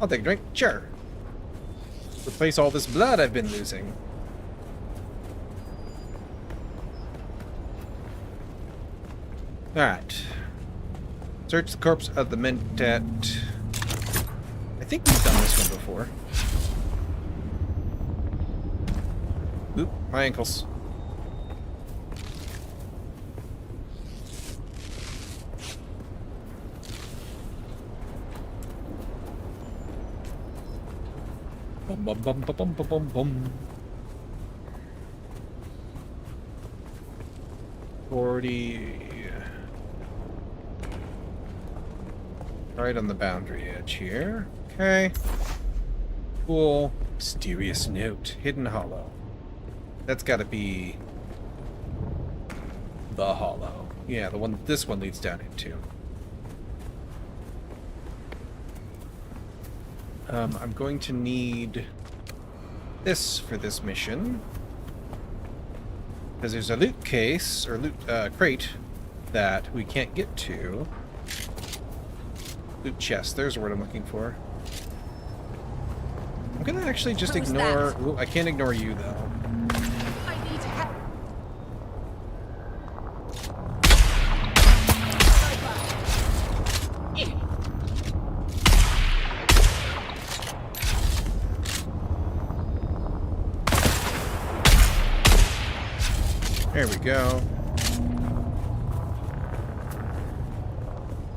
I'll take a drink. Sure. Replace all this blood I've been losing. Alright. Search the corpse of the Mentat. I think we've done this one before. Oop, my ankles. Bum bum bum bum bum bum bum bum. 40. Right on the boundary edge here. Okay. Cool. Mysterious note. Hidden hollow. That's got to be the hollow. Yeah, the one this one leads down into. I'm going to need this for this mission. Because there's a loot case, or loot crate, that we can't get to. Loot chest, there's the word I'm looking for. I'm going to actually just Who's ignore... that? Ooh, I can't ignore you, though. I need help. There we go.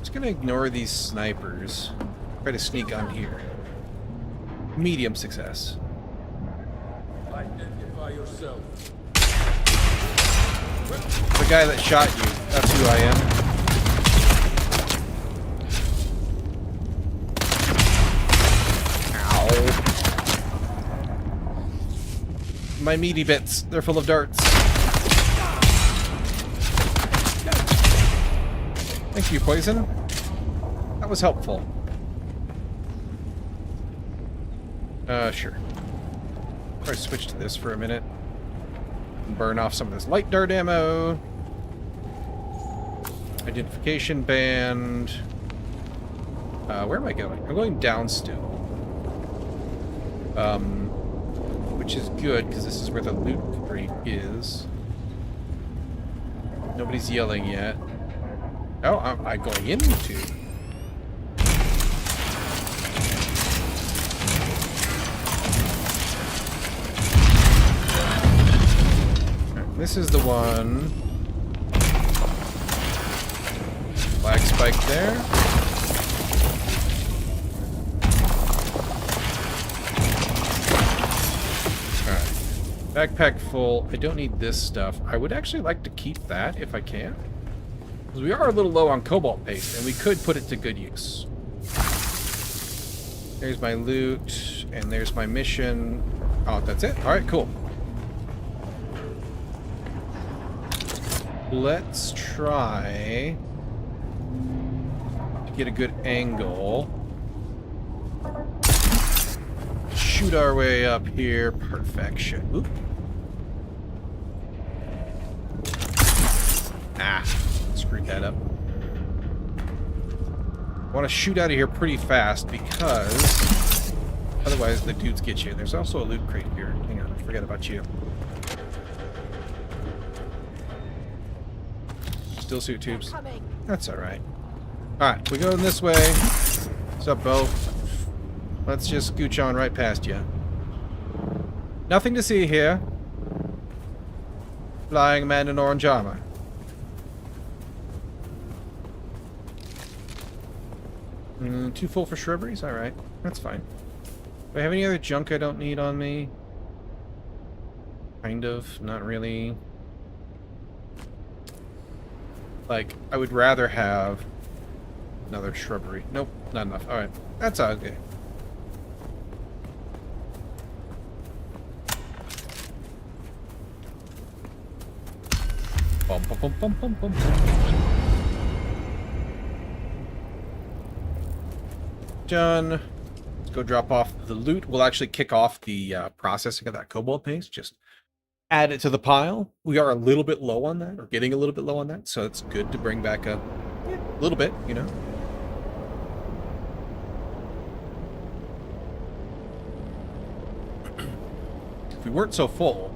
Just gonna ignore these snipers. Try to sneak on here. Medium success. Identify yourself. The guy that shot you, that's who I am. Ow. My meaty bits, they're full of darts. Thank you, Poison. That was helpful. Sure. Try to switch to this for a minute. And burn off some of this light dart ammo. Identification band. Where am I going? I'm going down still. Which is good, because this is where the loot crate is. Nobody's yelling yet. Oh, am I going into? This is the one. Black spike there. Alright. Backpack full. I don't need this stuff. I would actually like to keep that if I can. Because we are a little low on cobalt paste, and we could put it to good use. There's my loot, and there's my mission. Oh, that's it? Alright, cool. Let's try to get a good angle. Shoot our way up here. Perfection. Oop. Ah, screwed that up. I want to shoot out of here pretty fast because otherwise the dudes get you. There's also a loot crate here. Hang on, I forgot about you. Still suit tubes. That's alright. Alright, we go this way. What's up, Bo? Let's just scooch on right past you. Nothing to see here. Flying man in orange armor. Too full for shrubberies? Alright, that's fine. Do I have any other junk I don't need on me? Kind of, not really. Like, I would rather have another shrubbery. Nope, not enough. Alright, that's okay. Bum, bum, bum, bum, bum, bum. Done. Let's go drop off the loot. We'll actually kick off the processing of that cobalt paste. Just add it to the pile. We are a little bit low on that, or getting a little bit low on that, so it's good to bring back a little bit, you know. If we weren't so full,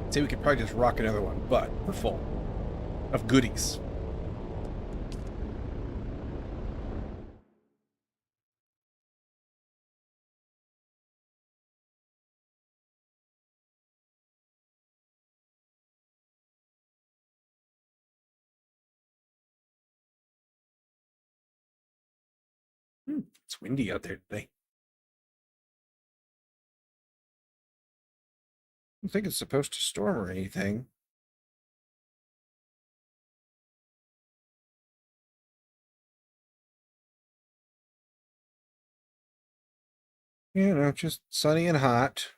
I'd say we could probably just rock another one, but we're full of goodies. It's windy out there today. I don't think it's supposed to storm or anything. You know, just sunny and hot.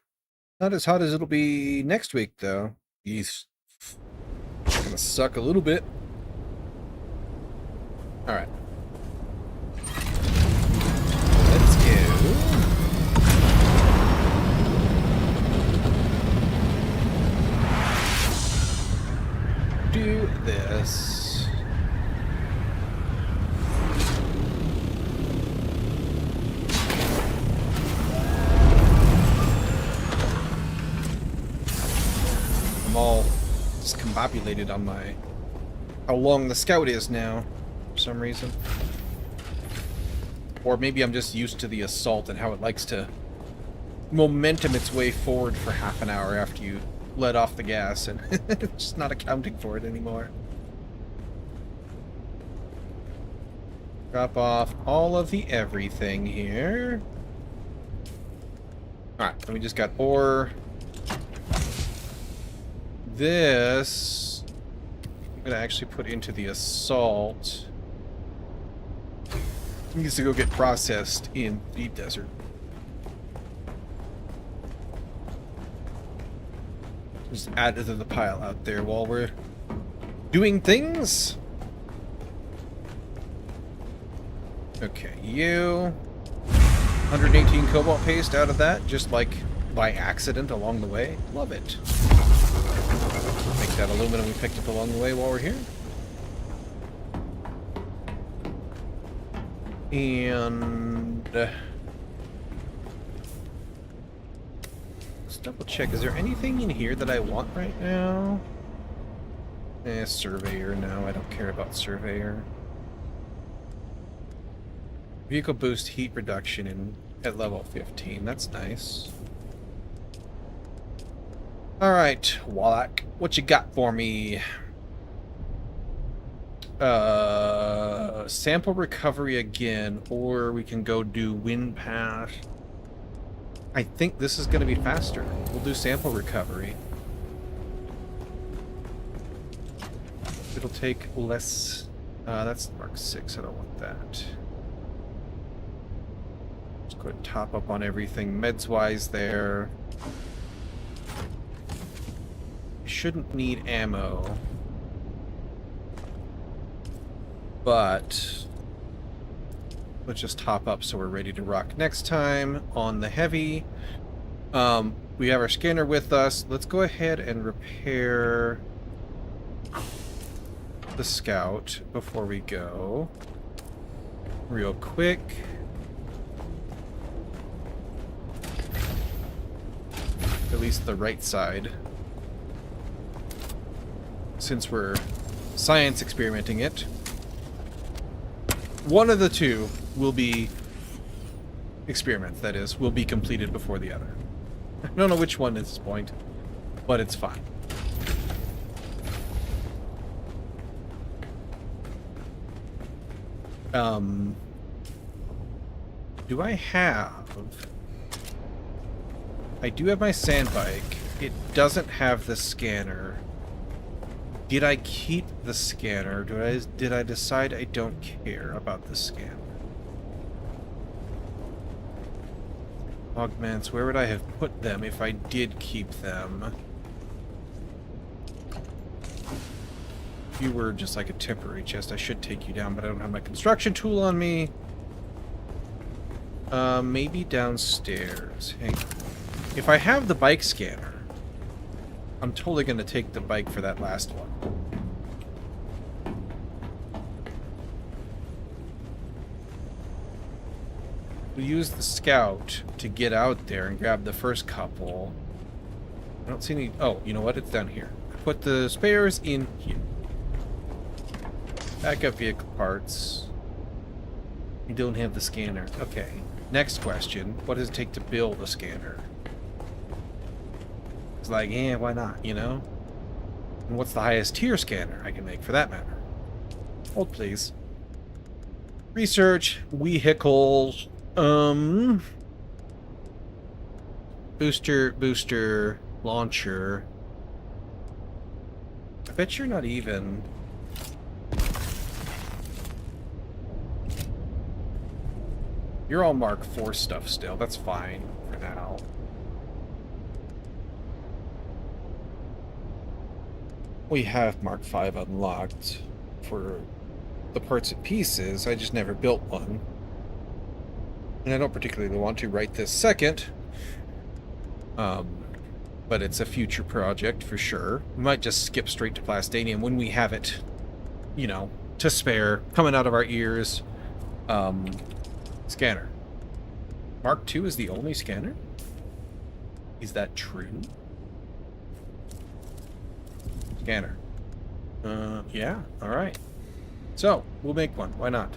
Not as hot as it'll be next week, though. It's gonna suck a little bit. Alright. Let's go. Do this. I'm all discombobulated on my how long the scout is now for some reason. Or maybe I'm just used to the assault and how it likes to momentum its way forward for half an hour after you let off the gas, and it's just not accounting for it anymore. Drop off all of the everything here. Alright, then we just got ore. This I'm gonna actually put into the assault. It needs to go get processed in the desert. Just add it to the pile out there while we're doing things. Okay, you 118 cobalt paste out of that, just like by accident along the way. Love it. Make that aluminum we picked up along the way while we're here. And let's double check. Is there anything in here that I want right now? Surveyor. No, I don't care about surveyor. Vehicle boost heat reduction at level 15. That's nice. Alright, Wallach. What you got for me? Sample recovery again, or we can go do wind path. I think this is going to be faster. We'll do sample recovery. It'll take less. That's Mark 6. I don't want that. Let's go ahead and top up on everything meds-wise there. Shouldn't need ammo. But let's just top up so we're ready to rock next time on the heavy. We have our scanner with us. Let's go ahead and repair the scout before we go. Real quick. At least the right side. Since we're science experimenting it. One of the two will be experiments, that is, will be completed before the other. I don't know which one at this point, but it's fine. Do I have... I do have my sand bike. It doesn't have the scanner. Did I keep the scanner? Did I decide I don't care about the scanner? Augments, where would I have put them if I did keep them? You were just like a temporary chest. I should take you down, but I don't have my construction tool on me. Maybe downstairs. Hang on. If I have the bike scanner, I'm totally going to take the bike for that last one. We use the scout to get out there and grab the first couple. I don't see any... Oh, you know what? It's down here. Put the spares in here. Backup vehicle parts. You don't have the scanner. Okay. Next question. What does it take to build a scanner? It's like, yeah, why not, you know? And what's the highest tier scanner I can make for that matter? Hold, please. Research. Vehicles. Booster, launcher. I bet you're not even... You're all Mark IV stuff still. That's fine for now. We have Mark V unlocked for the parts and pieces. I just never built one. And I don't particularly want to right this second. But it's a future project for sure. We might just skip straight to Plastanium when we have it, you know, to spare, coming out of our ears. Scanner. Mark II is the only scanner? Is that true? Scanner. Yeah, alright. So, we'll make one. Why not?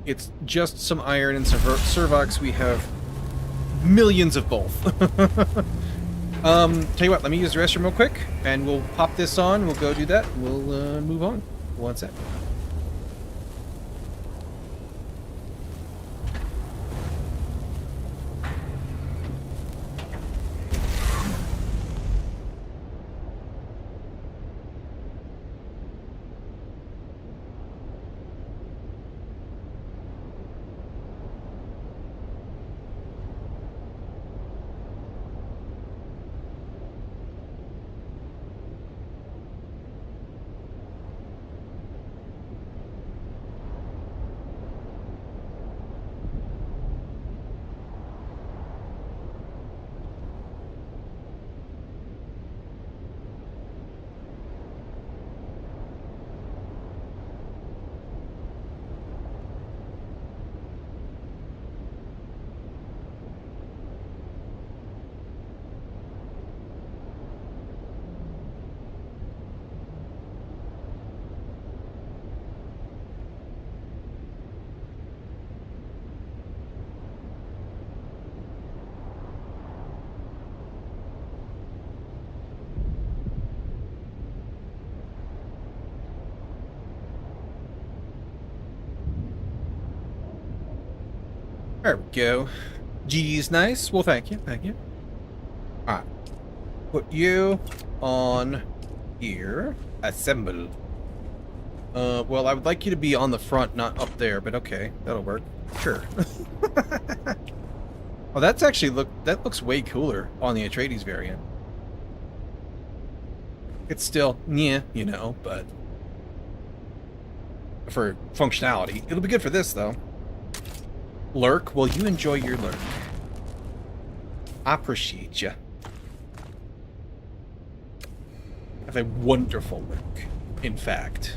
It's just some iron and some servox. We have millions of both. Tell you what, let me use the restroom real quick, and we'll pop this on. We'll go do that. We'll move on. One sec. There we go. GG's nice. Well, thank you. Thank you. Alright. Put you on here. Assemble. Well, I would like you to be on the front, not up there, but okay. That'll work. Sure. Oh, that's actually that looks way cooler on the Atreides variant. It's still, yeah, you know, but for functionality. It'll be good for this, though. Lurk, well, you enjoy your lurk. I appreciate ya. Have a wonderful lurk, in fact.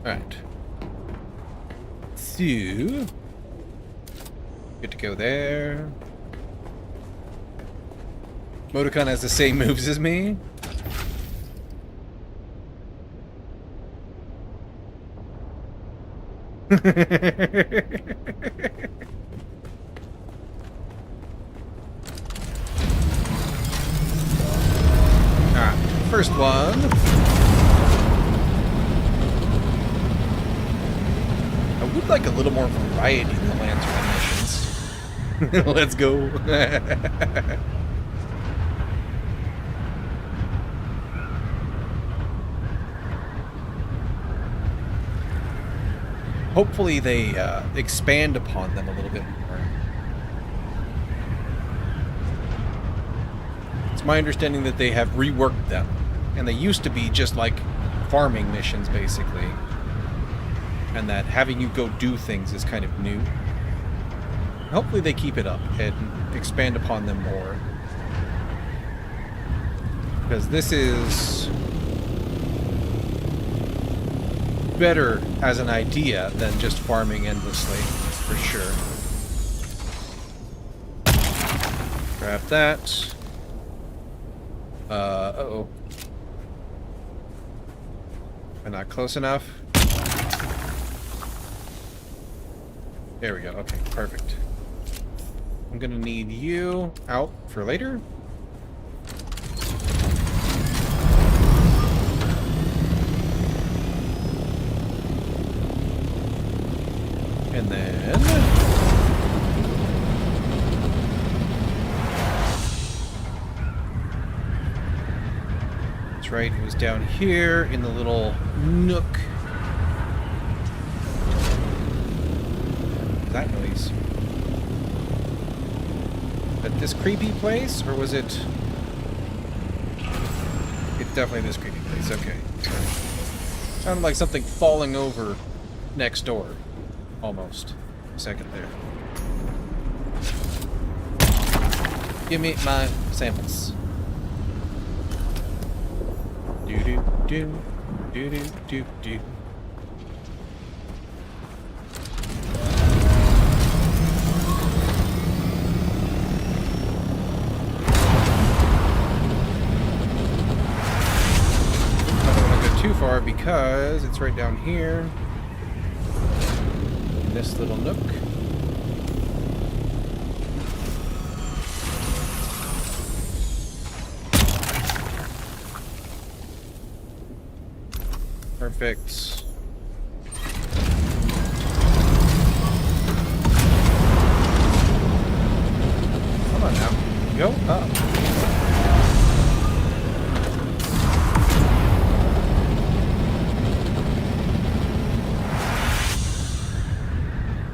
Alright. So, good to go there. 2 2 Moticon has the same moves as me. Alright, first one. I would like a little more variety in the Lantern missions. Let's go. Hopefully they expand upon them a little bit more. It's my understanding that they have reworked them, and they used to be just like farming missions, basically. And that having you go do things is kind of new. Hopefully they keep it up and expand upon them more. Because this is better as an idea than just farming endlessly, for sure. Grab that. Uh-oh. Am I not close enough? There we go. Okay, perfect. I'm gonna need you out for later. And then... That's right, it was down here in the little nook. That noise. At this creepy place, or was it... It's definitely this creepy place, okay. Sounded like something falling over next door. Almost. A second there. Give me my samples. Do-do-do. Do-do-do-do. Too far because it's right down here in this little nook. Perfect. Come on now. Go up.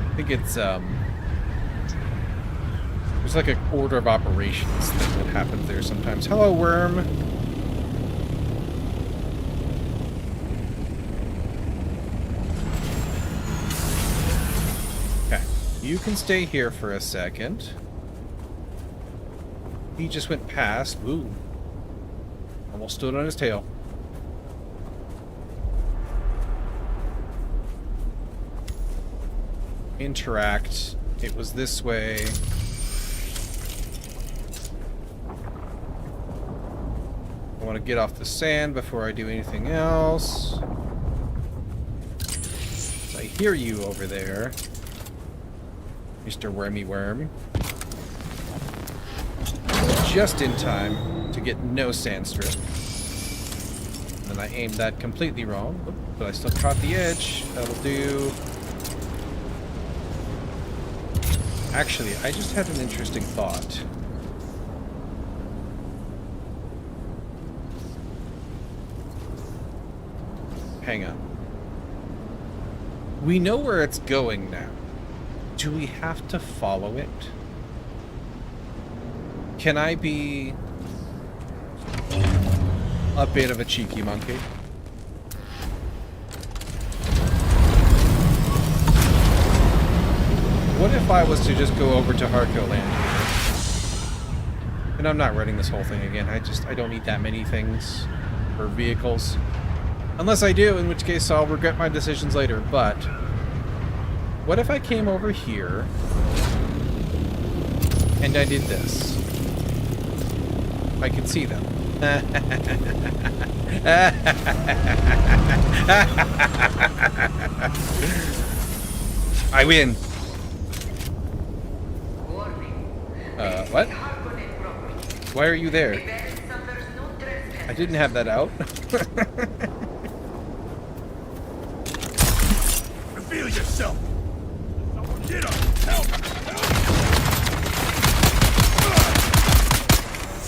I think it's there's like an order of operations thing that happens there sometimes. Hello, worm. Okay, you can stay here for a second. He just went past. Ooh, almost stood on his tail. Interact. It was this way. I want to get off the sand before I do anything else. So I hear you over there, Mr. Wormy Worm. Just in time to get no sand strip. And I aimed that completely wrong, but I still caught the edge. That'll do. Actually, I just had an interesting thought. Hang on. We know where it's going now. Do we have to follow it? Can I be a bit of a cheeky monkey? What if I was to just go over to Harco Land here? And I'm not running this whole thing again. I don't need that many things or vehicles. Unless I do, in which case I'll regret my decisions later. But what if I came over here and I did this? I can see them. I win. What? Why are you there? I didn't have that out. Reveal yourself! Get up! Help!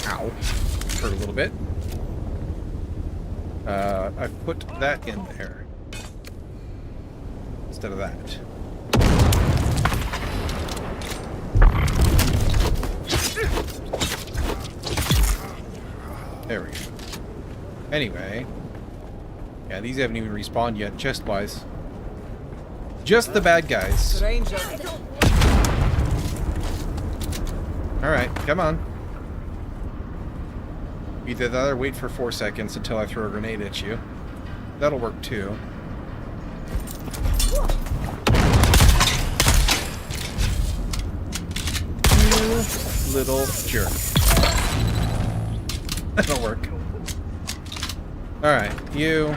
Ow. Hurt a little bit. I put that in there. Instead of that. There we go. Anyway. Yeah, these haven't even respawned yet, chest-wise. Just the bad guys. Alright, come on. Either that or wait for 4 seconds until I throw a grenade at you. That'll work too. You little jerk. That'll work. Alright, you.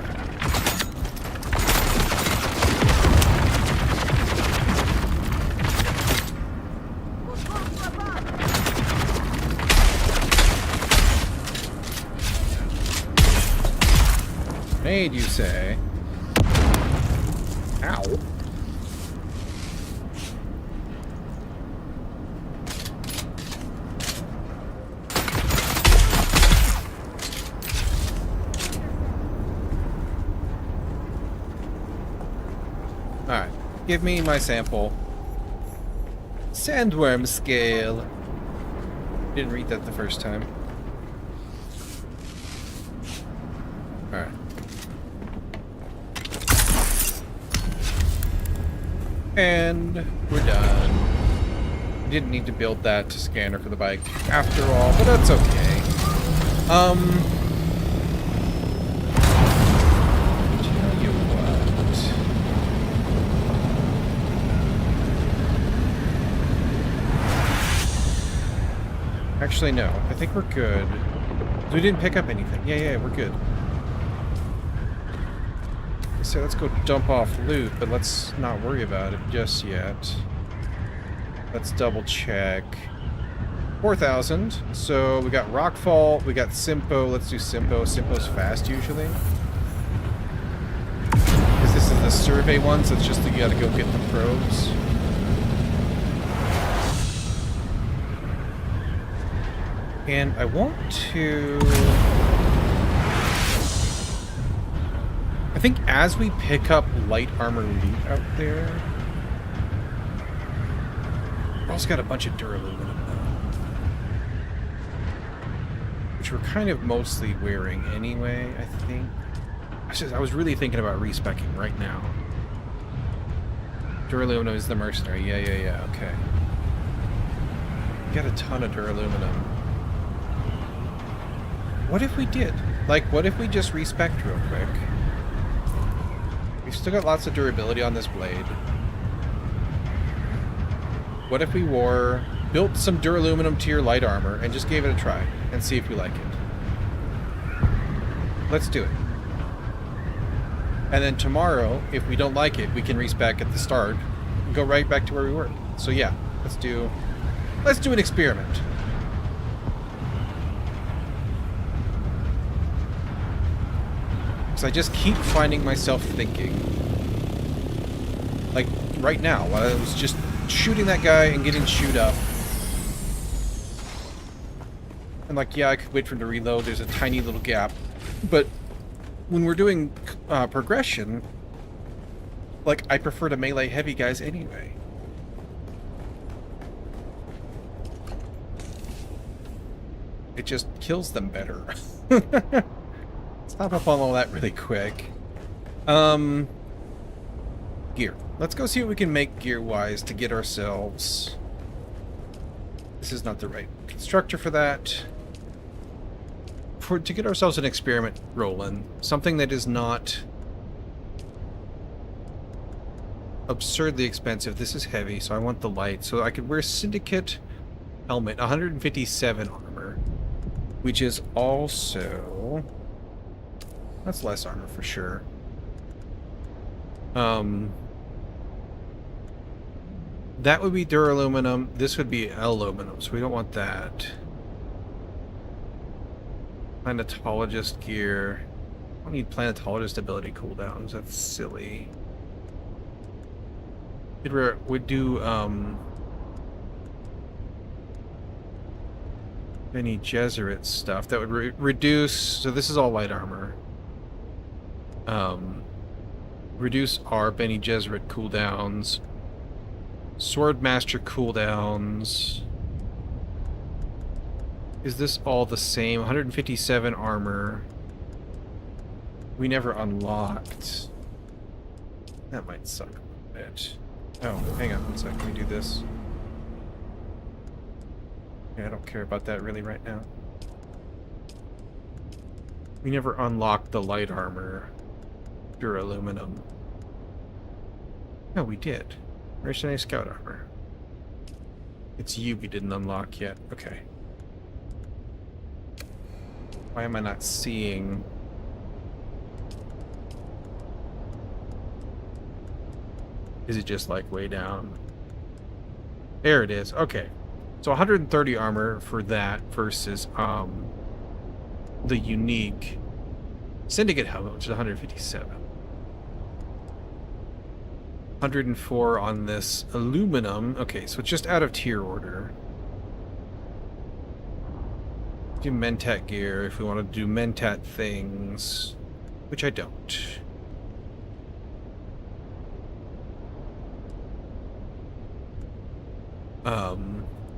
Made, you say? Ow. Alright, give me my sample. Sandworm scale. Didn't read that the first time. Alright. And we're done. Didn't need to build that scanner for the bike after all, but that's okay. Tell you what. Actually, no. I think we're good. We didn't pick up anything. Yeah, we're good. So let's go dump off loot, but let's not worry about it just yet. Let's double check. 4,000. So we got Rockfall, we got Simpo. Let's do Simpo. Simpo's fast usually. Because this is the survey one, so it's just that you gotta go get the probes. And I want to... I think as we pick up light armor loot out there... We've also got a bunch of duraluminum though. Which we're kind of mostly wearing anyway, I think. I was really thinking about respecking right now. Duraluminum is the mercenary. Yeah, okay. We got a ton of duraluminum. What if we did? Like, what if we just respec real quick? We've still got lots of durability on this blade. What if we built some duraluminum to your light armor and just gave it a try and see if we like it? Let's do it. And then tomorrow, if we don't like it, we can respec at the start and go right back to where we were. So yeah, let's do an experiment. So I just keep finding myself thinking, like right now, while I was just shooting that guy and getting chewed up. And like, yeah, I could wait for him to reload. There's a tiny little gap. But when we're doing progression, like, I prefer to melee heavy guys anyway. It just kills them better. Stop up on all that really quick. Gear. Let's go see what we can make gear-wise to get ourselves... This is not the right constructor for that. To get ourselves an experiment rolling. Something that is not absurdly expensive. This is heavy, so I want the light. So I could wear Syndicate helmet. 157 armor. which is also... That's less armor for sure. That would be duraluminum. This would be aluminum, so we don't want that. Planetologist gear. I don't need planetologist ability cooldowns. That's silly. We'd do Bene Gesserit stuff that would reduce. So this is all light armor. Reduce our Bene Gesserit cooldowns. Swordmaster cooldowns. Is this all the same? 157 armor. We never unlocked. That might suck a bit. Oh, hang on one sec. Let me do this. Yeah, I don't care about that really right now. We never unlocked the light armor. Duraluminum. No, we did. Mercenary scout armor. It's you we didn't unlock yet. Okay. Why am I not seeing... Is it just like way down? There it is. Okay. So 130 armor for that versus the unique Syndicate helmet, which is 157. 104 on this aluminum. Okay, so it's just out of tier order. Do Mentat gear if we want to do Mentat things, which I don't.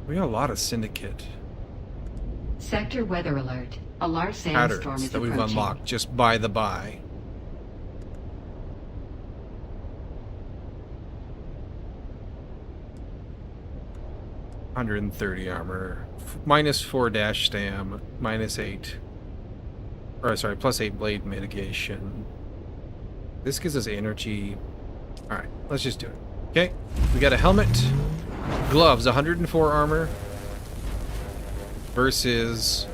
We got a lot of Syndicate Sector weather alert. A large sandstorm patterns is that we've approaching. unlocked just by the by. -130 armor, -4 dash stam, -8. Or sorry, +8 blade mitigation. This gives us energy. Alright, let's just do it. Okay, we got a helmet. Gloves, 104 armor. Versus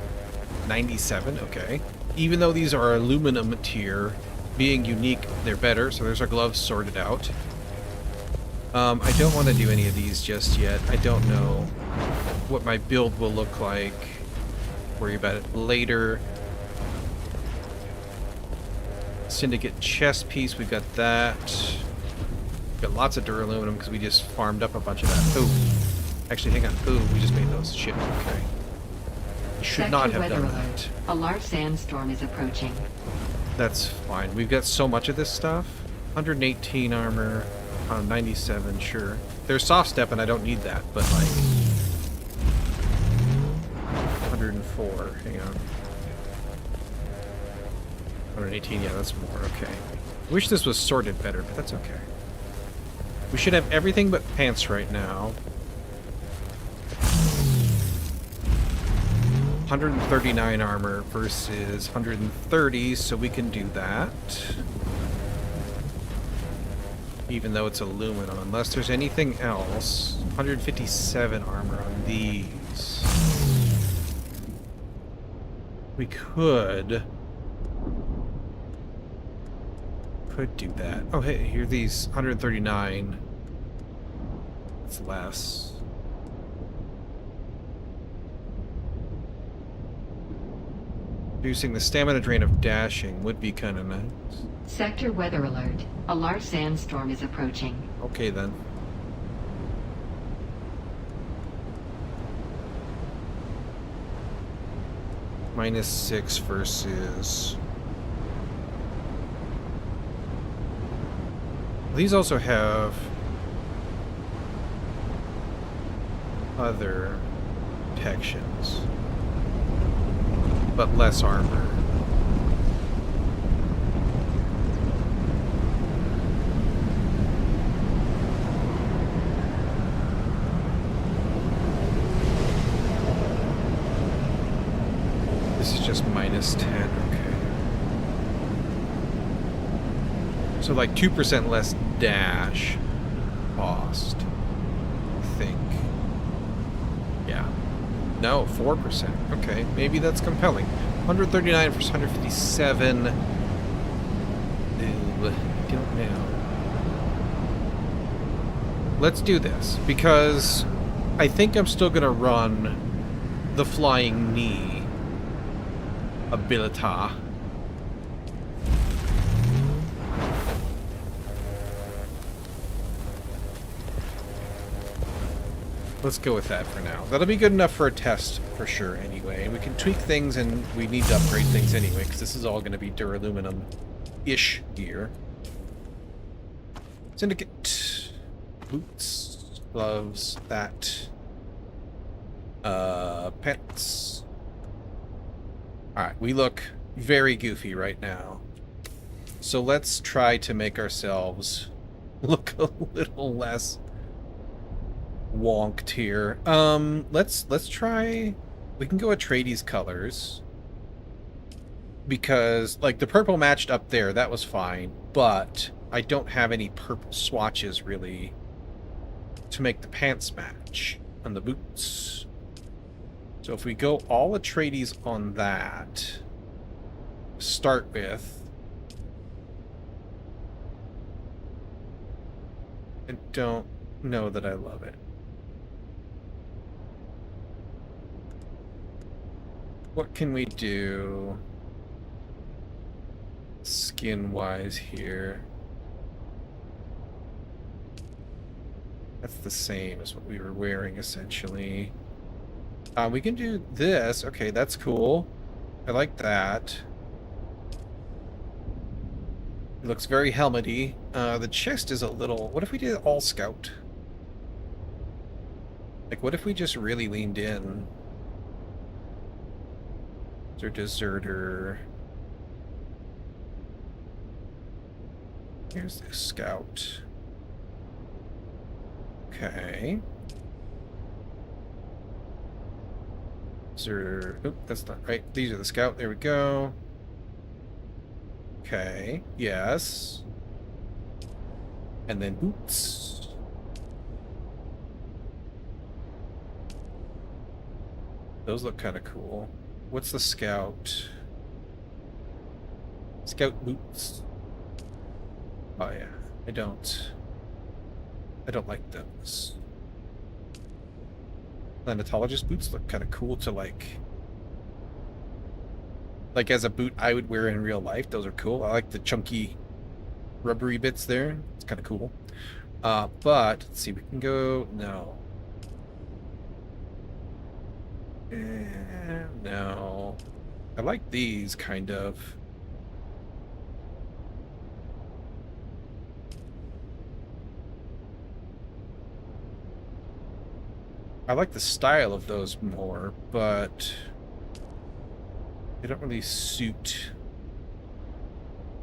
97, okay. Even though these are aluminum tier, being unique, they're better. So there's our gloves sorted out. I don't want to do any of these just yet. I don't know what my build will look like. Worry about it later. Syndicate chest piece, we've got that. We've got lots of duraluminum because we just farmed up a bunch of that. Oh, actually, hang on. Oh, we just made those. Shit, okay. Should not have done that. A large sandstorm is approaching. That's fine. We've got so much of this stuff. 118 armor. 97, sure. There's soft step and I don't need that, but like... 104, hang on. 118, yeah, that's more, okay. Wish this was sorted better, but that's okay. We should have everything but pants right now. 139 armor versus 130, so we can do that. Even though it's aluminum, unless there's anything else. 157 armor on these. We could do that. Oh, hey, here are these 139. It's less. Reducing the stamina drain of dashing would be kind of nice. Sector weather alert. A large sandstorm is approaching. Okay then. -6 versus... These also have other protections, but less armor. This is just -10, okay. So like 2% less dash cost, I think. Yeah. No, 4%. Okay, maybe that's compelling. 139 versus 157. Ew, don't know. Let's do this, because I think I'm still going to run the flying knee ability. Let's go with that for now. That'll be good enough for a test for sure anyway. And we can tweak things, and we need to upgrade things anyway, because this is all going to be duraluminum-ish gear. Syndicate. Boots. Gloves. That. Pants. Alright, we look very goofy right now. So let's try to make ourselves look a little less wonked here. Let's try. We can go Atreides colors, because like the purple matched up there, that was fine, but I don't have any purple swatches really to make the pants match on the boots. So if we go all Atreides on that, start with, I don't know that I love it. What can we do skin-wise here? That's the same as what we were wearing, essentially. We can do this. Okay, that's cool. I like that. It looks very helmety. The chest is a little... What if we did all scout? Like, what if we just really leaned in? Or deserter. Here's the scout. Okay. Deserter. Oop, that's not right. These are the scout. There we go. Okay. Yes. And then boots. Those look kind of cool. What's the scout? Scout boots. Oh yeah, I don't like those. Planetologist boots look kind of cool to like as a boot I would wear in real life. Those are cool. I like the chunky rubbery bits there. It's kind of cool. But let's see, we can go no. No. I like these, kind of. I like the style of those more, but they don't really suit.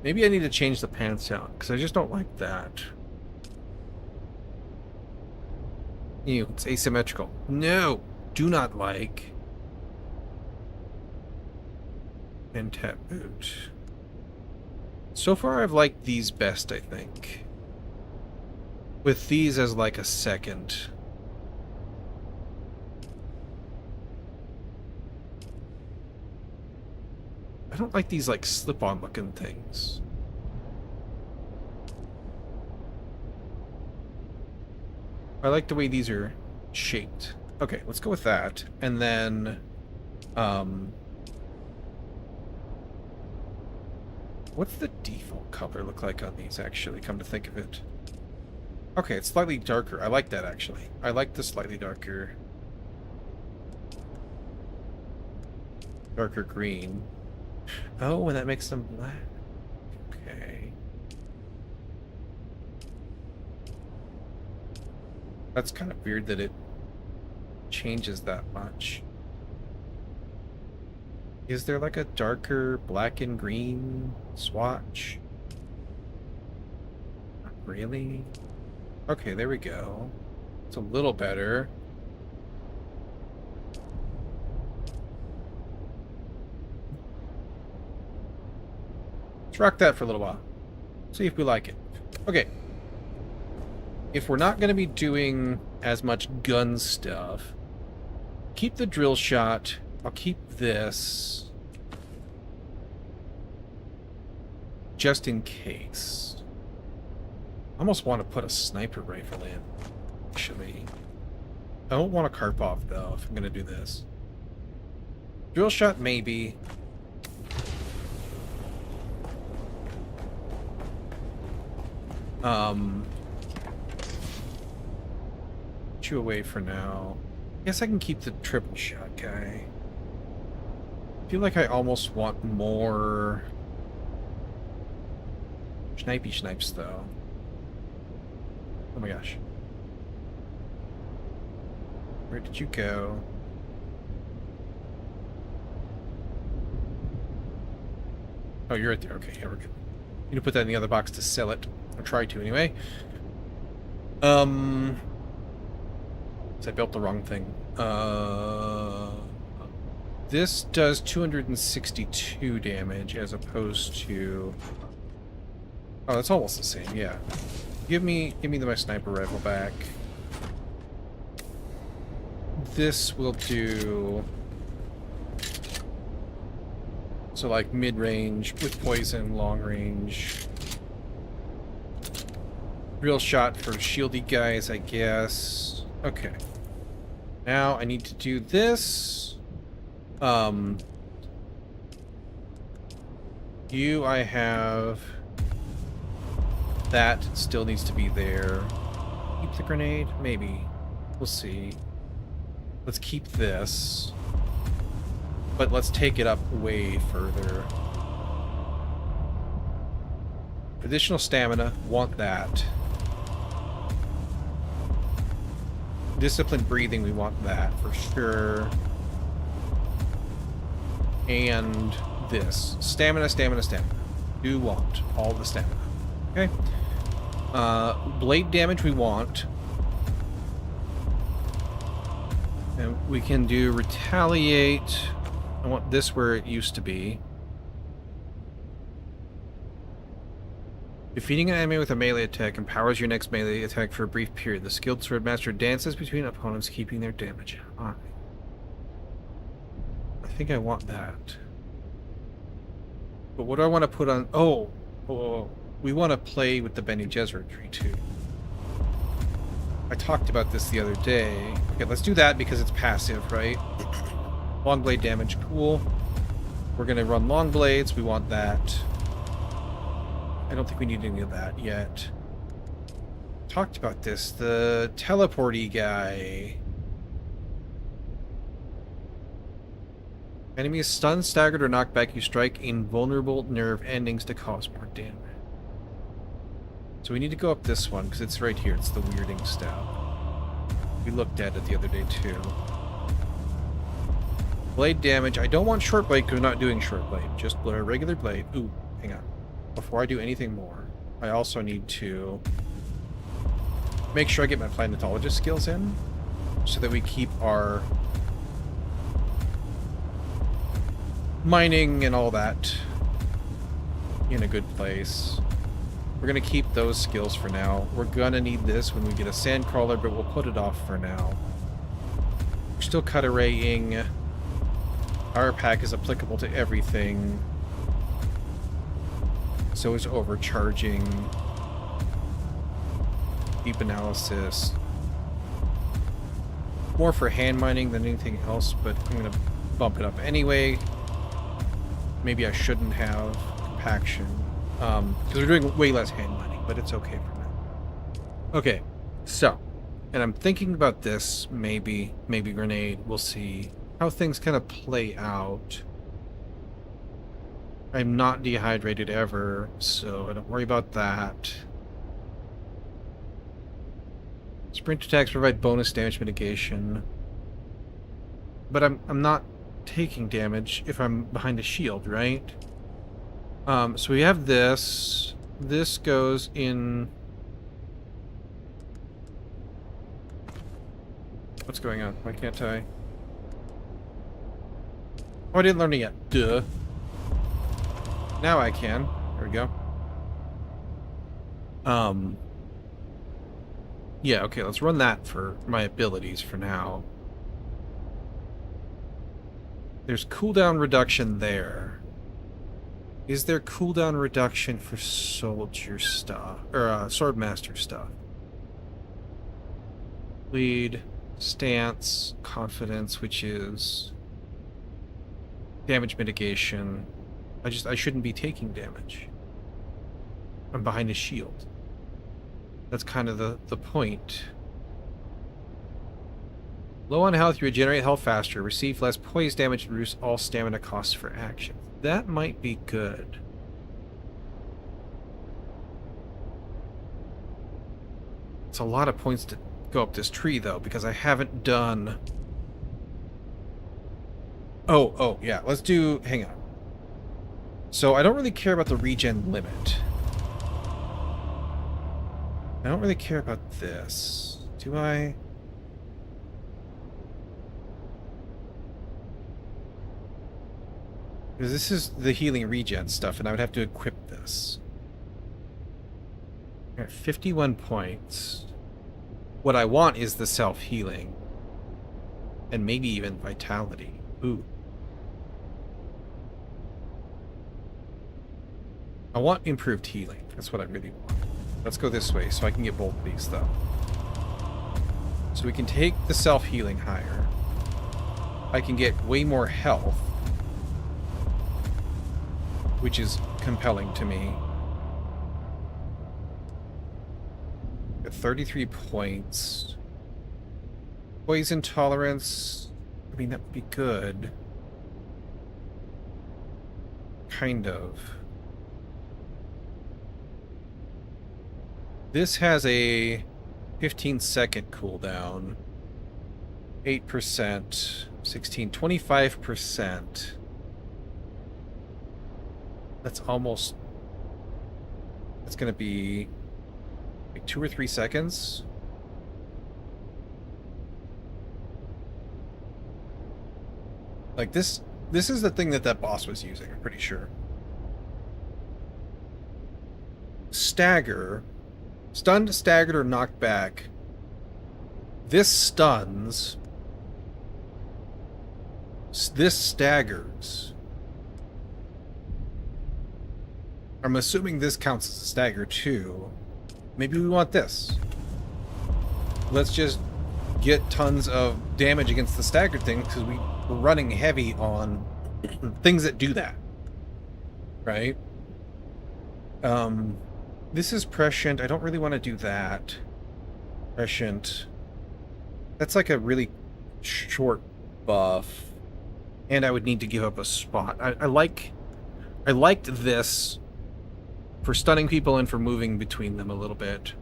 Maybe I need to change the pants out, because I just don't like that. Ew, it's asymmetrical. No! Do not like. And tap boot. So far I've liked these best, I think. With these as like a second. I don't like these like slip-on looking things. I like the way these are shaped. Okay, let's go with that. And then what's the default color look like on these, actually, come to think of it? Okay, it's slightly darker. I like that, actually. I like the slightly darker green. Oh, and that makes them black. Okay. That's kind of weird that it changes that much. Is there like a darker black and green swatch? Not really. Okay, there we go. It's a little better. Let's rock that for a little while. See if we like it. Okay. If we're not going to be doing as much gun stuff, keep the drill shot. I'll keep this. Just in case. I almost want to put a sniper rifle in, actually. I don't want a Karpov, though, if I'm going to do this. Drill shot, maybe. Put you away for now. Guess I can keep the triple shot guy. I feel like I almost want more snipey snipes, though. Oh my gosh. Where did you go? Oh, you're right there. Okay, yeah, we're good. You need to put that in the other box to sell it. Or try to, anyway. So I built the wrong thing. This does 262 damage as opposed to... Oh, that's almost the same, yeah. Give me my sniper rifle back. This will do... So like mid-range with poison, long range. Real shot for shieldy guys, I guess. Okay. Now I need to do this. You, I have... That still needs to be there. Keep the grenade? Maybe. We'll see. Let's keep this. But let's take it up way further. Additional stamina. Want that. Disciplined breathing. We want that for sure. And this. Stamina, stamina, stamina. Do want all the stamina. Okay. Blade damage we want. And we can do retaliate. I want this where it used to be. Defeating an enemy with a melee attack empowers your next melee attack for a brief period. The skilled swordmaster dances between opponents, keeping their damage high. I think I want that. But what do I want to put on... Oh! We want to play with the Bene Gesserit tree, too. I talked about this the other day. Okay, let's do that because it's passive, right? Long blade damage, cool. We're going to run long blades. We want that. I don't think we need any of that yet. Talked about this. The teleporty guy. Enemy is stunned, staggered, or knocked back. You strike invulnerable nerve endings to cause more damage. So we need to go up this one because it's right here. It's the weirding step. We looked at it the other day too. Blade damage. I don't want short blade because we're not doing short blade. Just a regular blade. Ooh, hang on. Before I do anything more, I also need to make sure I get my planetologist skills in so that we keep our mining and all that in a good place. We're going to keep those skills for now. We're going to need this when we get a sandcrawler, but we'll put it off for now. We're still cut-arraying. Our pack is applicable to everything. So is overcharging. Deep analysis. More for hand mining than anything else, but I'm going to bump it up anyway. Maybe I shouldn't have compaction. Because we're doing way less hand mining, but it's okay for now. Okay, so, and I'm thinking about this, maybe grenade, we'll see how things kind of play out. I'm not dehydrated ever, so I don't worry about that. Sprint attacks provide bonus damage mitigation. But I'm not taking damage if I'm behind a shield, right? So we have this. This goes in... What's going on? Why can't I? Oh, I didn't learn it yet. Duh. Now I can. There we go. Yeah, okay, let's run that for my abilities for now. There's cooldown reduction there. Is there cooldown reduction for soldier stuff? Or swordmaster stuff? Lead, stance, confidence, which is damage mitigation. I shouldn't be taking damage. I'm behind a shield. That's kind of the point. Low on health, you regenerate health faster, receive less poise damage, and reduce all stamina costs for action. That might be good. It's a lot of points to go up this tree, though, because I haven't done... Oh, yeah, let's do... Hang on. So I don't really care about the regen limit. I don't really care about this. Do I? Because this is the healing regen stuff, and I would have to equip this. At 51 points. What I want is the self-healing. And maybe even vitality. Ooh. I want improved healing. That's what I really want. Let's go this way so I can get both of these, though. So we can take the self-healing higher. I can get way more health, which is compelling to me. At 33 points. Poison tolerance. I mean, that would be good. Kind of. This has a 15-second cooldown. 8%. 16. 25%. That's almost... That's going to be like 2 or 3 seconds. Like this is the thing that boss was using, I'm pretty sure. Stagger. Stunned, staggered, or knocked back. This stuns. This staggers. I'm assuming this counts as a stagger too. Maybe we want this. Let's just get tons of damage against the staggered thing because we're running heavy on things that do that. Right? This is prescient. I don't really want to do that. Prescient. That's like a really short buff. And I would need to give up a spot. I liked this for stunning people and for moving between them a little bit.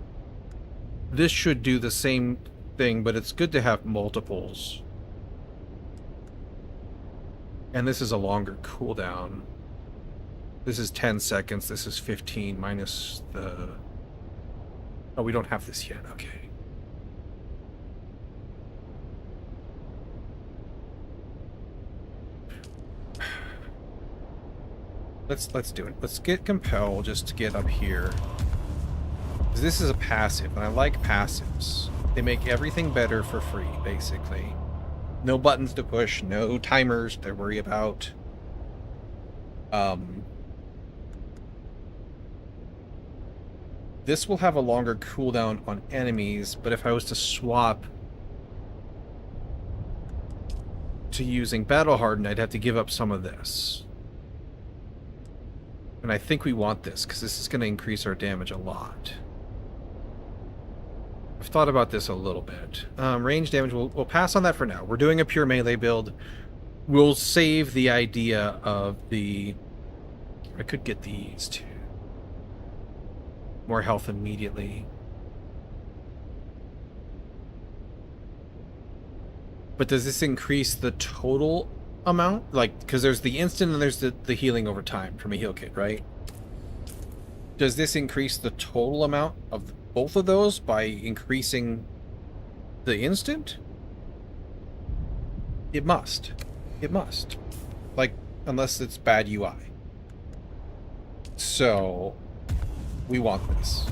This should do the same thing, but it's good to have multiples. And this is a longer cooldown. This is 10 seconds. This is 15 minus the... Oh, we don't have this yet. Okay. Let's do it. Let's get Compel just to get up here. Because this is a passive, and I like passives. They make everything better for free, basically. No buttons to push, no timers to worry about. This will have a longer cooldown on enemies, but if I was to swap to using Battle Hardened, I'd have to give up some of this. And I think we want this, because this is going to increase our damage a lot. I've thought about this a little bit. Range damage, we'll pass on that for now. We're doing a pure melee build. We'll save the idea of the... I could get these too. More health immediately. But does this increase the total amount? Like, because there's the instant and there's the healing over time from a heal kit, right? Does this increase the total amount of both of those by increasing the instant? It must. It must. Like, unless it's bad UI. So, we want this.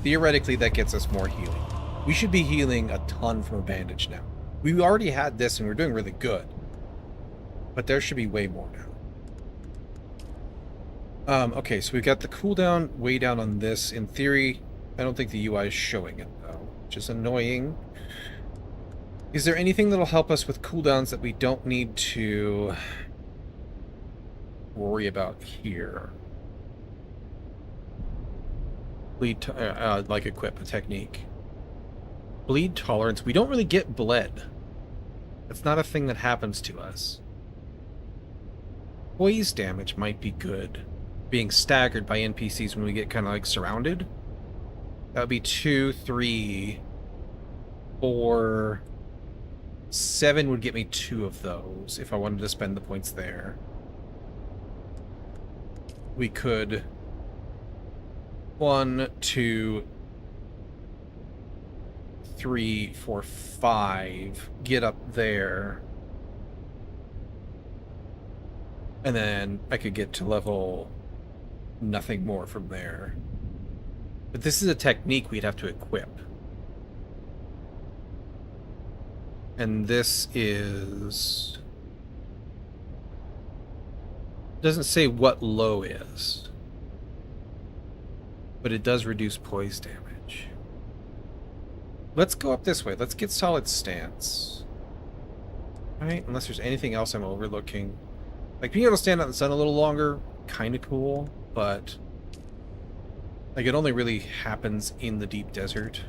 Theoretically, that gets us more healing. We should be healing a ton from a bandage now. We already had this and we're doing really good. But there should be way more now. Okay, so we've got the cooldown way down on this. In theory, I don't think the UI is showing it, though, which is annoying. Is there anything that'll help us with cooldowns that we don't need to worry about here? Bleed, like equip a technique. Bleed tolerance. We don't really get bled. It's not a thing that happens to us. Poise damage might be good. Being staggered by NPCs when we get kind of like surrounded. That would be 2, 3, 4, 7 would get me 2 of those if I wanted to spend the points there. We could 1, 2, 3, 4, 5 get up there. And then I could get to level nothing more from there. But this is a technique we'd have to equip. And this is... doesn't say what low is. But it does reduce poise damage. Let's go up this way. Let's get solid stance. Right? Unless there's anything else I'm overlooking. Like, being able to stand out in the sun a little longer, kind of cool, but... like, it only really happens in the deep desert.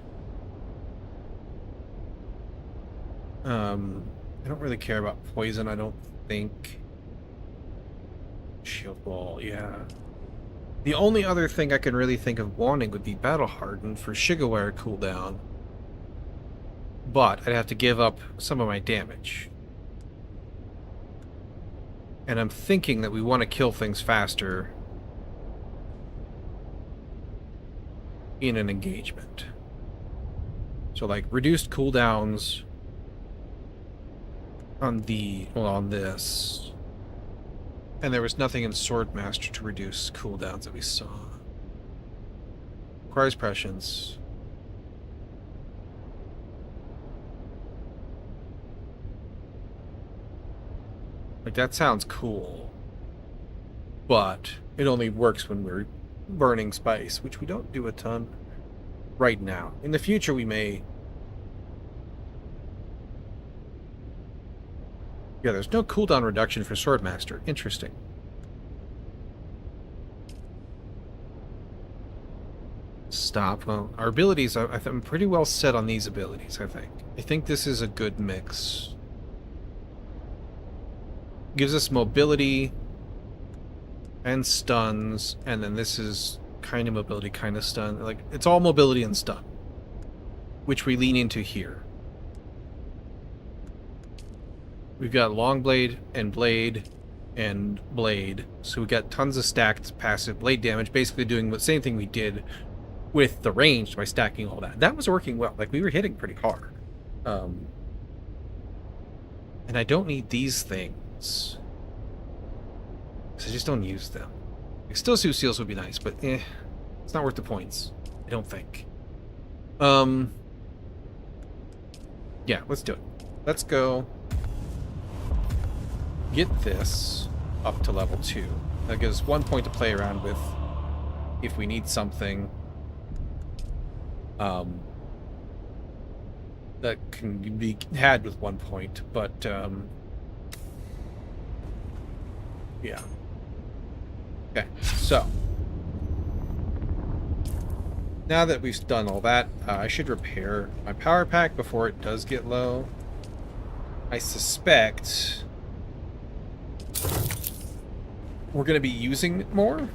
I don't really care about poison, I don't think. Shield wall, yeah. The only other thing I can really think of wanting would be Battle Hardened for Shigaware cooldown. But I'd have to give up some of my damage. And I'm thinking that we want to kill things faster in an engagement. So like reduced cooldowns on the, well, on this. And there was nothing in Swordmaster to reduce cooldowns that we saw. Requires prescience. Like, that sounds cool. But it only works when we're burning spice, which we don't do a ton right now. In the future, we may... yeah, there's no cooldown reduction for Swordmaster. Interesting. Stop. Well, our abilities, I'm pretty well set on these abilities, I think. I think this is a good mix. Gives us mobility and stuns, and then this is kind of mobility, kind of stun. Like, it's all mobility and stun, which we lean into here. We've got long blade and blade and blade, so we got tons of stacked passive blade damage, basically doing the same thing we did with the ranged by stacking all that. That was working well. Like, we were hitting pretty hard. And I don't need these things. Because I just don't use them. Like, still Sue Seals would be nice, but it's not worth the points. I don't think. Yeah, let's do it. Let's go get this up to level 2. That gives 1 point to play around with if we need something. That can be had with 1 point, but yeah. Okay, so now that we've done all that, I should repair my power pack before it does get low. I suspect we're going to be using it more.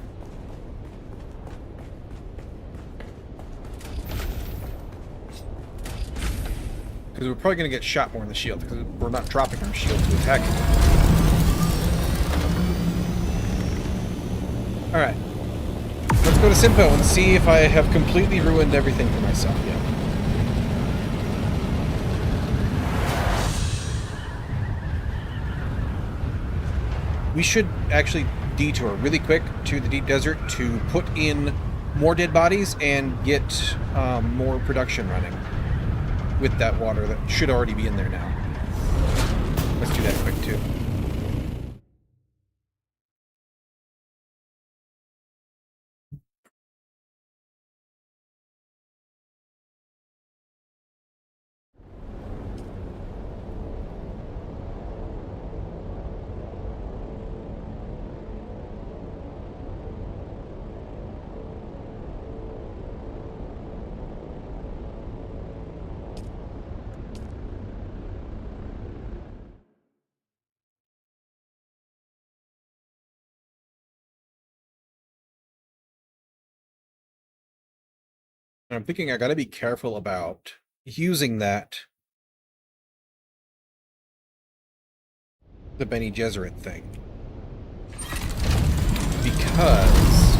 Because we're probably going to get shot more in the shield, because we're not dropping our shield to attack it. Alright. Let's go to Simpo and see if I have completely ruined everything for myself yet. We should actually detour really quick to the deep desert to put in more dead bodies and get more production running with that water that should already be in there now. Let's do that quick too. I'm thinking I gotta be careful about using the Bene Gesserit thing. Because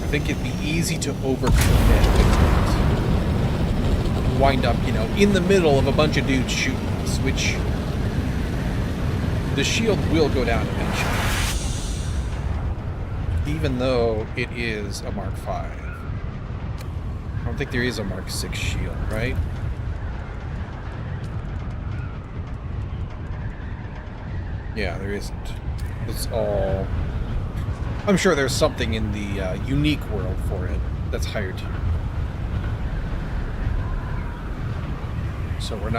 I think it'd be easy to overcommit. Wind up, you know, in the middle of a bunch of dudes shooting us, which the shield will go down eventually. Even though it is a Mark V. I don't think there is a Mark VI shield, right? Yeah, there isn't. It's all... I'm sure there's something in the unique world for it that's higher tier. So we're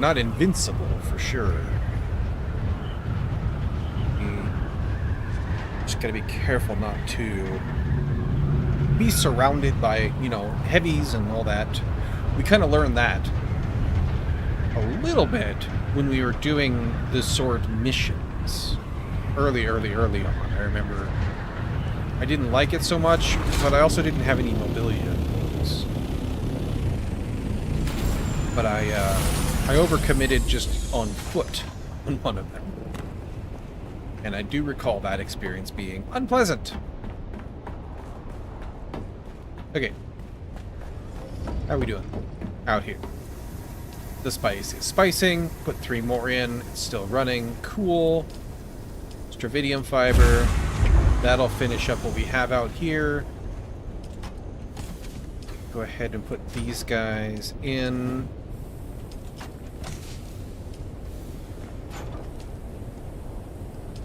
not invincible for sure. Just gotta be careful not to be surrounded by, you know, heavies and all that. We kind of learned that a little bit when we were doing the sword missions early on. I remember I didn't like it so much, but I also didn't have any mobility abilities. But I overcommitted just on foot on one of them. And I do recall that experience being unpleasant. Okay. How are we doing? Out here. The spice is spicing. Put 3 more in. It's still running. Cool. Stravidium fiber. That'll finish up what we have out here. Go ahead and put these guys in.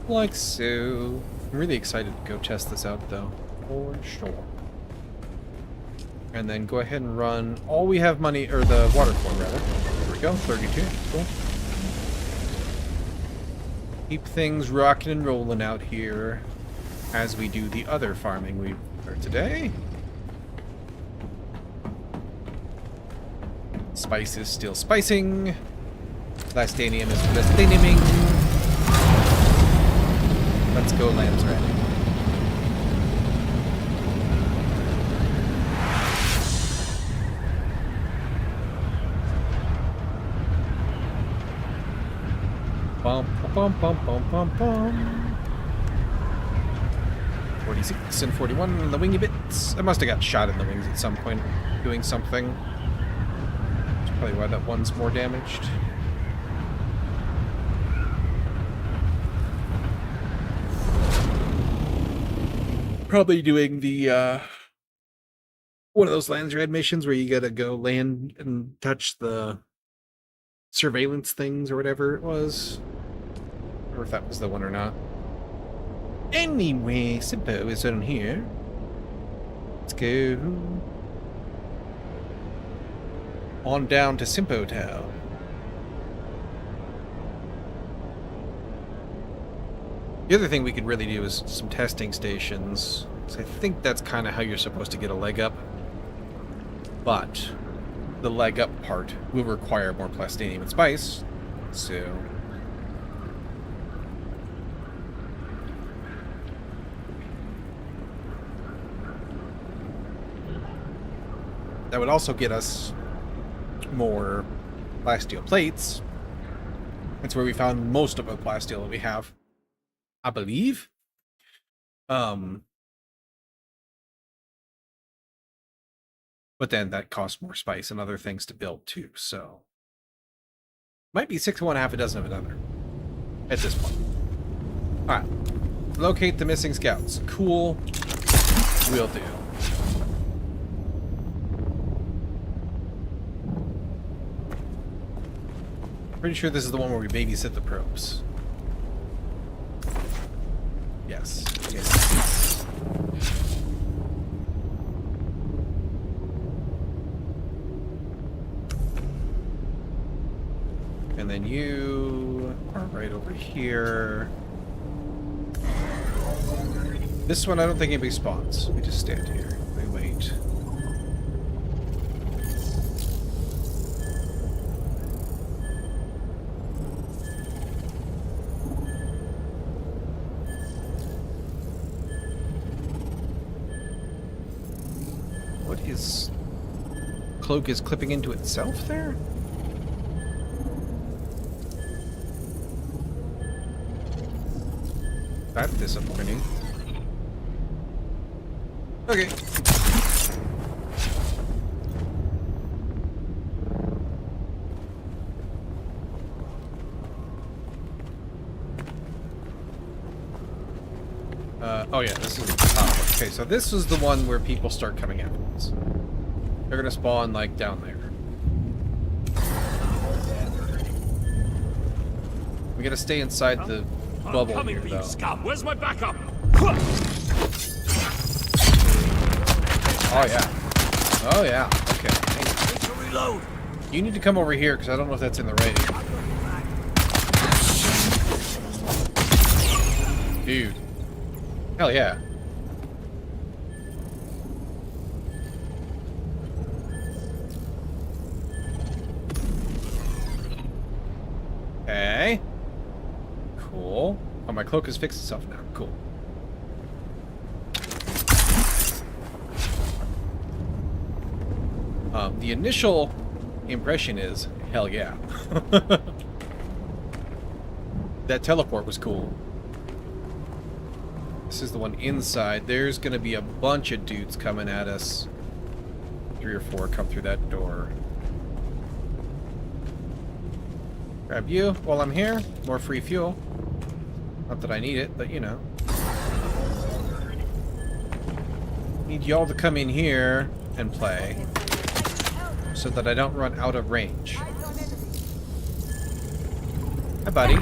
Like so. I'm really excited to go test this out, though. For sure. And then go ahead and run all we have money, or the water flow, rather. There we go, 32. Cool. Keep things rocking and rolling out here as we do the other farming we for today. Spice is still spicing. Plastanium is plastaniuming. Let's go, Lamb's Red. Bum, bum, bum, bum, bum, bum. 46 and 41 in the wingy bits. I must have got shot in the wings at some point doing something. That's probably why that one's more damaged. Probably doing the one of those Lands Red missions where you gotta go land and touch the surveillance things or whatever it was. Or if that was the one or not. Anyway, Simpo is on here. Let's go on down to Simpo Town. The other thing we could really do is some testing stations. So I think that's kind of how you're supposed to get a leg up. But the leg up part will require more plastanium and spice. So that would also get us more plasteel plates. That's where we found most of the plasteel that we have, I believe. But then that costs more spice and other things to build too, so might be 6 of one, half a dozen of another at this point. Alright. Locate the missing scouts. Cool. Will do. Pretty sure this is the one where we babysit the probes. Yes. Yes. And then you are right over here. This one I don't think anybody spawns. We just stand here. We wait. What is... Cloak is clipping into itself there? That's disappointing. Okay. Oh yeah, this is... Oh, okay, so this is the one where people start coming after us. They're gonna spawn, like, down there. We gotta stay inside the bubble coming here, for you, though. scum. Where's my backup? Oh yeah. Oh yeah, okay. Need to reload. You need to come over here, because I don't know if that's in the range. Dude. Hell yeah. Okay. Cool. Oh, my cloak has fixed itself now. Cool. The initial impression is, hell yeah. That teleport was cool. This is the one inside. There's gonna be a bunch of dudes coming at us. 3 or 4 come through that door. Grab you while I'm here. More free fuel. Not that I need it, but you know. Need y'all to come in here and play so that I don't run out of range. Hi, buddy.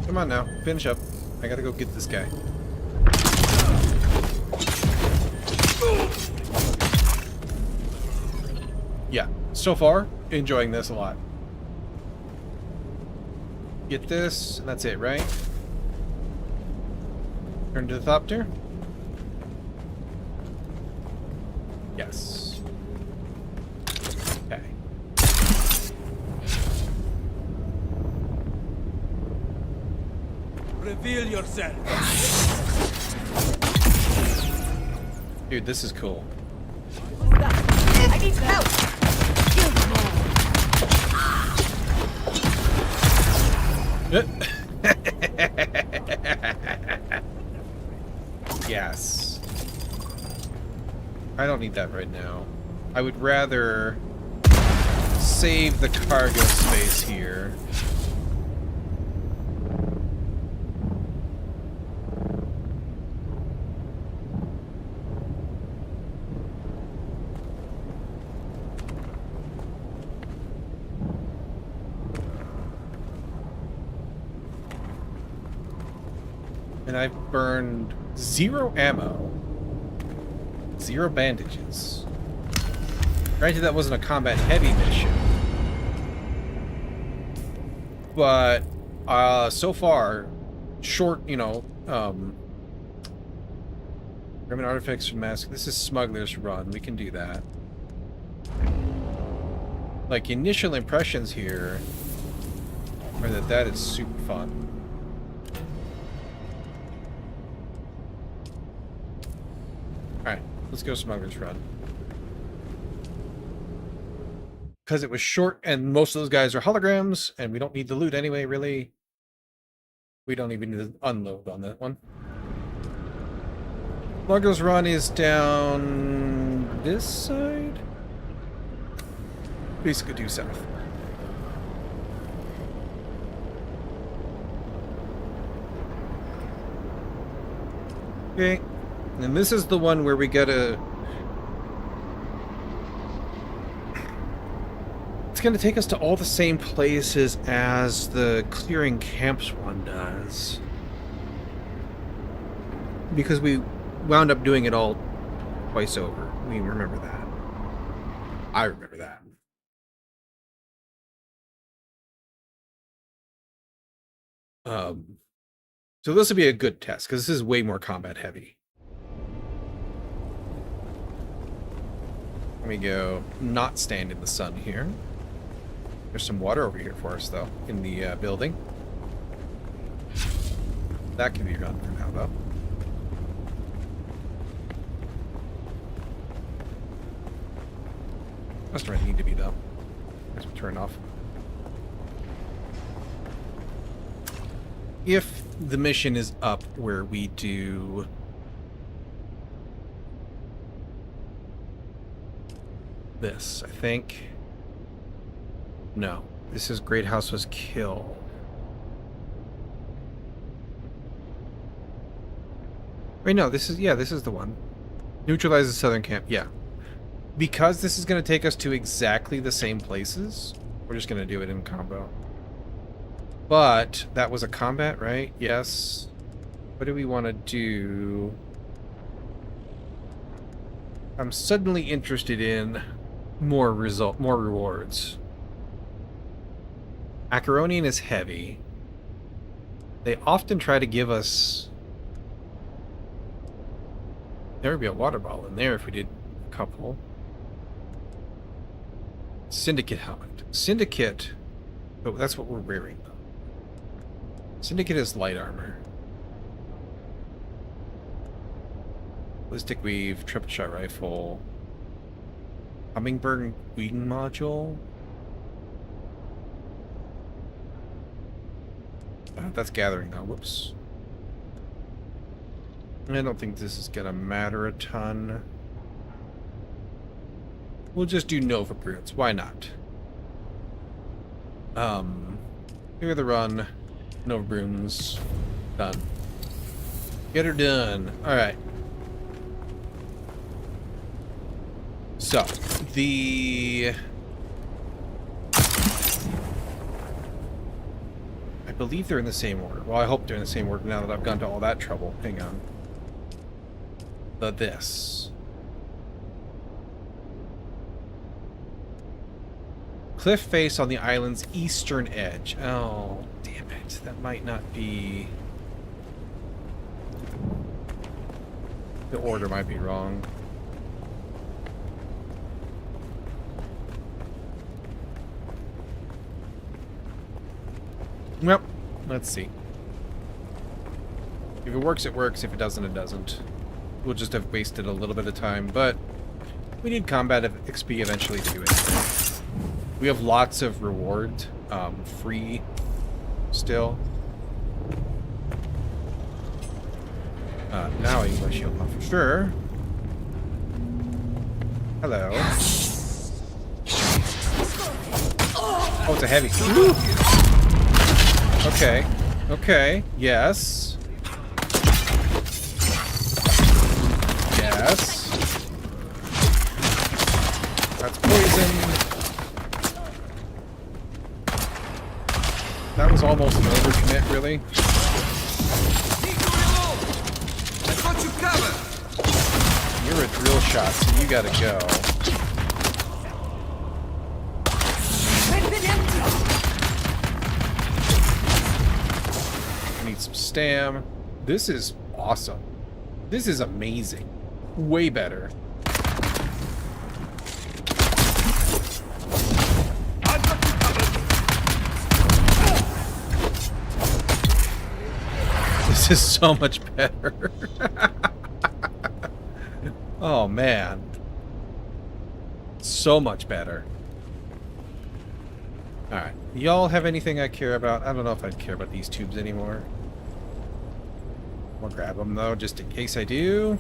Come on now, finish up. I gotta go get this guy. Yeah, so far, enjoying this a lot. Get this, and that's it, right? Turn to the thopter. Yes. Okay. Reveal yourself. Dude, this is cool. I need help. Yes. I don't need that right now. I would rather save the cargo space here. And I've burned 0 ammo. 0 bandages. Granted, that wasn't a combat heavy mission. But, so far, short, you know, Remnant artifacts from mask. This is Smuggler's Run. We can do that. Like, initial impressions here are that that is super fun. Alright, let's go Smuggler's Run. Because it was short and most of those guys are holograms, and we don't need the loot anyway, really. We don't even need to unload on that one. Smuggler's Run is down this side? Basically due south. Okay. And this is the one where we gotta... It's gonna take us to all the same places as the clearing camps one does. Because we wound up doing it all twice over. We remember that. I remember that. So this will be a good test, because this is way more combat heavy. Let me go not stand in the sun here. There's some water over here for us, though, in the building. That can be gone for now, though. Must really need to be, though. Let's turn off. If the mission is up where we do... this, I think... No. This is Great House was killed. Wait, no, this is... yeah, this is the one. Neutralize the southern camp. Yeah. Because this is going to take us to exactly the same places, we're just going to do it in combo. But that was a combat, right? Yes. What do we want to do? I'm suddenly interested in more rewards. Acaronian is heavy. They often try to give us... there would be a water bottle in there if we did a couple. Syndicate helmet. Syndicate... but that's what we're wearing, though. Syndicate is light armor. Ballistic weave, triple shot rifle. Hummingbird Whedon module. That's gathering now. Whoops. I don't think this is gonna matter a ton. We'll just do Nova Brutes. Why not? Here the run. Nova Brooms. Done. Get her done. Alright. So, the... I believe they're in the same order. Well, I hope they're in the same order now that I've gone to all that trouble. Hang on. This. Cliff face on the island's eastern edge. Oh, damn it. That might not be... the order might be wrong. Well, let's see. If it works, it works. If it doesn't, it doesn't. We'll just have wasted a little bit of time, but we need combat XP eventually to do it. We have lots of reward, free still. Now I use my shield off for sure. Hello. Oh, it's a heavy. Woo! Okay. Okay. Yes. Yes. That's poison. That was almost an overcommit, really. I've got you covered. You're a drill shot, so you gotta go. I need some stam. This is awesome. This is amazing. Way better. I've got you covered. This is so much better. Oh, man. So much better. Alright. Y'all have anything I care about? I don't know if I'd care about these tubes anymore. I'll grab them, though, just in case I do.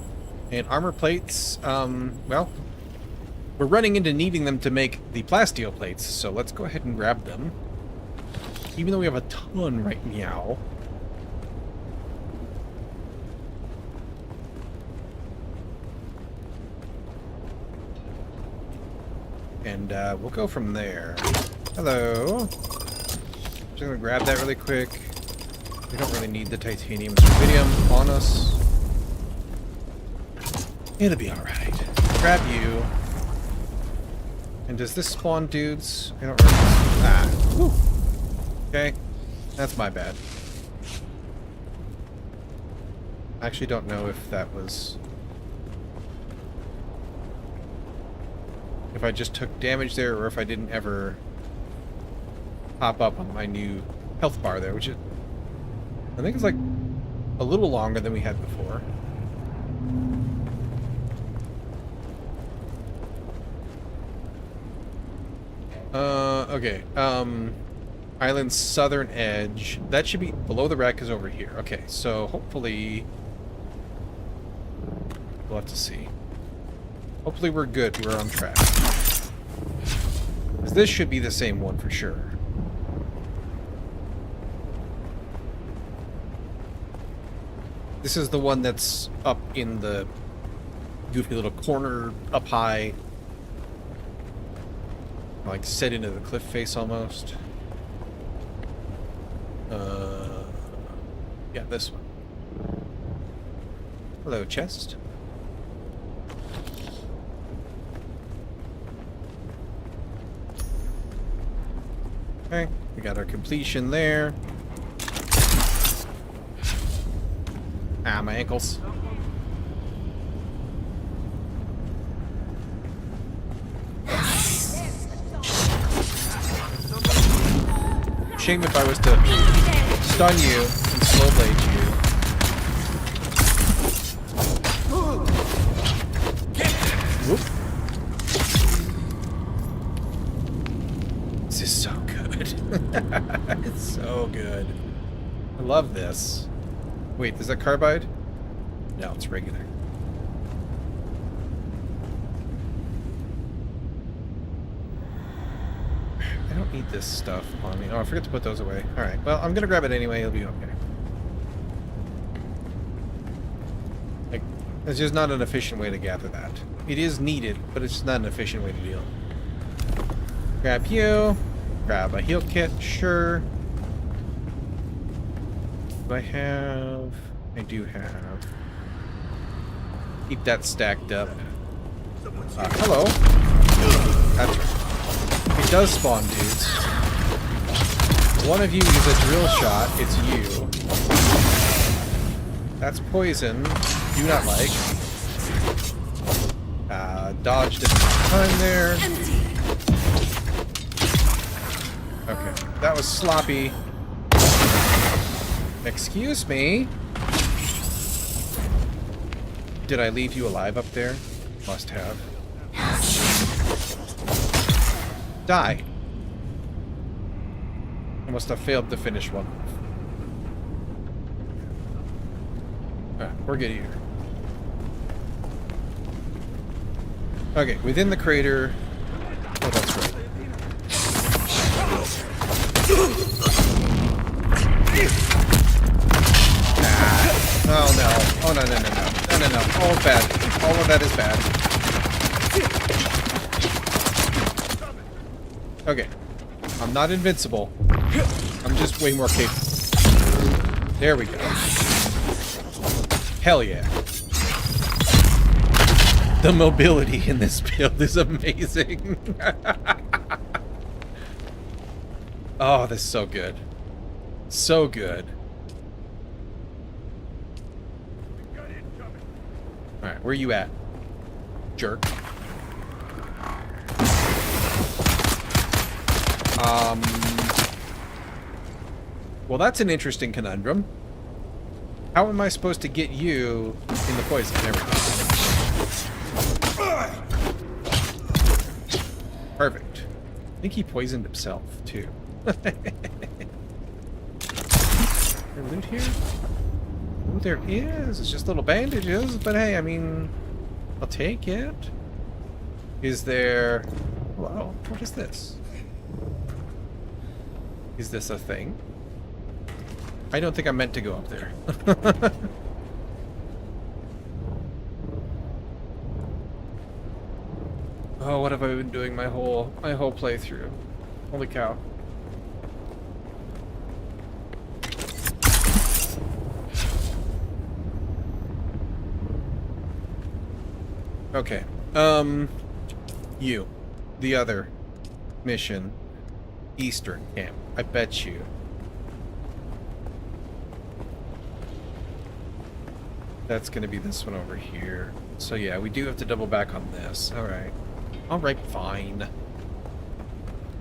And armor plates, well, we're running into needing them to make the plasteel plates, so let's go ahead and grab them. Even though we have a ton right now. And we'll go from there. Hello. Just gonna grab that really quick. We don't really need the titanium rubidium on us. It'll be alright. Grab you. And does this spawn dudes? I don't remember. Ah. Whew. Okay. That's my bad. I actually don't know if that was... if I just took damage there or if I didn't ever pop up on my new health bar there, which is, I think it's like a little longer than we had before. Okay. Island's southern edge. That should be below the wreck is over here. Okay, so hopefully we'll have to see. Hopefully we're good. We're on track. 'Cause this should be the same one for sure. This is the one that's up in the goofy little corner up high. Like set into the cliff face almost. Yeah, this one. Hello, chest. Okay, we got our completion there. Ah, my ankles. Shame if I was to stun you and slow blade you. Whoop. This is so good. It's so good. I love this. Wait, is that carbide? No, it's regular. I don't need this stuff on me. Oh, I forgot to put those away. Alright, well, I'm gonna grab it anyway. It'll be okay. Like, it's just not an efficient way to gather that. It is needed, but it's just not an efficient way to deal. Grab you. Grab a heal kit, sure. Do I have... I do have... Keep that stacked up. Hello. That's right. It does spawn dudes. One of you is a drill shot. It's you. That's poison. Do not like. Dodged at the time there. Okay. That was sloppy. Excuse me. Did I leave you alive up there? Must have. Die. I must have failed to finish one. We're good here. Okay, within the crater. Oh, that's right. Oh no. Oh no, no, no, no. No, no, no. All bad. All of that is bad. Okay. I'm not invincible. I'm just way more capable. There we go. Hell yeah. The mobility in this build is amazing. Oh, this is so good. So good. Alright, where you at? Jerk. Well, that's an interesting conundrum. How am I supposed to get you in the poison? There we go. Perfect. I think he poisoned himself, too. There loot here? Oh, there is. It's just little bandages, but hey, I mean, I'll take it. Is there... Hello? What is this? Is this a thing? I don't think I meant to go up there. Oh, what have I been doing my whole playthrough? Holy cow. Okay. You. The other mission. Eastern camp. I bet you. That's gonna be this one over here. So yeah, we do have to double back on this. Alright. Alright, fine.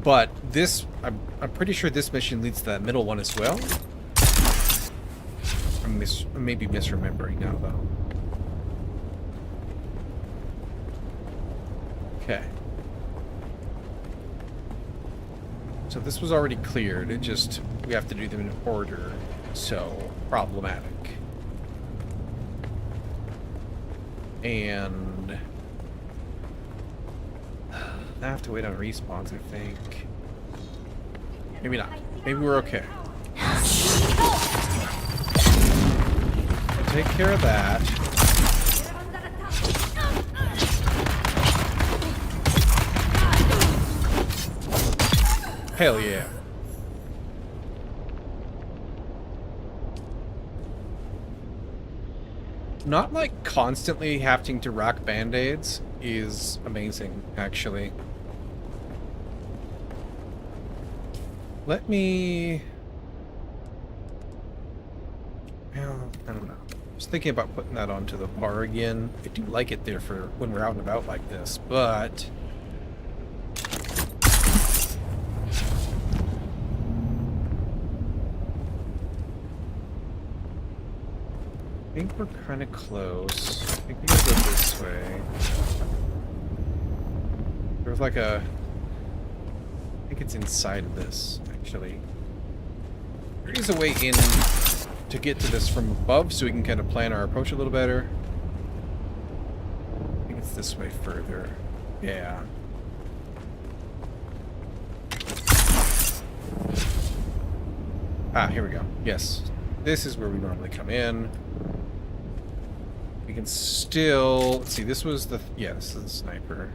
But this, I'm pretty sure this mission leads to that middle one as well. I'm maybe misremembering now, though. Okay. So this was already cleared. It just, we have to do them in order. So, problematic. And I have to wait on respawns, I think. Maybe not. Maybe we're okay. We'll take care of that. Hell yeah. Not like constantly having to rock band-aids is amazing, actually. Let me... Well, I don't know. I was thinking about putting that onto the bar again. I do like it there for when we're out and about like this, but... I think we're kind of close. I think we gotta go this way. There's like a... I think it's inside of this, actually. There is a way in to get to this from above, so we can kind of plan our approach a little better. I think it's this way further. Yeah. Ah, here we go. Yes. This is where we normally come in. We can still... Let's see, this was the... Yeah, this is the sniper.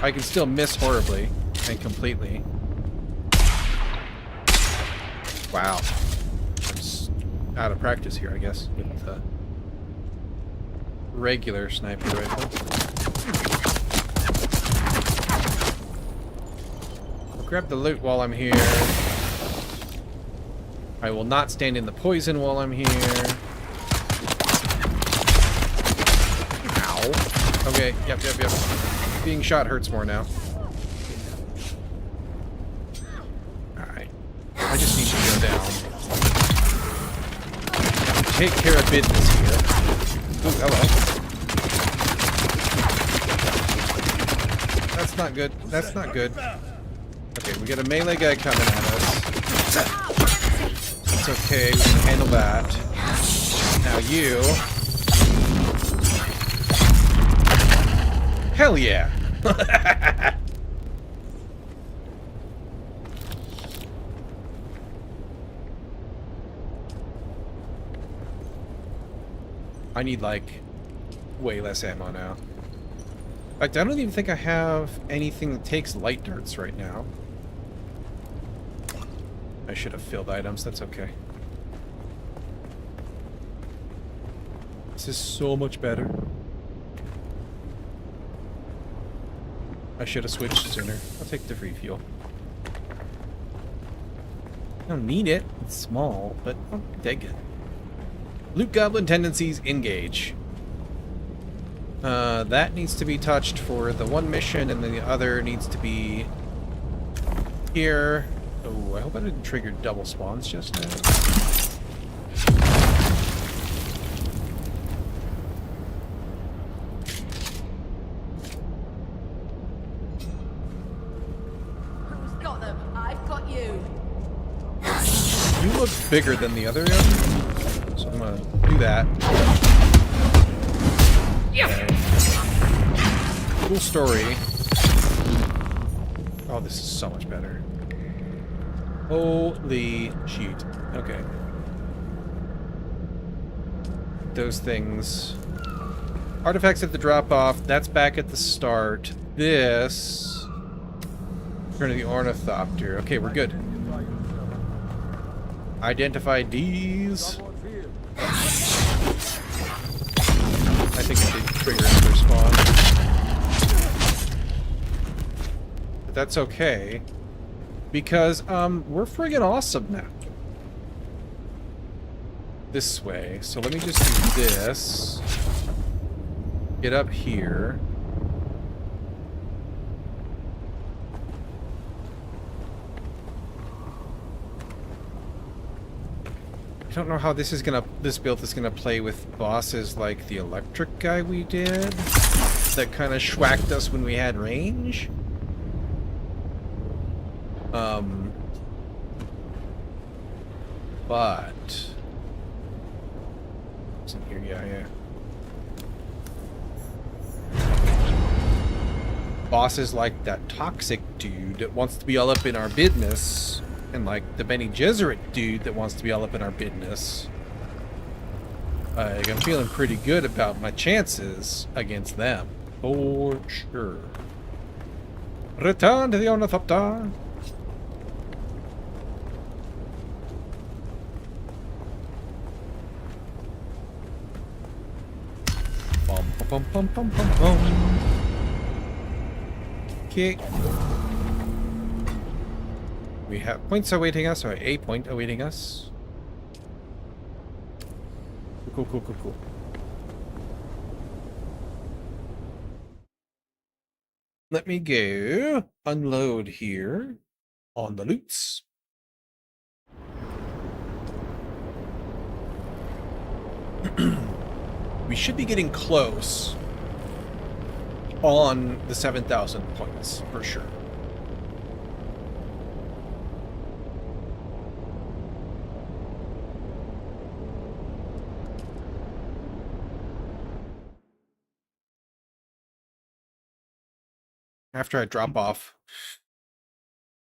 I can still miss horribly and completely. Wow. I'm just out of practice here, I guess, with the regular sniper rifle. I'll grab the loot while I'm here. I will not stand in the poison while I'm here. Ow. Okay, yep. Being shot hurts more now. Alright. I just need to go down. Take care of business here. Ooh, hello. That's not good. That's not good. Okay, we got a melee guy coming at us. It's okay, we can handle that. Now you... Hell yeah! I need, like, way less ammo now. In fact, I don't even think I have anything that takes light darts right now. I should have filled items, that's okay. This is so much better. I should have switched sooner. I'll take the free fuel. I don't need it. It's small, but I'll dig it. Loot Goblin tendencies, engage. That needs to be touched for the one mission, and then the other needs to be here. Oh, I hope I didn't trigger double spawns just now. Who's got them? I've got you. You look bigger than the other one, so I'm gonna do that. Okay. Cool story. Oh, this is so much better. Holy shit. Okay. Those things. Artifacts at the drop-off. That's back at the start. This... Turn to the Ornithopter. Okay, we're good. Identify D's. I think I did trigger it for spawn. But that's okay. Because, we're friggin' awesome now. This way. So let me just do this. Get up here. I don't know how this build is gonna play with bosses like the electric guy we did that kind of schwacked us when we had range. But it's in here, yeah. Bosses like that toxic dude that wants to be all up in our business, and like the Benny Gesserit dude that wants to be all up in our business. I'm feeling pretty good about my chances against them, for sure. Return to the Ornithopter. Bum bum bum bum bum bum. Okay. We have points awaiting us, or a point awaiting us. Cool. Let me go unload here on the loots. We should be getting close on the 7,000 points for sure. After I drop off,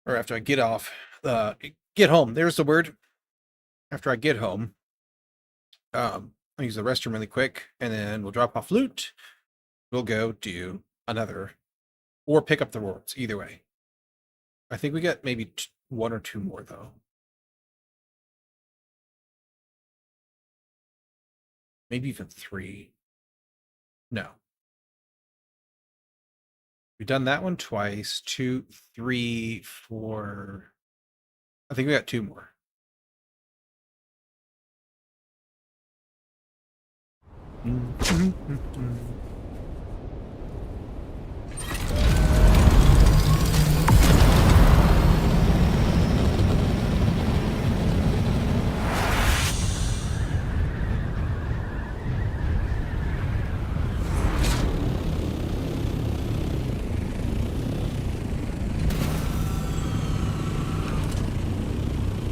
or after I get home, there's the word. After I get home, I'll use the restroom really quick, and then we'll drop off loot. We'll go do another, or pick up the rewards, either way. I think we got maybe 1 or 2 more, though. Maybe even 3. No. We've done that one twice. 2, 3, 4. I think we got 2 more.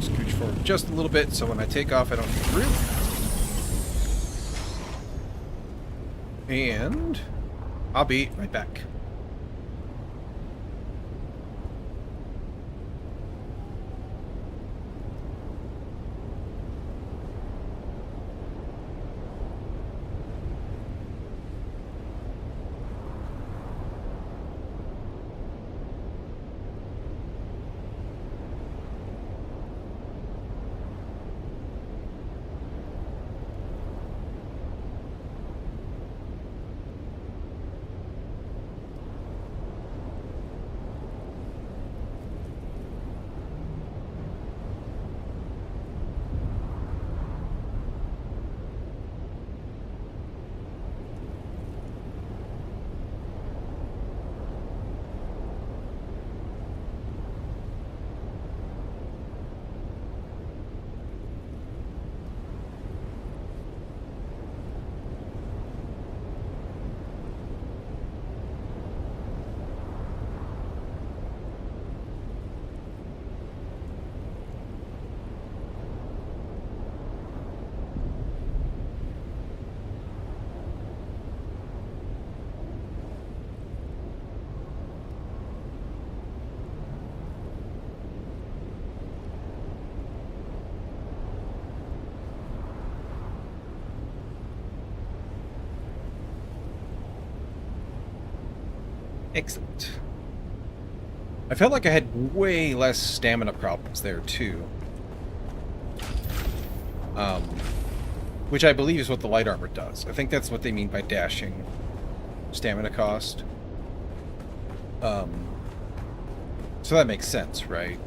Scooch forward just a little bit so when I take off I don't get through. And I'll be right back. Excellent. I felt like I had way less stamina problems there too. Which I believe is what the light armor does. I think that's what they mean by dashing stamina cost. So that makes sense, right?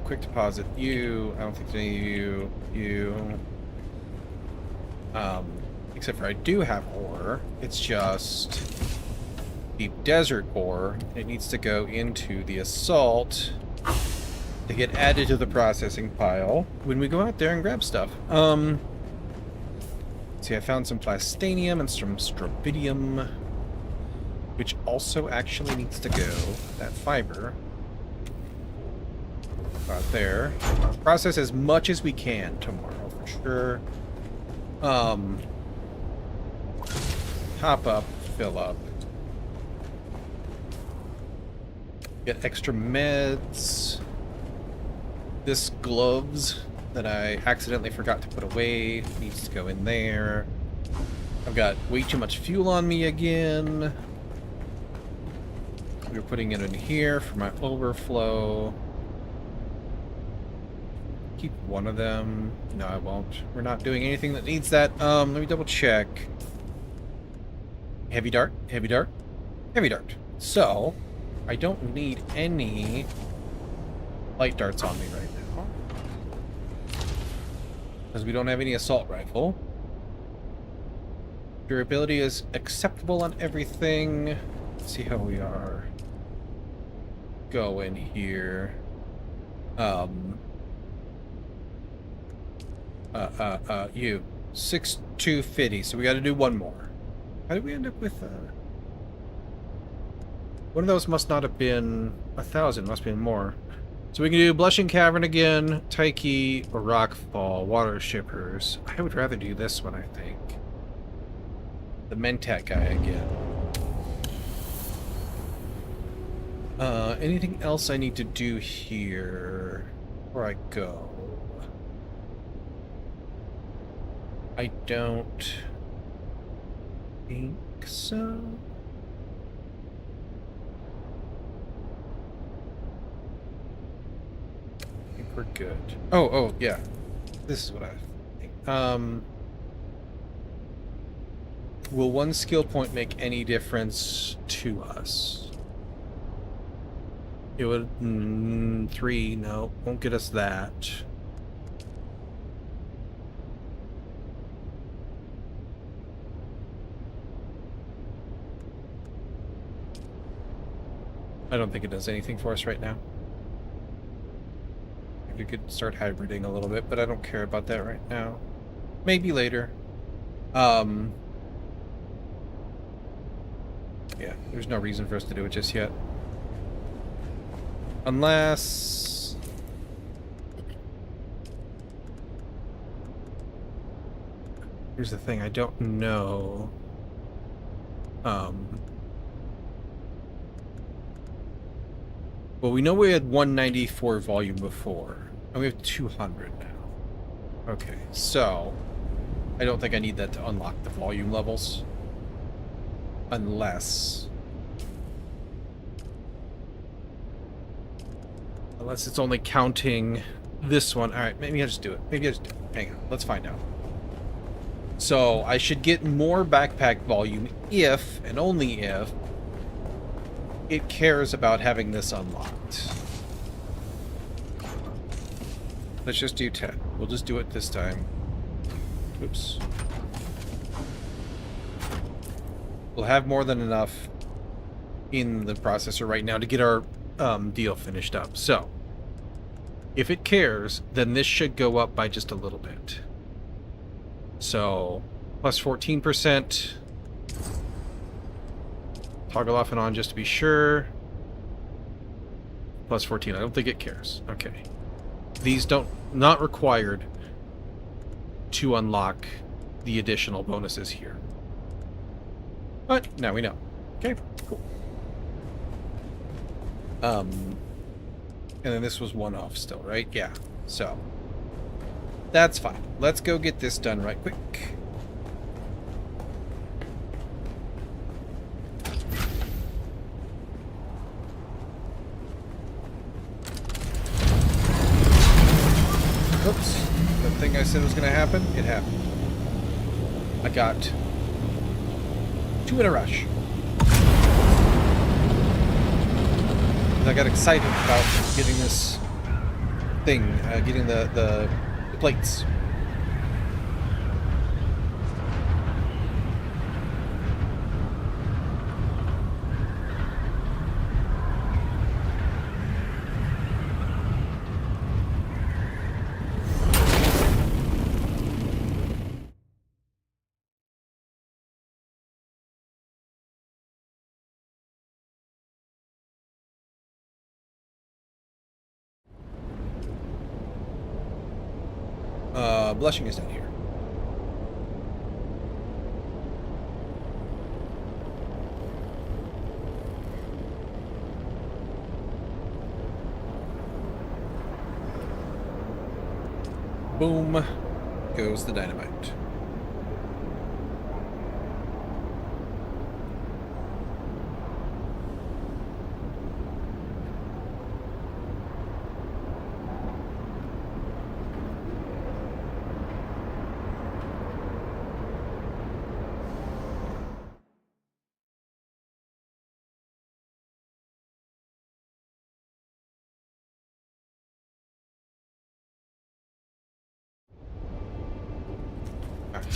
Quick deposit, you. I don't think there's any of you. Except for I do have ore. It's just deep desert ore. It needs to go into the assault to get added to the processing pile when we go out there and grab stuff. See, I found some plastanium and some strobidium, which also actually needs to go. That fiber. Out there. Process as much as we can tomorrow, for sure. Top up, fill up. Get extra meds. This gloves that I accidentally forgot to put away needs to go in there. I've got way too much fuel on me again. We're putting it in here for my overflow. Keep one of them. No, I won't. We're not doing anything that needs that. Let me double check. Heavy dart, heavy dart, heavy dart. So, I don't need any light darts on me right now. Because we don't have any assault rifle. Durability is acceptable on everything. Let's see how we are going here. You. 6,250, so we gotta do one more. How did we end up with, one of those must not have been 1,000, must have been more. So we can do Blushing Cavern again, Taiki, or Rockfall, Water Shippers. I would rather do this one, I think. The Mentat guy again. Anything else I need to do here before I go? I don't think so. I think we're good. Oh, yeah. This is what I think. Will one skill point make any difference to us? It would... 3, no. Won't get us that. I don't think it does anything for us right now. We could start hybriding a little bit, but I don't care about that right now. Maybe later. Yeah, there's no reason for us to do it just yet. Unless... Here's the thing, I don't know. Well, we know we had 194 volume before, and we have 200 now. Okay, so I don't think I need that to unlock the volume levels. Unless it's only counting this one. Alright, maybe I'll just do it. Maybe I'll just do it. Hang on, let's find out. So, I should get more backpack volume if, and only if, it cares about having this unlocked. Let's just do 10. We'll just do it this time. Oops. We'll have more than enough in the processor right now to get our deal finished up. So, if it cares, then this should go up by just a little bit. So, plus 14%. Toggle off and on just to be sure. Plus 14. I don't think it cares. Okay. These not required to unlock the additional bonuses here. But now we know. Okay, cool. And then this was one off still, right? Yeah. So that's fine. Let's go get this done right quick. Oops. The thing I said was going to happen, it happened. I got 2 in a rush. I got excited about getting this thing, getting the plates. Blushing is down here. Boom goes the dynamite.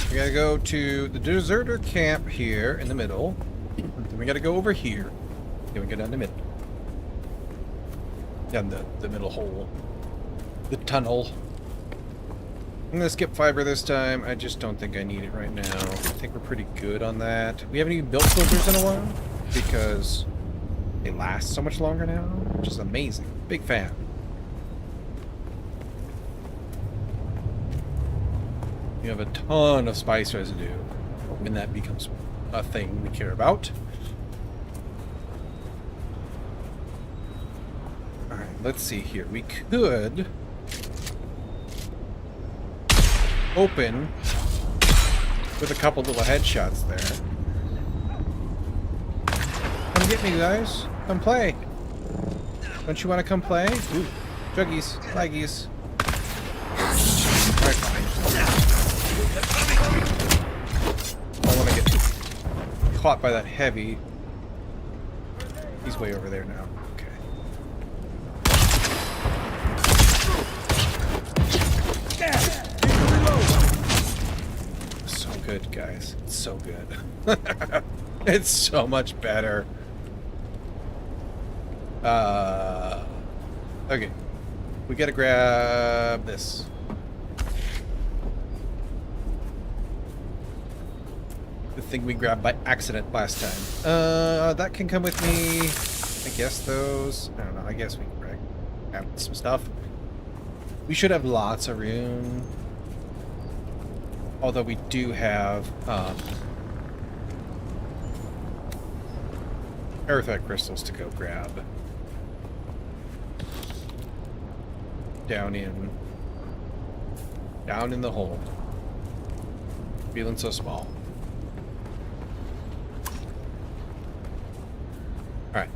We gotta go to the deserter camp here in the middle. Then we gotta go over here. Then we go down the middle. Down the middle hole. The tunnel. I'm gonna skip fiber this time. I just don't think I need it right now. I think we're pretty good on that. We haven't even built filters in a while because they last so much longer now, which is amazing. Big fan. You have a ton of spice residue when that becomes a thing we care about. Alright, let's see here. We could open with a couple little headshots there. Come get me, guys. Come play. Don't you want to come play? Ooh, juggies, flaggies. Alright, fine. I don't want to get caught by that heavy. He's way over there now. Okay. So good, guys. It's so good. It's so much better. Okay. We gotta grab this. The thing we grabbed by accident last time. That can come with me. I guess those. I don't know. I guess we can grab some stuff. We should have lots of room. Although we do have earthite crystals to go grab. Down in the hole. Feeling so small. Alright.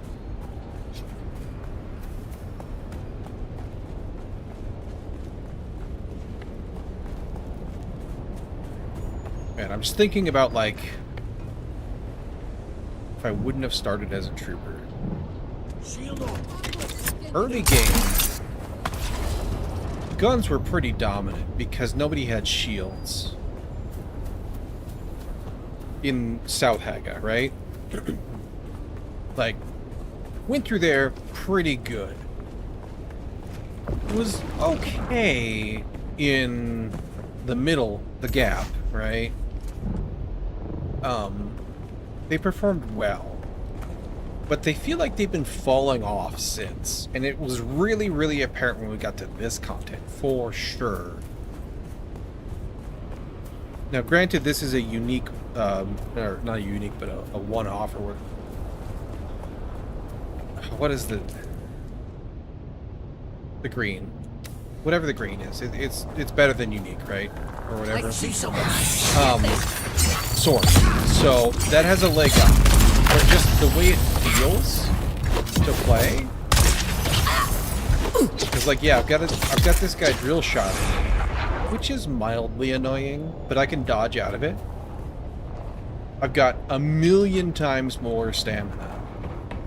Man, I'm just thinking about, like, if I wouldn't have started as a trooper. Early game, guns were pretty dominant because nobody had shields in South Haga, right? Like, went through there pretty good. It was okay in the middle, the gap, right? They performed well. But they feel like they've been falling off since. And it was really, really apparent when we got to this content, for sure. Now, granted, this is a unique, or not a unique, but a one-off, or what is the green? Whatever the green is, it's better than unique, right? Or whatever. Sword. So that has a leg up. But just the way it feels to play, because like, yeah, I've got this guy drill shot, which is mildly annoying, but I can dodge out of it. I've got 1,000,000 times more stamina.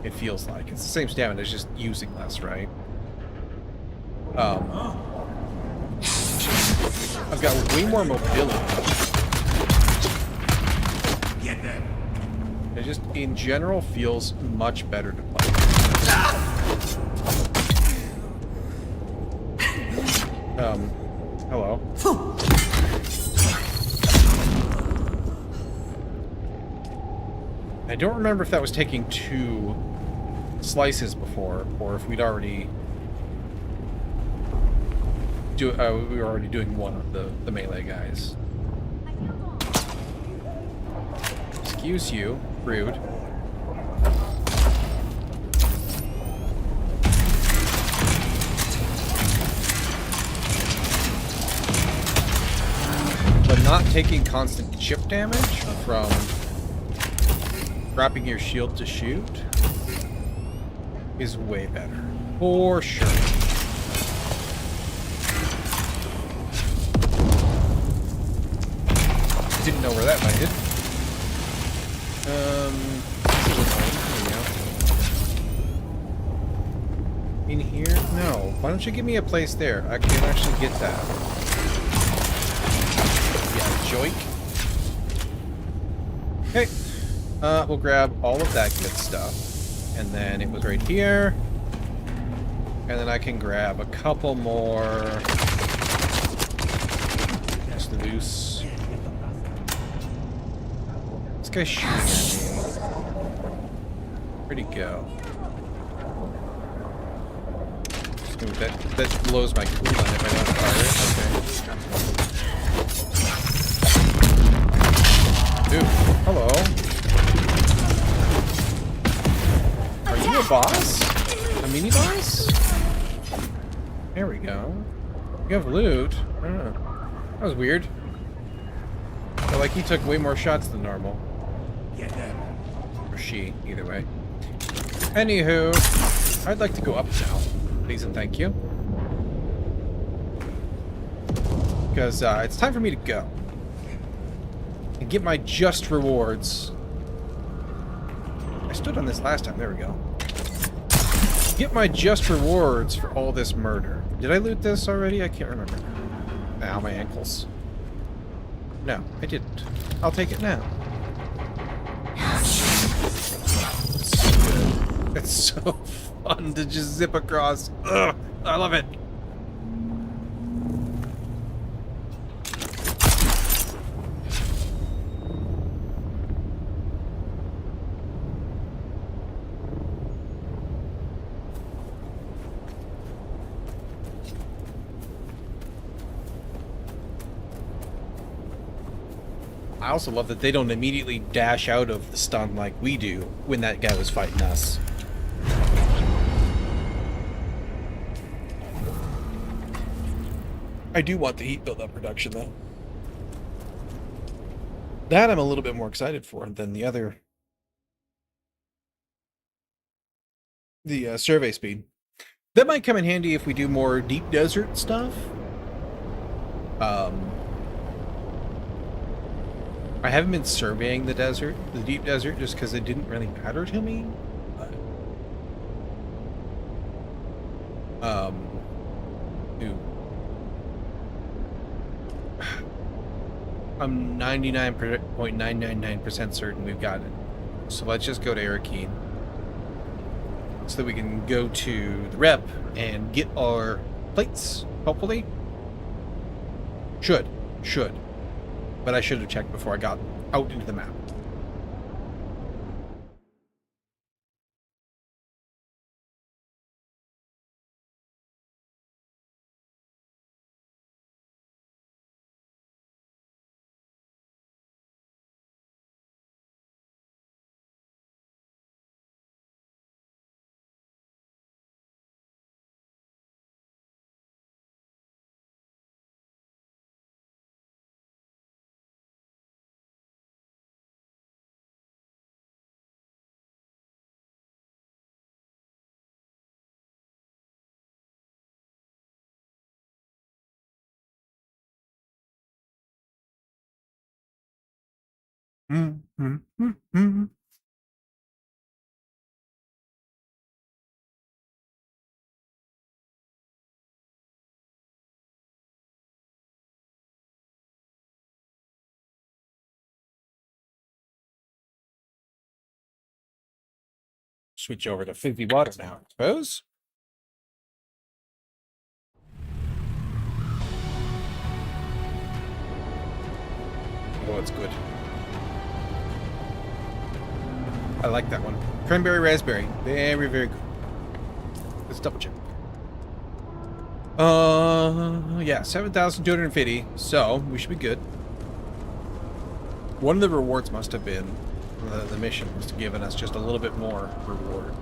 It feels like it's the same stamina, it's just using less, right? I've got way more mobility. It just, in general, feels much better to play. Hello. I don't remember if that was taking 2 slices before, or if we'd already we were already doing one of the melee guys. Excuse you, rude. But not taking constant chip damage from dropping your shield to shoot is way better. For sure. Didn't know where that landed. This is annoying. Here we go. In here? No. Why don't you give me a place there? I can actually get that. Yeah, joink. Okay. We'll grab all of that good stuff. And then it was right here. And then I can grab a couple more. Just loose. This guy's shooting at me. Where'd he go? Ooh, that blows my cooldown if I don't fire it. Okay. Dude, hello. Are you a boss? A mini boss? There we go. You have loot. Oh, that was weird. But like he took way more shots than normal. Or she, either way. Anywho, I'd like to go up now. Please and thank you. Because it's time for me to go. And get my just rewards. I stood on this last time. There we go. Get my just rewards for all this murder. Did I loot this already? I can't remember. Ow, my ankles. No, I didn't. I'll take it now. It's so fun to just zip across. Ugh, I love it. I also love that they don't immediately dash out of the stun like we do when that guy was fighting us. I do want the heat build-up production, though. That I'm a little bit more excited for than the other. The survey speed. That might come in handy if we do more deep desert stuff. I haven't been surveying the desert, the deep desert, just because it didn't really matter to me. But, dude. I'm 99.999% certain we've got it. So let's just go to Arakeen. So that we can go to the rep and get our plates, hopefully. Should. But I should have checked before I got out into the map. Switch over to 50 water now, I suppose. Oh, it's good. I like that one. Cranberry raspberry. Very, very good. Let's double check. Yeah, 7,250. So we should be good. One of the rewards must have been the mission must have given us just a little bit more reward.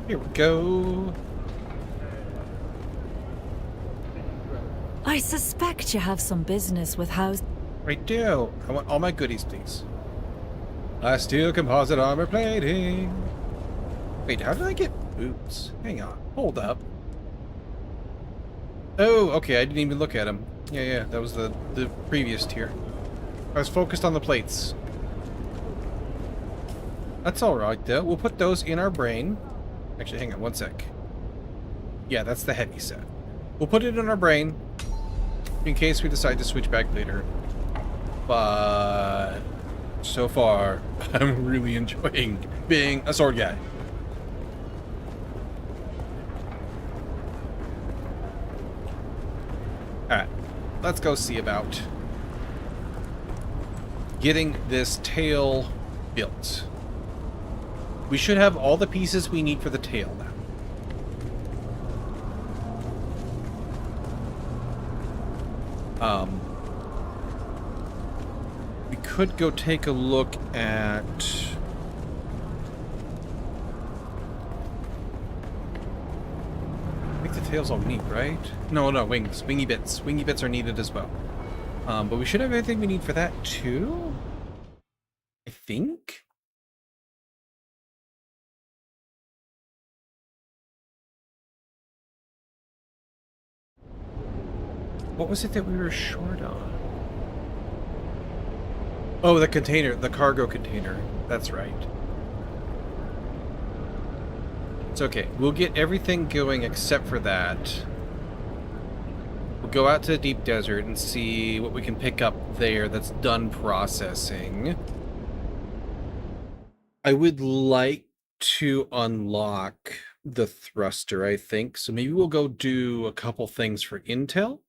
Here we go. I suspect you have some business with House. I do. I want all my goodies, please. Steel composite armor plating. Wait, how did I get boots? Hang on. Hold up. Oh, okay. I didn't even look at them. Yeah. That was the previous tier. I was focused on the plates. That's alright, though. We'll put those in our brain. Actually, hang on one sec. Yeah, that's the heavy set. We'll put it in our brain in case we decide to switch back later. But so far, I'm really enjoying being a sword guy. Alright, let's go see about getting this tail built. We should have all the pieces we need for the tail now. We could go take a look at... I think the tail's all neat, right? No, wings. Wingy bits. Wingy bits are needed as well. But we should have everything we need for that too? I think? What was it that we were short on? Oh, the container, the cargo container. That's right. It's okay. We'll get everything going except for that. We'll go out to the deep desert and see what we can pick up there that's done processing. I would like to unlock the thruster, I think. So maybe we'll go do a couple things for intel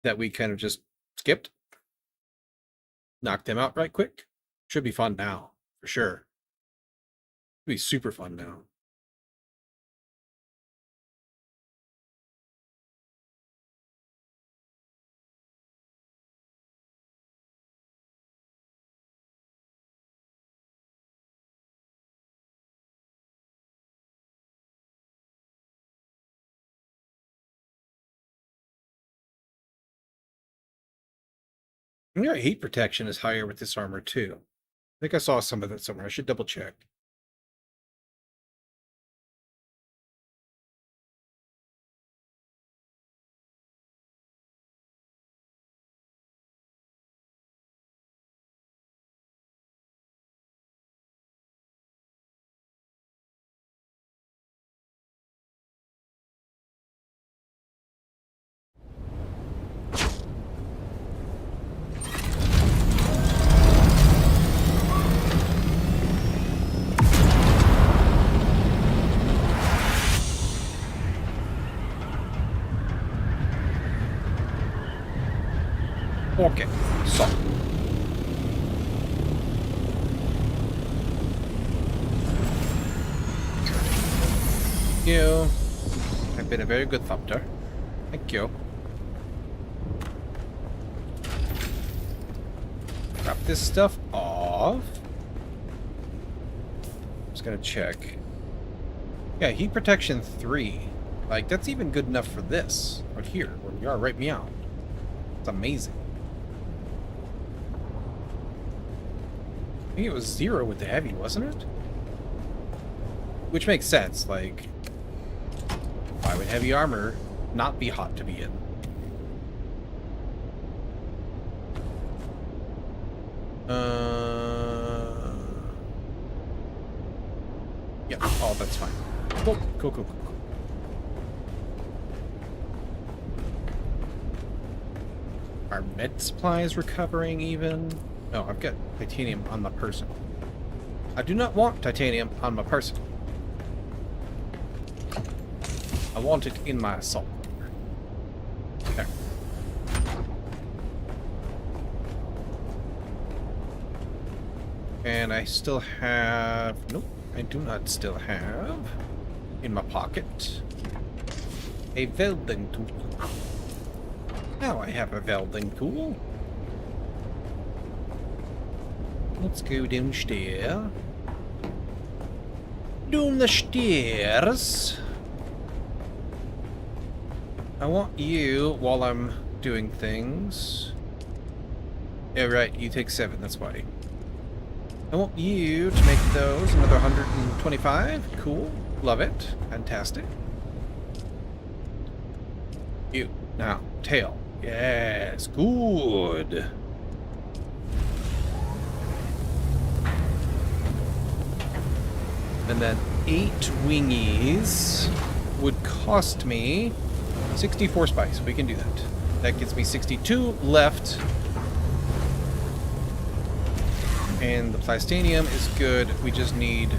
that we kind of just skipped. Knock them out right quick. Should be fun now, for sure. It'll be super fun now. Yeah, heat protection is higher with this armor too. I think I saw some of that somewhere. I should double check. Okay, so. Thank you. I've been a very good thumpter. Thank you. Drop this stuff off. Just gonna check. Yeah, heat protection 3. Like, that's even good enough for this. Right here, where we are, right meow. It's amazing. I think it was 0 with the heavy, wasn't it? Which makes sense, like... why would heavy armor not be hot to be in? Yeah. Oh, that's fine. Cool. Cool. Cool. Cool. Cool. Are med supplies recovering even? No, I've got titanium on my person. I do not want titanium on my person. I want it in my assault. Okay. And I still have... Nope, I do not still have in my pocket a welding tool. Now I have a welding tool. Let's go downstairs. Down the stairs. I want you, while I'm doing things... Yeah, right, you take 7, that's why. I want you to make those another 125. Cool. Love it. Fantastic. You. Now, tail. Yes. Good. And then 8 wingies would cost me 64 spice. We can do that. That gets me 62 left. And the plastanium is good. We just need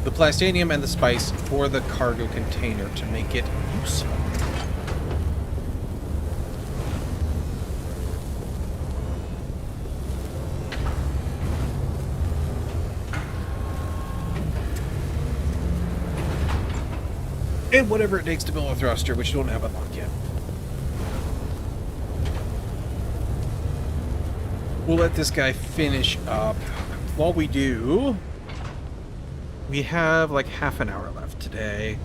the plastanium and the spice for the cargo container to make it useful. And whatever it takes to build a thruster, which you don't have unlocked yet. We'll let this guy finish up. While we do, we have like half an hour left today.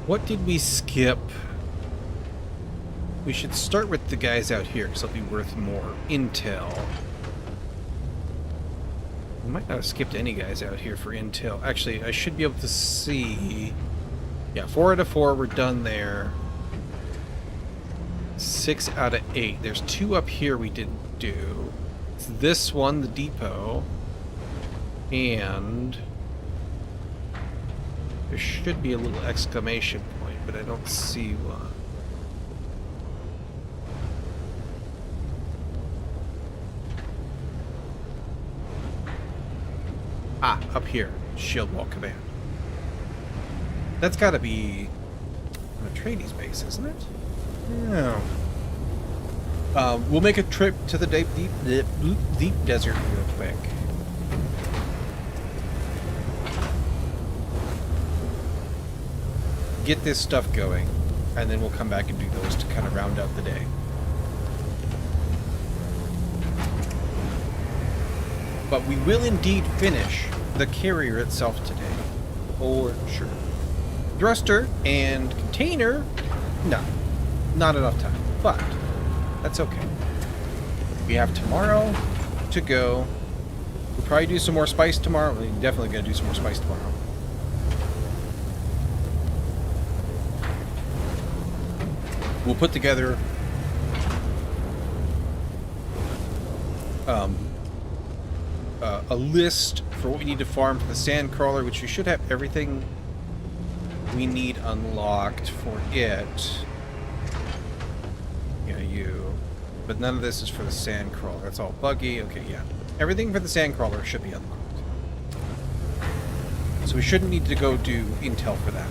What did we skip? We should start with the guys out here, because they'll be worth more intel. We might not have skipped any guys out here for intel. Actually, I should be able to see... Yeah, 4 out of 4, we're done there. 6 out of 8. There's 2 up here we didn't do. It's this one, the depot. And... there should be a little exclamation point, but I don't see one. Ah, up here. Shield Wall Command. That's gotta be an Atreides base, isn't it? Yeah. We'll make a trip to the deep desert real quick. Get this stuff going, and then we'll come back and do those to kind of round out the day. But we will indeed finish the carrier itself today. For sure. Thruster and container, no. Not enough time. But that's okay. We have tomorrow to go. We'll probably do some more spice tomorrow. We're definitely going to do some more spice tomorrow. We'll put together a list for what we need to farm for the sand crawler, which we should have everything we need unlocked for it. Yeah, you. But none of this is for the sand crawler. That's all buggy. Okay, yeah. Everything for the sand crawler should be unlocked. So we shouldn't need to go do intel for that.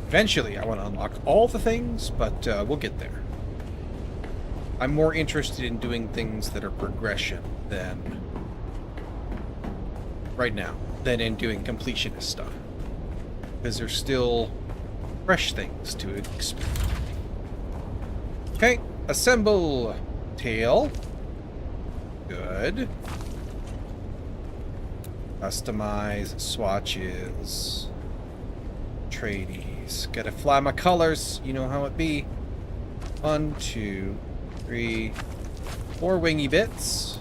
Eventually, I want to unlock all the things, but we'll get there. I'm more interested in doing things that are progression than right now, than in doing completionist stuff. Because there's still fresh things to explore. Okay, assemble tail. Good. Customize swatches. Tradies. Gotta fly my colors. You know how it be. 1, 2, 3, 4 wingy bits.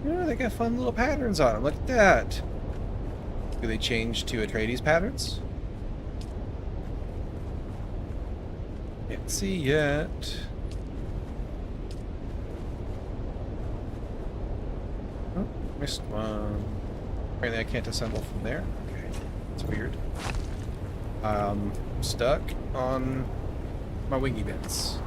Oh, they got fun little patterns on them. Look at that. Do they change to Atreides patterns? Can't see yet. Missed one. Apparently I can't assemble from there. Okay, that's weird. Stuck on my wingy bits.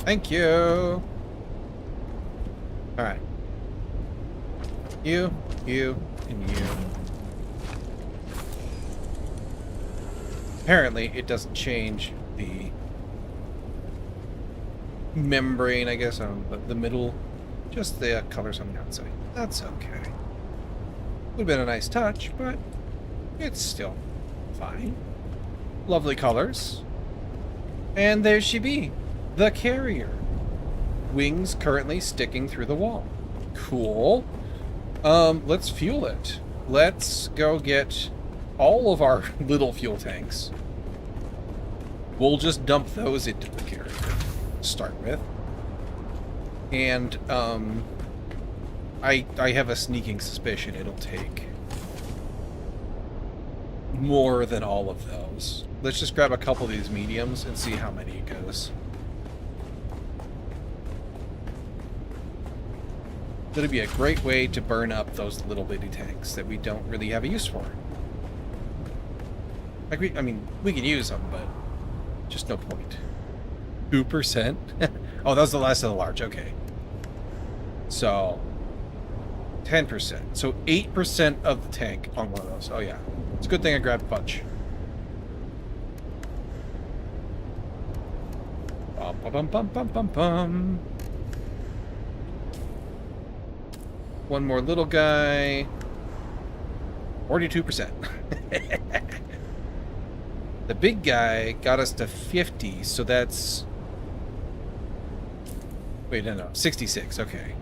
Thank you. Alright. You, and you. Apparently, it doesn't change the membrane, I guess, on the middle. Just the colors on the outside. That's okay. Would have been a nice touch, but it's still fine. Lovely colors. And there she be. The carrier. Wings currently sticking through the wall. Cool. Let's fuel it. Let's go get all of our little fuel tanks. We'll just dump those into the carrier to start with. And, I have a sneaking suspicion it'll take more than all of those. Let's just grab a couple of these mediums and see how many it goes. That'd be a great way to burn up those little bitty tanks that we don't really have a use for. Like I mean, we can use them, but just no point. 2%? Oh, that was the last of the large. Okay. So, 10%. So 8% of the tank on one of those. Oh yeah. It's a good thing I grabbed a bunch. Bum, bum, bum, bum, bum, bum. One more little guy. 42%. The big guy got us to 50, so that's... Wait, no, 66. Okay.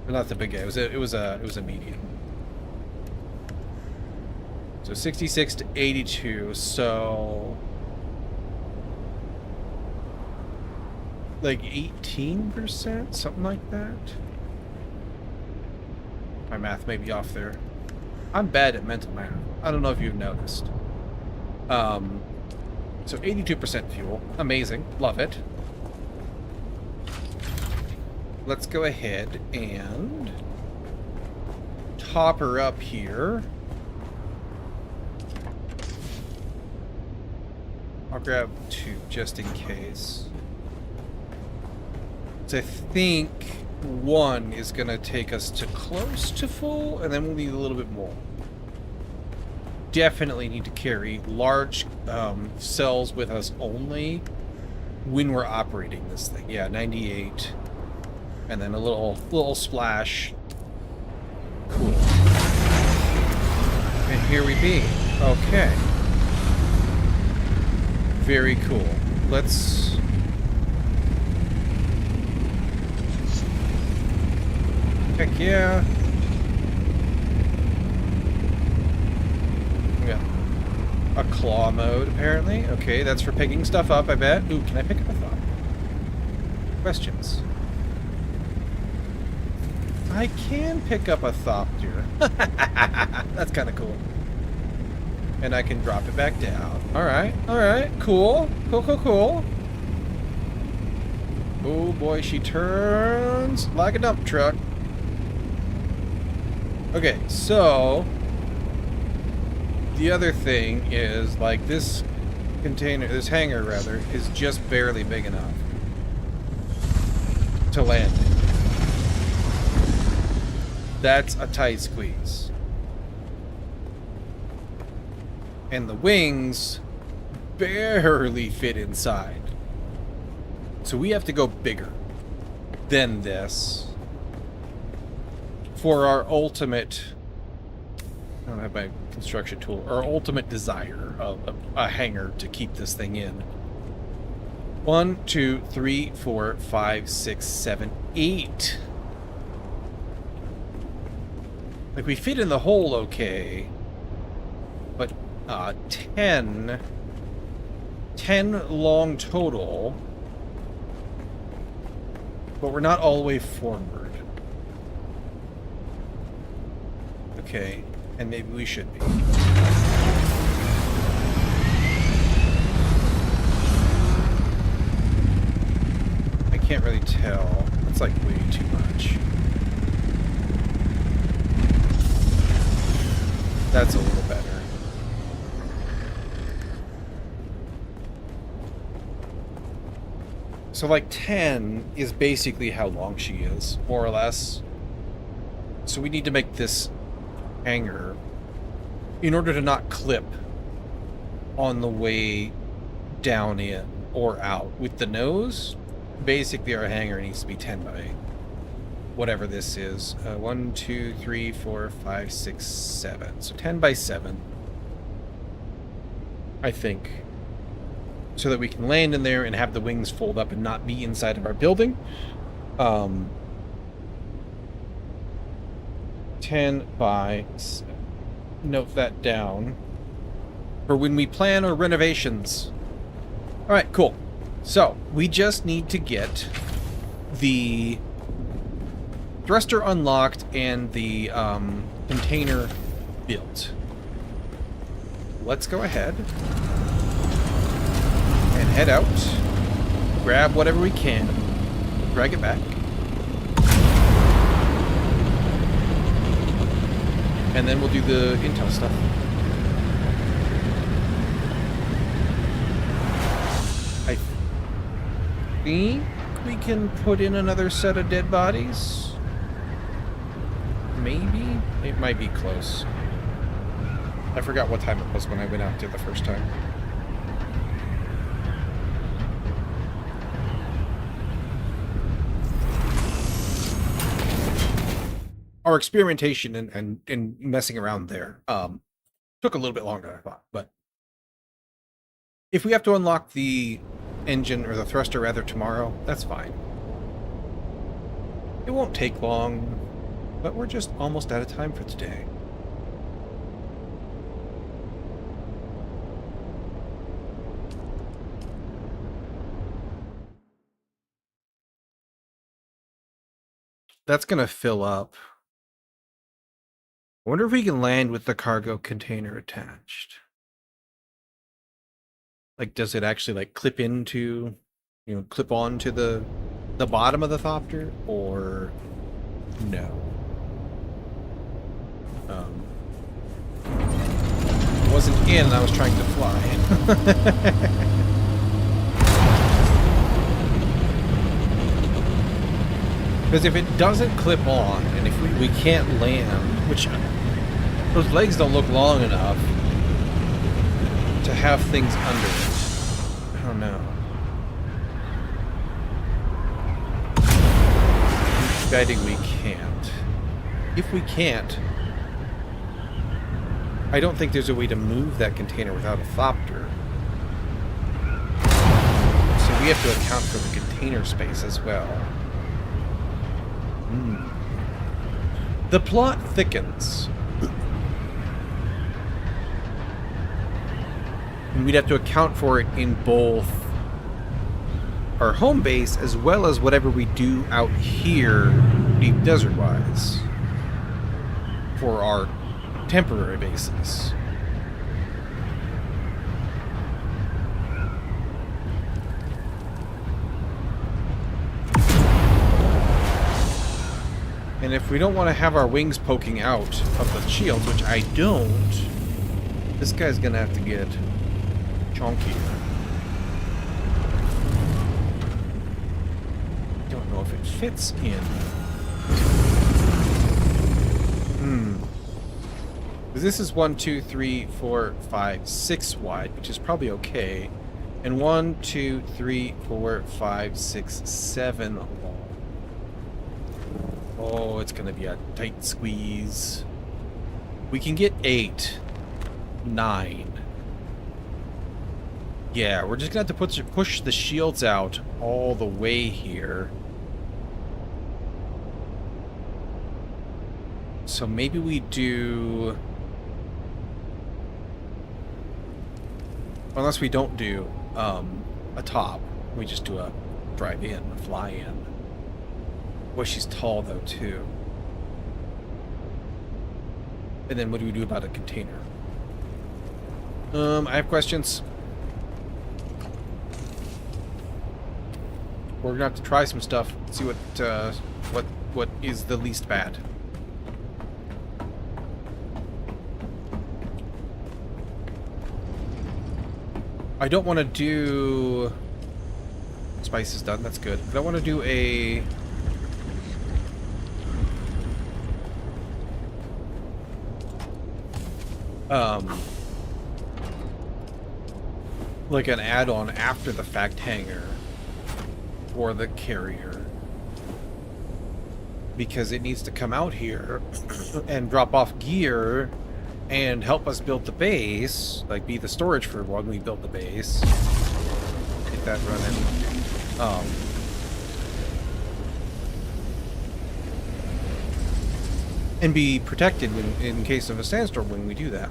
Or not the big guy. It was a medium. So 66 to 82. So like 18%, something like that. My math may be off there. I'm bad at mental math. I don't know if you've noticed. So 82% fuel. Amazing. Love it. Let's go ahead and top her up here. I'll grab 2 just in case. So I think 1 is going to take us to close to full, and then we'll need a little bit more. Definitely need to carry large cells with us only when we're operating this thing. Yeah, 98. And then a little splash. Cool. And here we be. Okay. Very cool. Let's... Heck yeah. Yeah. A claw mode, apparently. Okay, that's for picking stuff up, I bet. Ooh, can I pick up a thought? Questions. I can pick up a Thopter. That's kind of cool. And I can drop it back down. Alright, cool. Cool. Oh boy, she turns like a dump truck. Okay, so... The other thing is, like, this container, this hangar, rather, is just barely big enough to land in. That's a tight squeeze. And the wings barely fit inside. So we have to go bigger than this for our ultimate... I don't have my construction tool. Our ultimate desire of a hangar to keep this thing in. 1, 2, 3, 4, 5, 6, 7, 8. Like, we fit in the hole okay, but 10 long total, but we're not all the way forward. Okay, and maybe we should be. can't really tell. It's like way too much. That's a little better. So like 10 is basically how long she is, more or less. So we need to make this hanger in order to not clip on the way down in or out. With the nose, basically our hanger needs to be 10 by whatever this is. 1, 2, 3, 4, 5, 6, 7. So 10 by 7, I think. So that we can land in there and have the wings fold up and not be inside of our building. 10 by 7. Note that down for when we plan our renovations. Alright, cool. So, we just need to get the thruster unlocked and the container built. Let's go ahead and head out, grab whatever we can, drag it back, and then we'll do the intel stuff. I think we can put in another set of dead bodies. Maybe? It might be close. I forgot what time it was when I went out there the first time. Our experimentation and messing around there took a little bit longer than I thought, but if we have to unlock the engine, or the thruster rather, tomorrow, that's fine. It won't take long, but we're just almost out of time for today. That's gonna fill up. I wonder if we can land with the cargo container attached. Like, does it actually like clip into, clip onto the bottom of the thopter, or no? It wasn't in, and I was trying to fly. Because if it doesn't clip on, and if we can't land, which those legs don't look long enough to have things under it. I don't know. Betting we can't. If we can't, I don't think there's a way to move that container without a thopter. So we have to account for the container space as well. The plot thickens. And we'd have to account for it in both our home base as well as whatever we do out here deep desert-wise for our temporary bases. And if we don't want to have our wings poking out of the shields, which I don't, this guy's gonna have to get chunkier. Don't know if it fits in. This is 1, 2, 3, 4, 5, 6 wide, which is probably okay. And 1, 2, 3, 4, 5, 6, 7 long. Oh, it's gonna be a tight squeeze. We can get 8, 9. Yeah, we're just gonna have to push the shields out all the way here. So maybe we do... Unless we don't do a top. We just do a drive-in, a fly-in. Boy, she's tall, though, too. And then what do we do about a container? I have questions. We're gonna have to try some stuff. See what is the least bad. I don't want to do... Spice is done, that's good. I don't want to do a... like an add-on after the fact hangar for the carrier. Because it needs to come out here and drop off gear and help us build the base, like be the storage for when we build the base. Get that running. And be protected when, in case of a sandstorm when we do that.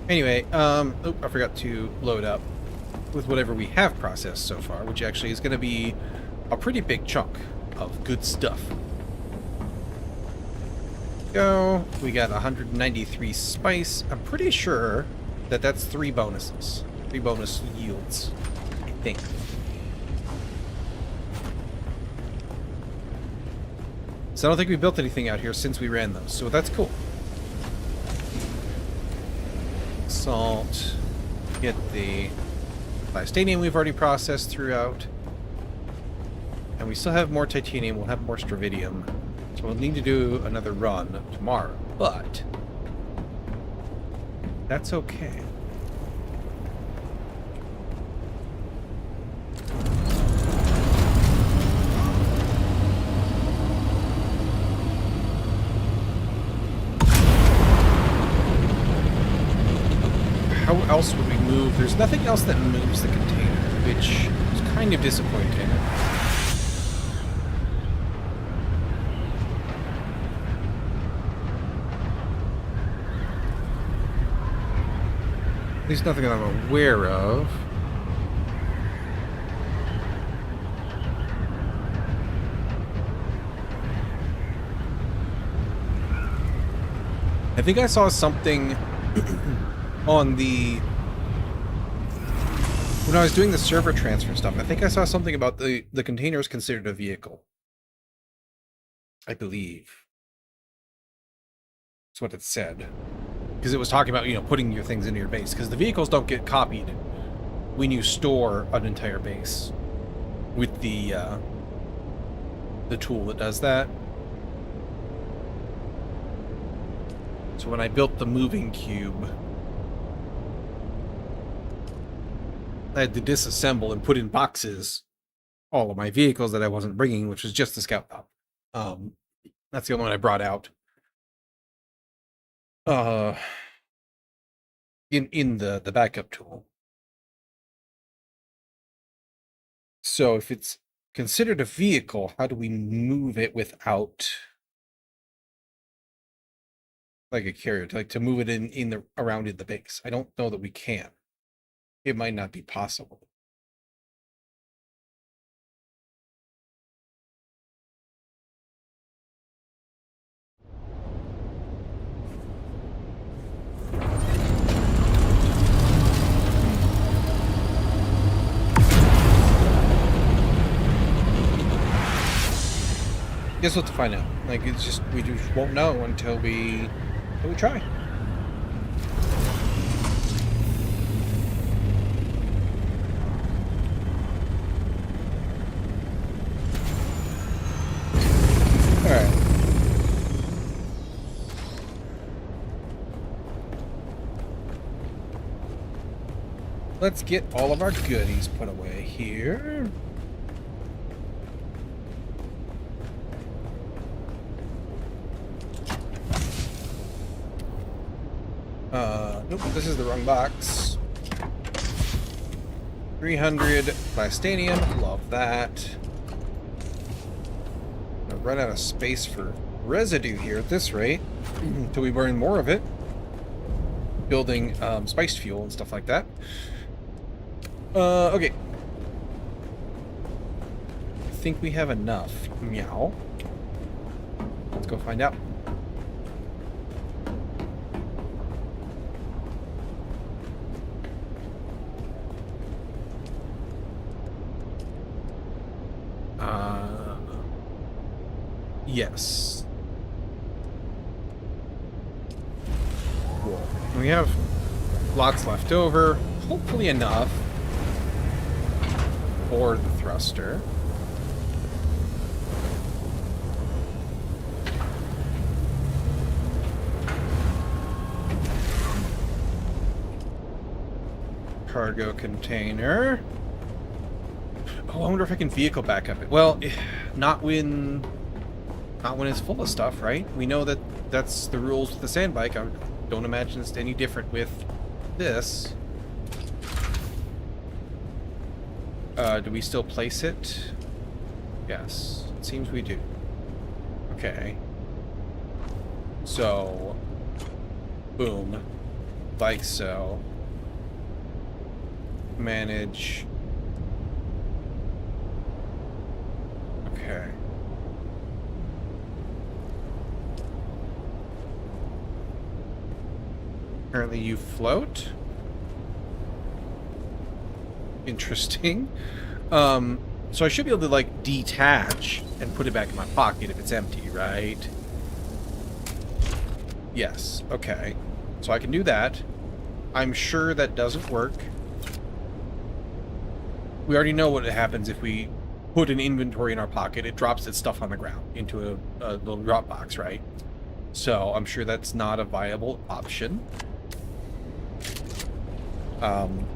Anyway, oh, I forgot to load up with whatever we have processed so far, which actually is going to be a pretty big chunk of good stuff. Go. We got 193 spice. I'm pretty sure that that's 3 bonuses. 3 bonus yields, I think. So I don't think we built anything out here since we ran those, so that's cool. Salt. Get the titanium we've already processed throughout. And we still have more titanium, we'll have more stravidium. So we'll need to do another run tomorrow, but that's okay. How else would we move? There's nothing else that moves the container, which is kind of disappointing. At least nothing that I'm aware of. I think I saw something on the... when I was doing the server transfer stuff, I think I saw something about the container is considered a vehicle. I believe. That's what it said. Because it was talking about, you know, putting your things into your base. Because the vehicles don't get copied when you store an entire base with the tool that does that. So when I built the moving cube, I had to disassemble and put in boxes all of my vehicles that I wasn't bringing, which was just the scout pop. That's the only one I brought out. In the backup tool. So if it's considered a vehicle, how do we move it without like a carrier, like to move it in the around in the base? I don't know that we can. It might not be possible. Guess what to find out. Like, it's just, we just won't know until we try. Alright. Let's get all of our goodies put away here. Nope, this is the wrong box. 300 plastanium, love that. Gonna run out of space for residue here at this rate, until we burn more of it. Building spiced fuel and stuff like that. Okay. I think we have enough. Meow. Let's go find out. Yes. Cool. We have lots left over. Hopefully enough for the thruster. Cargo container. Oh, I wonder if I can vehicle back up it. Well, not when it's full of stuff, right? We know that that's the rules with the sand bike. I don't imagine it's any different with this. Do we still place it? Yes, it seems we do. Okay. So, boom. Like so. Manage. Okay. Apparently you float. Interesting. So I should be able to, like, detach and put it back in my pocket if it's empty, right? Yes. Okay. So I can do that. I'm sure that doesn't work. We already know what happens if we put an inventory in our pocket. It drops its stuff on the ground into a little drop box, right? So I'm sure that's not a viable option.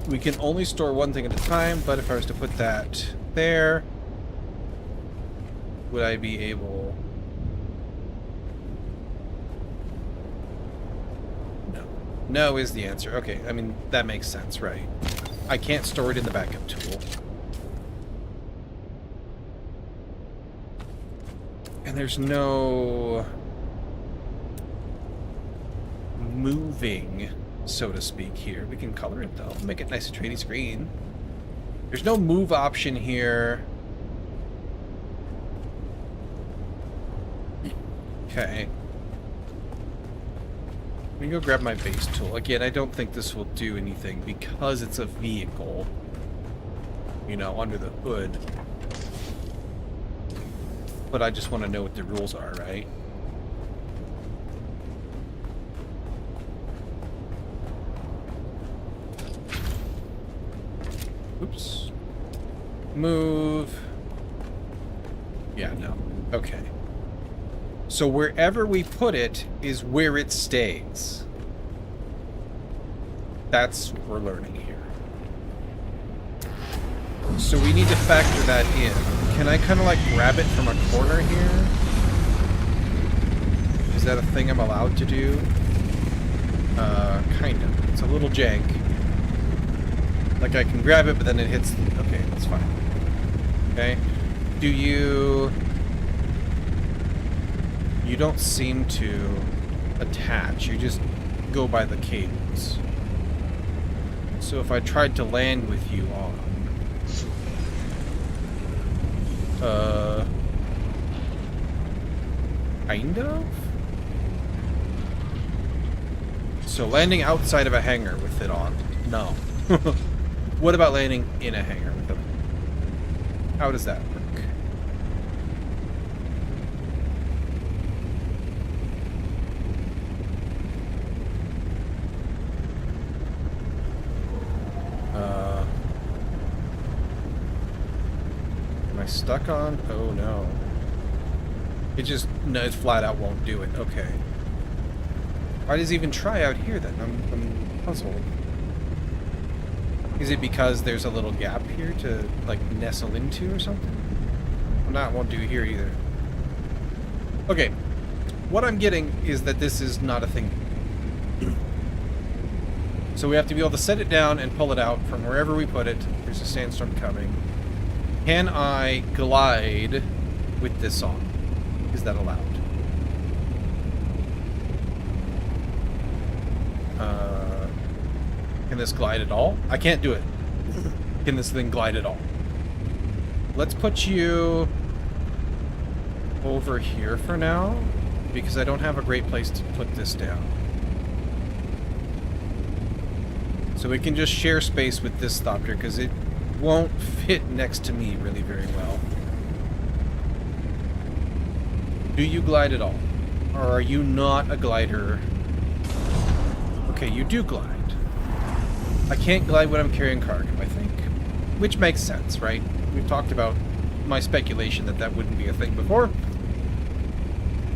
We can only store one thing at a time, but if I was to put that there, would I be able... No. No is the answer. Okay, I mean, that makes sense, right? I can't store it in the backup tool. And there's no moving, so to speak, here. We can color it, though. Make it nice and shady screen. There's no move option here. Okay. Let me go grab my base tool. Again, I don't think this will do anything because it's a vehicle, you know, under the hood. But I just want to know what the rules are, right? Oops. Move. Yeah, no. Okay. So wherever we put it is where it stays. That's what we're learning here. So we need to factor that in. Can I kind of like grab it from a corner here? Is that a thing I'm allowed to do? Kind of. It's a little jank. Like I can grab it, but then it hits... Okay, that's fine. Okay. Do you... You don't seem to attach. You just go by the cables. So if I tried to land with you on... Kind of? So landing outside of a hangar with it on. No. What about landing in a hangar with it on? How does that work? Am I stuck on? Oh no. It just, no, it flat out won't do it. Okay. Why does it even try out here then? I'm puzzled. Is it because there's a little gap here to, like, nestle into or something? Well, that won't do here either. Okay. What I'm getting is that this is not a thing. So we have to be able to set it down and pull it out from wherever we put it. There's a sandstorm coming. Can I glide with this on? Is that allowed? Can this glide at all? I can't do it. Can this thing glide at all? Let's put you over here for now. because I don't have a great place to put this down. So we can just share space with this Thopter, because it won't fit next to me really very well. Do you glide at all? Or are you not a glider? Okay, you do glide. I can't glide when I'm carrying cargo, I think. Which makes sense, right? We've talked about my speculation that that wouldn't be a thing before.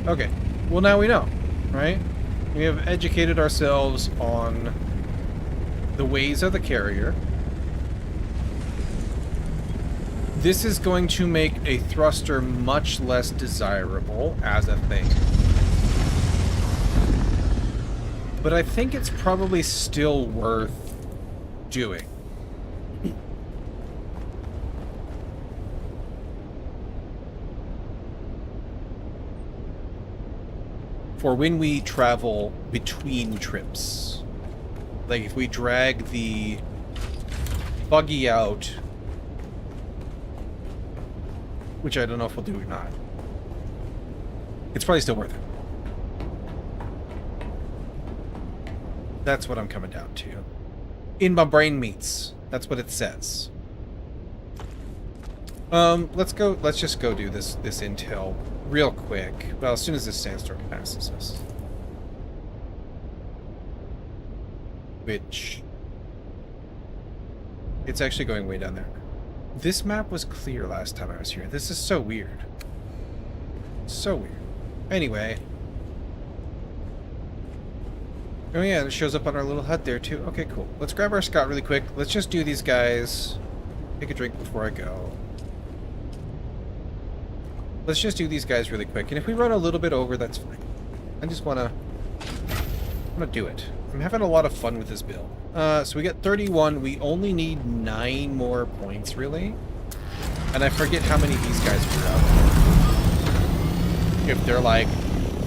Okay, well now we know, right? We have educated ourselves on the ways of the carrier. This is going to make a thruster much less desirable as a thing. But I think it's probably still worth doing. For when we travel between trips. Like if we drag the buggy out, which I don't know if we'll do or not. It's probably still worth it. That's what I'm coming down to. In my brain meets. That's what it says. Let's just go do this intel real quick. Well, as soon as this sandstorm passes us. Which... it's actually going way down there. This map was clear last time I was here. This is so weird. So weird. Anyway. Oh yeah, it shows up on our little hut there too. Okay, cool. Let's grab our Scott really quick. Let's just do these guys. Take a drink before I go. Let's just do these guys really quick. And if we run a little bit over, that's fine. I just wanna do it. I'm having a lot of fun with this build. So we got 31. We only need 9 more points, really. And I forget how many these guys are up. If they're like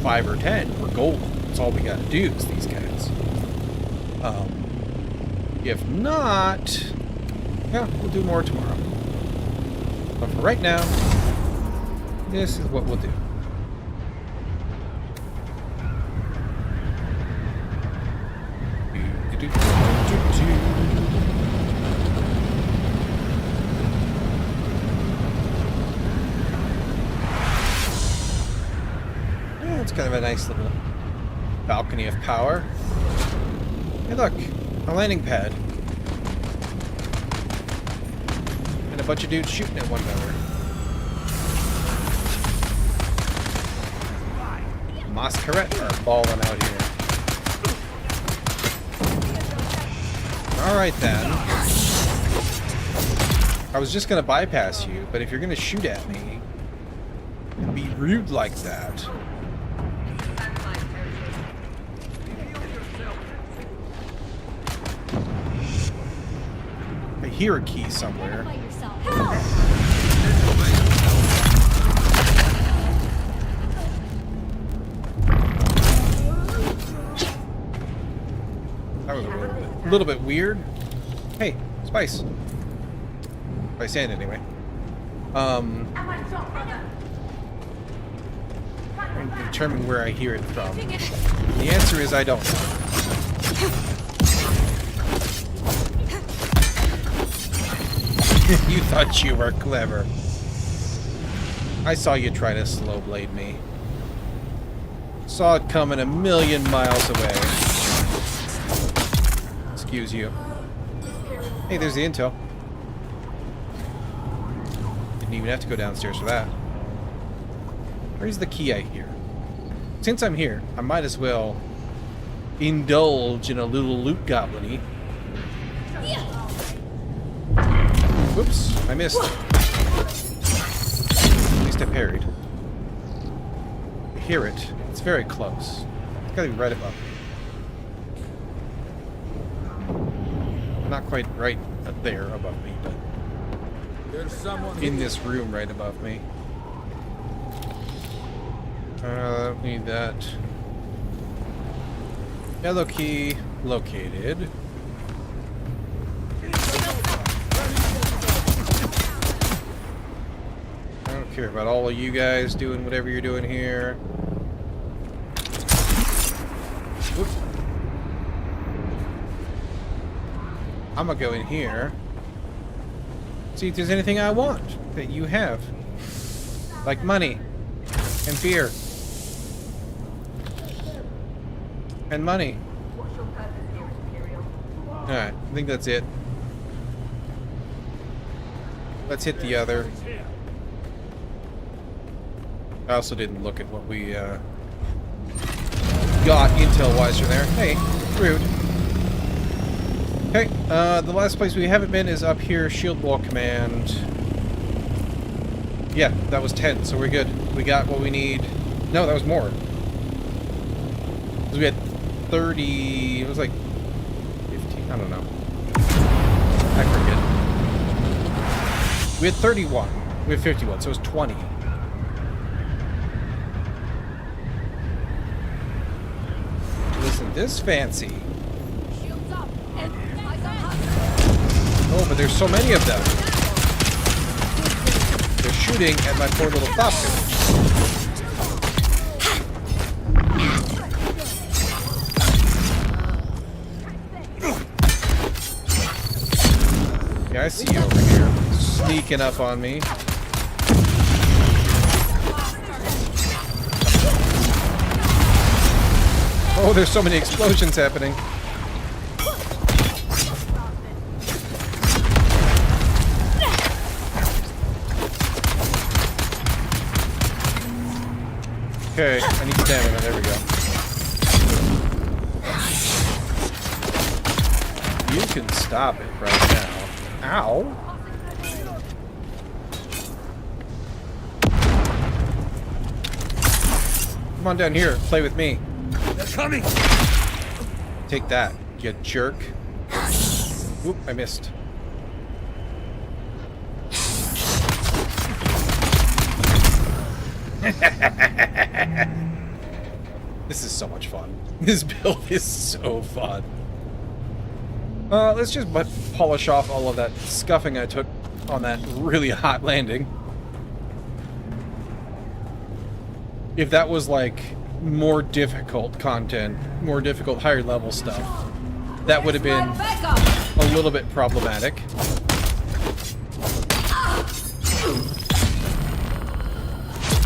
5 or 10, we're golden. That's all we gotta do is these guys. If not, yeah, we'll do more tomorrow. But for right now, this is what we'll do. Yeah, it's kind of a nice little balcony of power. Hey look, a landing pad. And a bunch of dudes shooting at one another. Masquerade are balling out here. Alright then. I was just gonna bypass you, but if you're gonna shoot at me, and be rude like that. I hear a key somewhere. That was a little bit weird. Hey, spice. By sand anyway. Trying to determine where I hear it from. The answer is I don't know. You thought you were clever. I saw you try to slow blade me. Saw it coming a million miles away. Excuse you. Hey, there's the intel. Didn't even have to go downstairs for that. Where's the key I hear? Since I'm here, I might as well indulge in a little loot goblin-y. Whoops, I missed. At least I parried. I hear it. It's very close. It's gotta be right above me. Not quite right there above me, but There's someone in this room right above me. I don't need that. Yellow key located. I don't care about all of you guys doing whatever you're doing here. Whoop. I'm gonna go in here. See if there's anything I want that you have. Like money. And beer. And money. Alright, I think that's it. Let's hit the other. I also didn't look at what we got intel-wise from there. Hey, rude. Okay, the last place we haven't been is up here, Shield Wall Command. Yeah, that was 10, so we're good. We got what we need. No, that was more. 'Cause we had 30... It was like 15, I don't know. I forget. We had 31. We had 51, so it was 20. Listen, this fancy. Shields up. Eyes up. Oh, but there's so many of them. They're shooting at my poor little top village. Yeah, I see you over here. Sneaking up on me. Oh, there's so many explosions happening. Okay, I need stamina. There we go. You can stop it right now. Ow. Come on down here. Play with me. They're coming! Take that, you jerk. Oop, I missed. This is so much fun. This build is so fun. Let's just polish off all of that scuffing I took on that really hot landing. If that was like more difficult content, more difficult higher level stuff, that would have been a little bit problematic.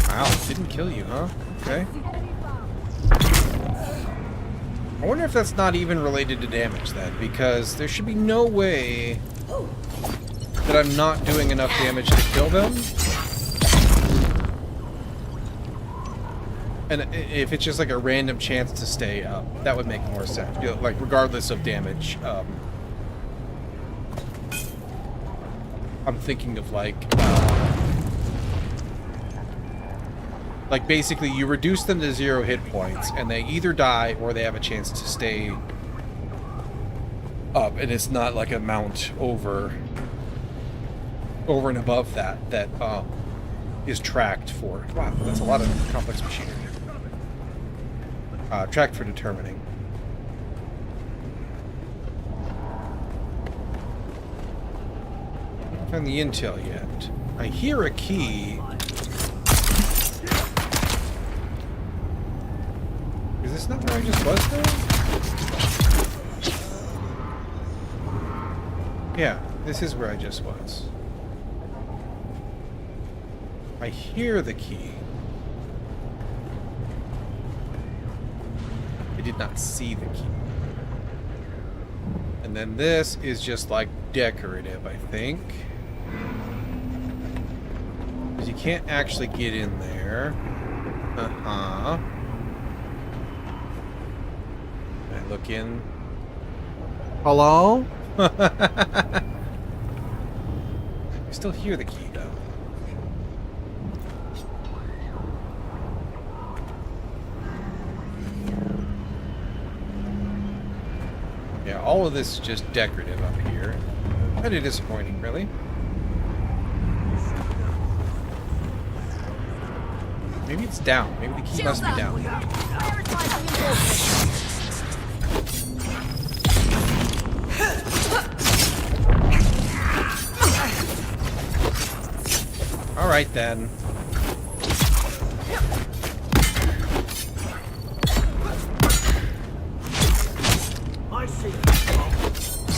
Wow, didn't kill you, huh? Okay. I wonder if that's not even related to damage then, because there should be no way that I'm not doing enough damage to kill them. And if it's just like a random chance to stay up, that would make more sense. You know, like regardless of damage. I'm thinking of like basically you reduce them to 0 hit points, and they either die or they have a chance to stay up, and it's not like a mount over and above that is tracked for. Wow, that's a lot of complex machinery. Tracked for determining. Can't find the intel yet. I hear a key. Is this not where I just was though? Yeah, this is where I just was. I hear the key. I did not see the key. And then this is just like decorative, I think. Because you can't actually get in there. Uh-huh. I look in. Hello? I still hear the key though. Yeah, all of this is just decorative up here. Kind of disappointing, really. Maybe it's down. Maybe the key must be down. Alright then.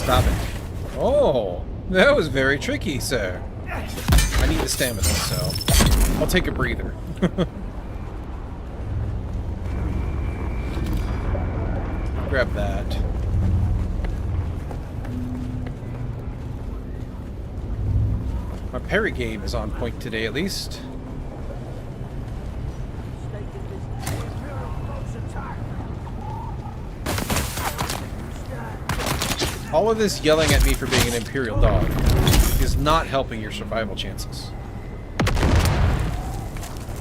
Stop it. Oh, that was very tricky, sir. I need the stamina, so I'll take a breather. Grab that. My parry game is on point today, at least. All of this yelling at me for being an Imperial dog is not helping your survival chances.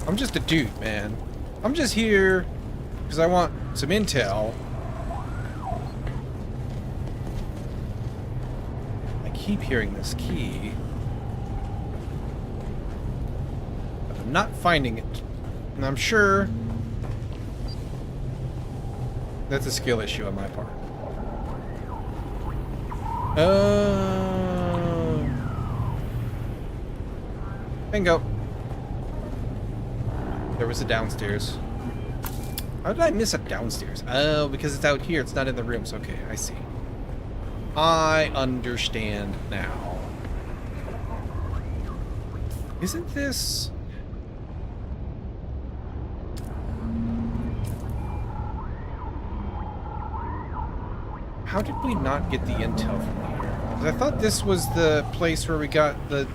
I'm just a dude, man. I'm just here because I want some intel. I keep hearing this key, but I'm not finding it. And I'm sure that's a skill issue on my part. Bingo. There was a downstairs. How did I miss a downstairs? Oh, because it's out here. It's not in the rooms. Okay, I see. I understand now. Isn't this... How did we not get the intel from here? 'Cause I thought this was the place where we got the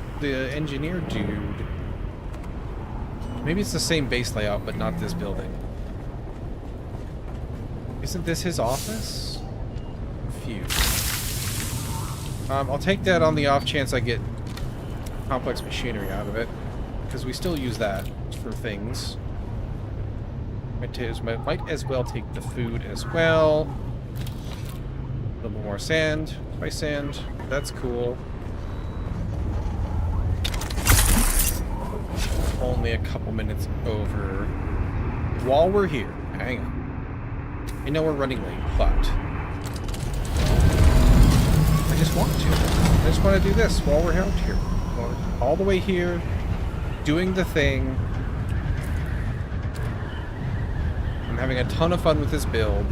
engineer dude. Maybe it's the same base layout, but not this building. Isn't this his office? Confused. I'll take that on the off chance I get complex machinery out of it, because we still use that for things. Might as well take the food as well. A little more sand. Spice sand. That's cool. Only a couple minutes over. While we're here, hang on. I know we're running late, but I just want to. I just want to do this while we're out here. All the way here, doing the thing. I'm having a ton of fun with this build.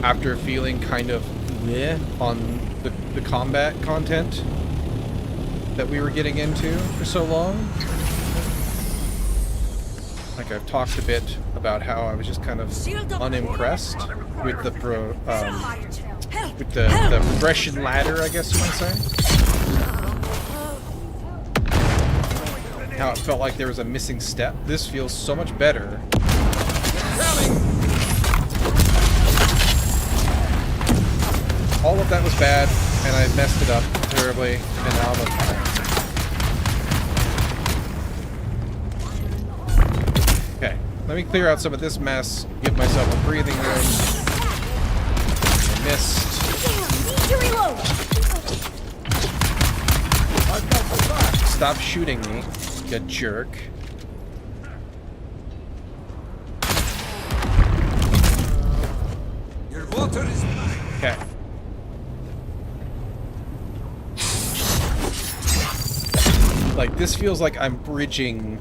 After feeling kind of meh on the combat content that we were getting into for so long. Like I've talked a bit about how I was just kind of unimpressed with the progression ladder, I guess you might say. How it felt like there was a missing step. This feels so much better. All of that was bad, and I messed it up terribly, and now I'm okay. Okay, let me clear out some of this mess, give myself a breathing room. I missed. Stop shooting me, you jerk. Your water is... Okay. Like, this feels like I'm bridging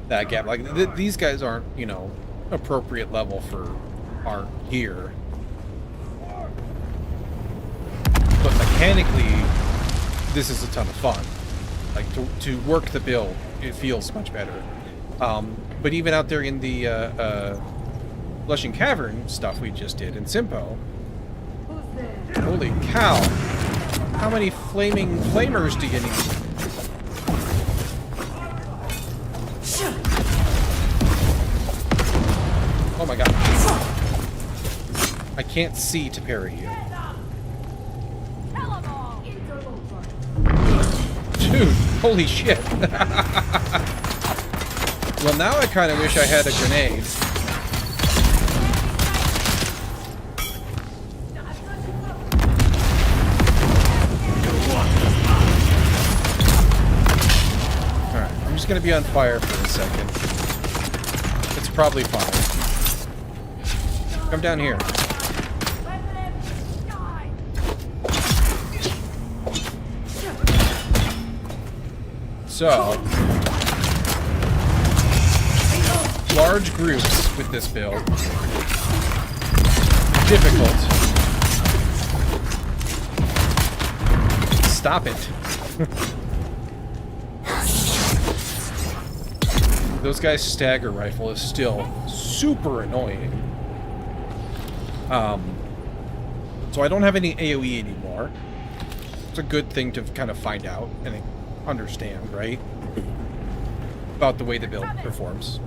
that gap. Like, these guys aren't, you know, appropriate level for our gear. But mechanically, this is a ton of fun. Like, to work the build, it feels much better. But even out there in the Blushing Cavern stuff we just did in Simpo, holy cow! How many flaming flamers do you need? Oh my god. I can't see to parry you. Dude, holy shit. Well, now I kind of wish I had a grenade. I'm just gonna be on fire for a second. It's probably fine. Come down here. So, large groups with this build difficult. Stop it. Those guys' stagger rifle is still super annoying. So I don't have any AoE anymore. It's a good thing to kind of find out and understand, right? About the way the build performs.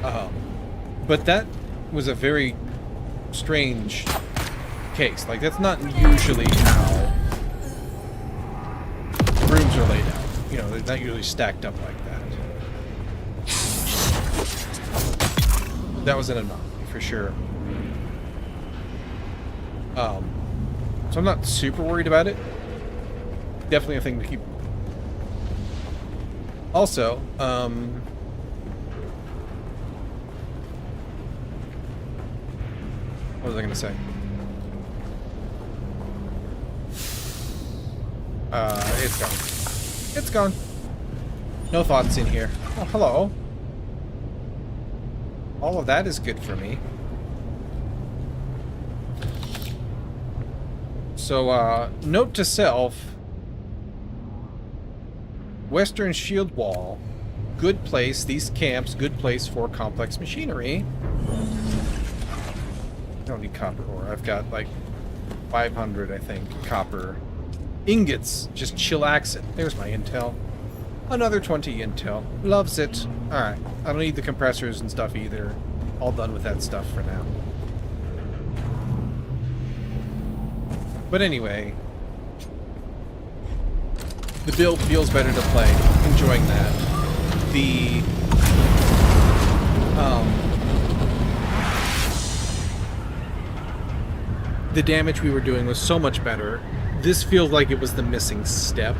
But that was a very strange case. Like, that's not usually how rooms are laid out. You know, they're not usually stacked up like that. That was an anomaly, for sure. So I'm not super worried about it. Definitely a thing to keep. Also, what was I going to say? It's gone. It's gone. No thoughts in here. Oh, hello. All of that is good for me. So, note to self. Western Shield Wall. Good place. These camps, good place for complex machinery. I don't need copper ore. I've got like 500, I think, copper ingots. Just chillax it. There's my intel. Another 20 intel. Loves it. Alright. I don't need the compressors and stuff either. All done with that stuff for now. But anyway, the build feels better to play. Enjoying that. The damage we were doing was so much better. This feels like it was the missing step.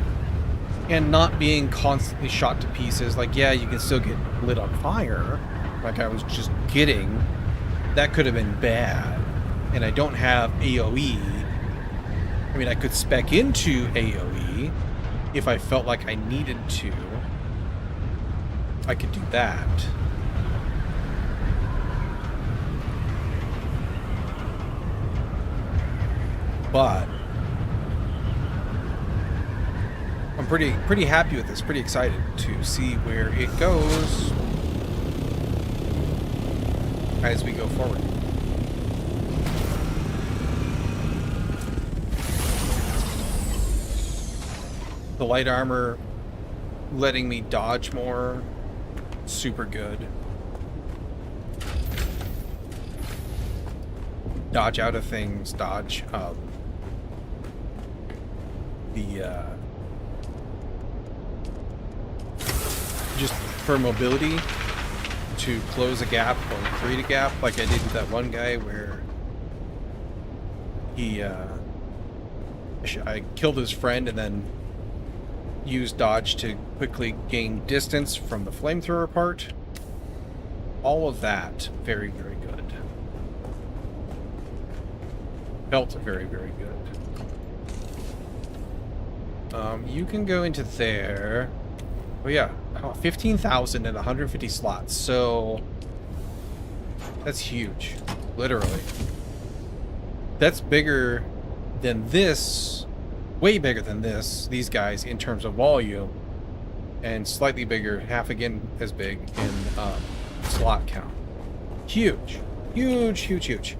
And not being constantly shot to pieces. Like, yeah, you can still get lit on fire, like I was just getting. That could have been bad. And I don't have AoE. I mean, I could spec into AoE if I felt like I needed to. I could do that. But I'm pretty happy with this, pretty excited to see where it goes as we go forward. The light armor letting me dodge more, super good. Dodge out of things, dodge just for mobility to close a gap or create a gap, like I did with that one guy where he I killed his friend and then used dodge to quickly gain distance from the flamethrower part. All of that very, very good. Felt very, very good. You can go into there. Oh yeah, 15,000 and 150 slots. So that's huge, literally. That's bigger than this, way bigger than this. These guys in terms of volume, and slightly bigger, half again as big in slot count. Huge, huge, huge, huge.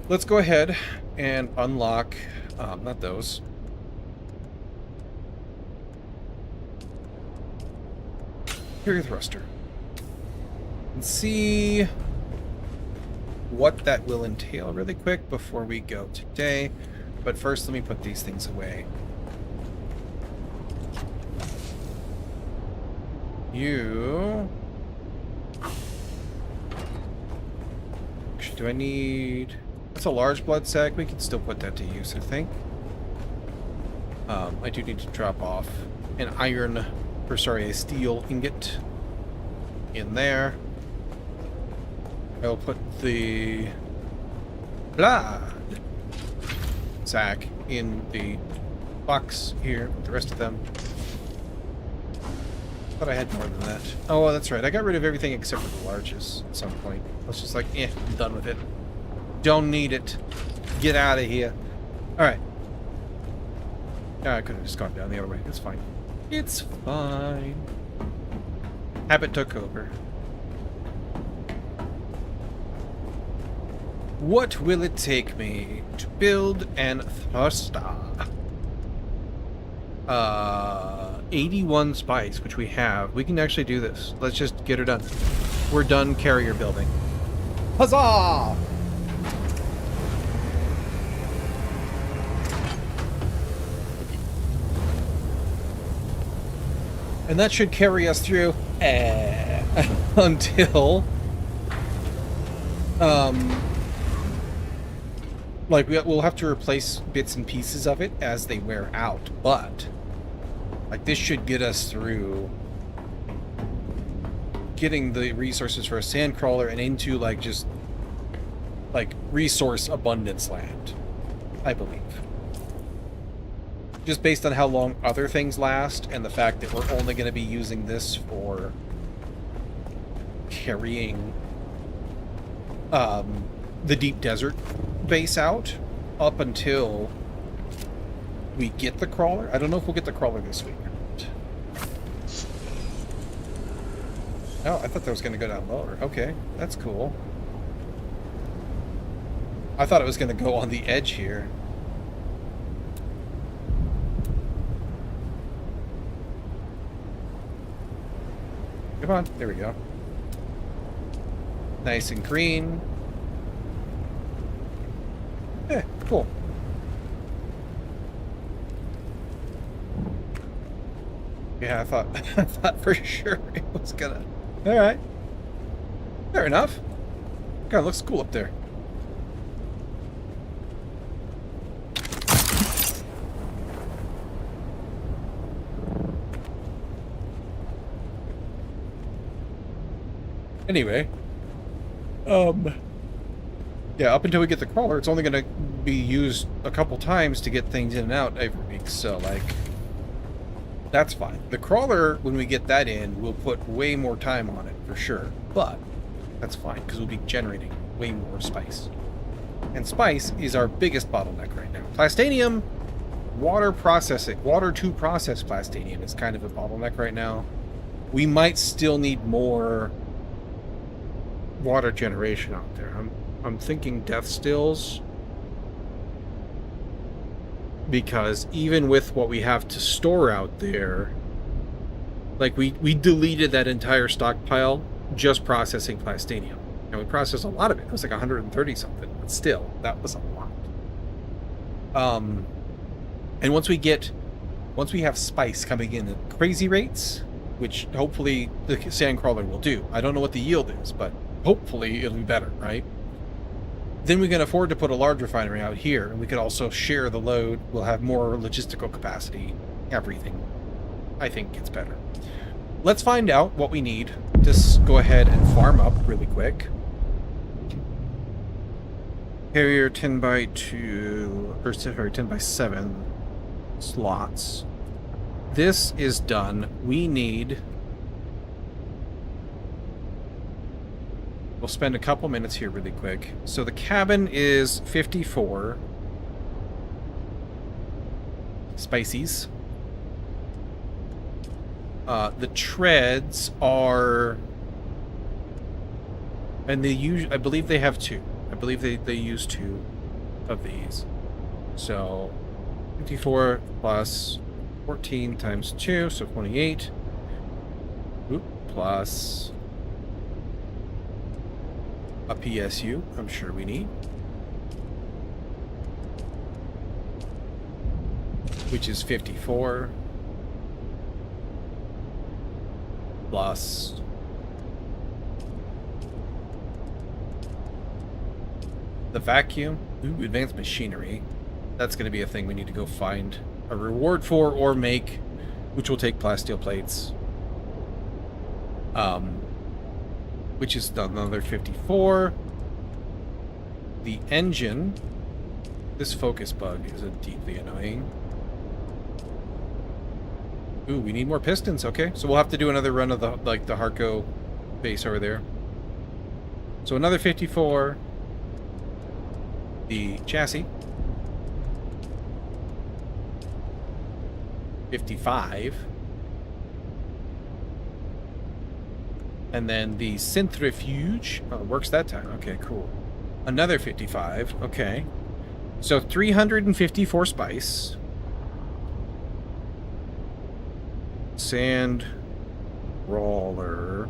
Let's go ahead and unlock, not those. Carrier thruster. And see what that will entail really quick before we go today. But first, let me put these things away. You... Actually, do I need... That's a large blood sac. We can still put that to use, I think. I do need to drop off an iron... Or sorry, a steel ingot in there. I'll put the blood sack in the box here with the rest of them. thought I had more than that. Oh, that's right. I got rid of everything except for the larges at some point. I was just like, I'm done with it. Don't need it. Get out of here. Alright. I could have just gone down the other way. It's fine. It's fine. Habit took over. What will it take me to build an thruster? 81 spice, which we have. We can actually do this. Let's just get her done. We're done carrier building. Huzzah! And that should carry us through until like we'll have to replace bits and pieces of it as they wear out, but like this should get us through getting the resources for a sand crawler and into like just like resource abundance land, I believe. Just based on how long other things last and the fact that we're only going to be using this for carrying the deep desert base out up until we get the crawler. I don't know if we'll get the crawler this week or not. Oh, I thought that was going to go down lower. Okay, that's cool. I thought it was going to go on the edge here. Come on, there we go. Nice and green. Yeah, cool. Yeah, I thought for sure it was gonna. All right, fair enough. God, it looks cool up there. Anyway, yeah, up until we get the crawler, it's only going to be used a couple times to get things in and out every week, so, like, that's fine. The crawler, when we get that in, we'll put way more time on it, for sure, but that's fine, because we'll be generating way more spice. And spice is our biggest bottleneck right now. Plastanium, water to process plastanium is kind of a bottleneck right now. We might still need more water generation out there. I'm thinking death stills, because even with what we have to store out there, like we deleted that entire stockpile just processing plastanium, and we processed a lot of it. It was like 130 something, but still, that was a lot. And once we have spice coming in at crazy rates, which hopefully the sandcrawler will do. I don't know what the yield is, but hopefully it'll be better, right? Then we can afford to put a large refinery out here, and we could also share the load. We'll have more logistical capacity. Everything, I think, gets better. Let's find out what we need. Just go ahead and farm up really quick. Carrier 10 by 2, or sorry, 10 by 7 slots. This is done. We need... We'll spend a couple minutes here really quick. So the cabin is 54 spices. The treads are, and they use, I believe they have 2. I believe they use 2 of these. So 54 plus 14 times 2, so 28. Oop, plus a PSU, I'm sure we need. Which is 54. Plus the vacuum. Ooh, advanced machinery. That's going to be a thing we need to go find a reward for or make, which will take plasteel plates. Which is another 54. The engine. This focus bug is deeply annoying. Ooh, we need more pistons. Okay, so we'll have to do another run of the Harco base over there. So another 54. The chassis. 55. And then the centrifuge. Oh, it works that time. Okay, cool. Another 55. Okay. So 354 spice. Sand roller.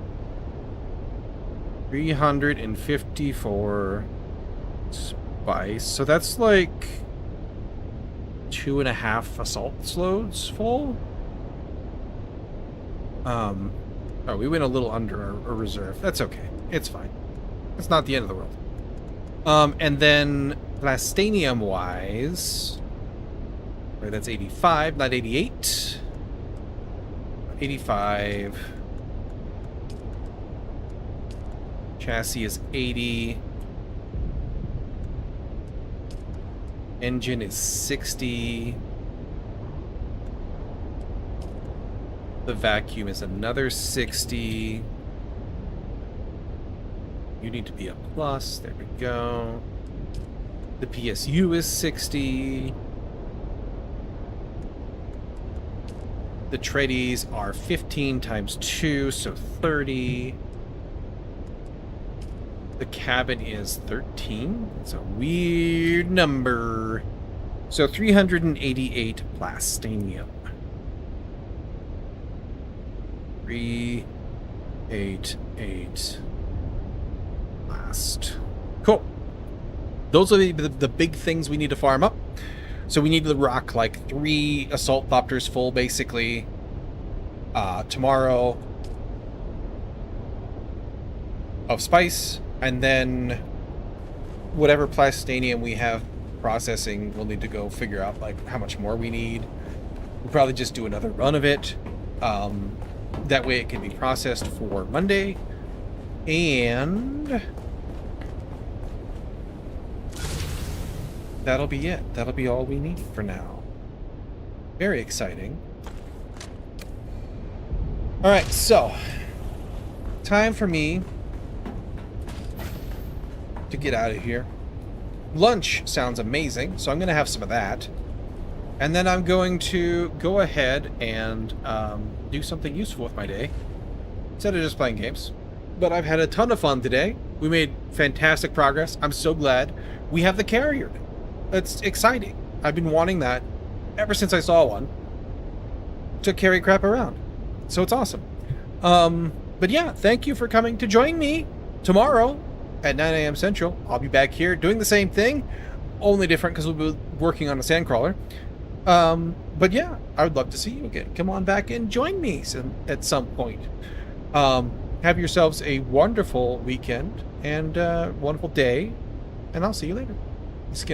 354 spice. So that's like 2.5 assault loads full. Oh, we went a little under our reserve. That's okay. It's fine. It's not the end of the world. And then plastanium wise, right, that's 85, not 88. 85. Chassis is 80. Engine is 60. The vacuum is another 60. You need to be a plus. There we go. The PSU is 60. The treadies are 15 times 2, so 30. The cabin is 13. It's a weird number. So 388 plastanium. 388 plast. Cool. Those are the big things we need to farm up. So we need to rock like 3 assault thopters full, basically, tomorrow of spice, and then whatever plastanium we have processing, we'll need to go figure out like how much more we need. We'll probably just do another run of it. That way it can be processed for Monday, and that'll be it. That'll be all we need for now. Very exciting. Alright, so time for me to get out of here. Lunch sounds amazing, so I'm going to have some of that. And then I'm going to go ahead and do something useful with my day, instead of just playing games. But I've had a ton of fun today. We made fantastic progress. I'm so glad we have the carrier. It's exciting. I've been wanting that ever since I saw one to carry crap around. So it's awesome. But yeah, thank you for coming to join me tomorrow at 9 a.m. Central. I'll be back here doing the same thing, only different because we'll be working on a sandcrawler. But yeah, I would love to see you again. Come on back and join me at some point. Have yourselves a wonderful weekend and wonderful day, and I'll see you later. Skinner.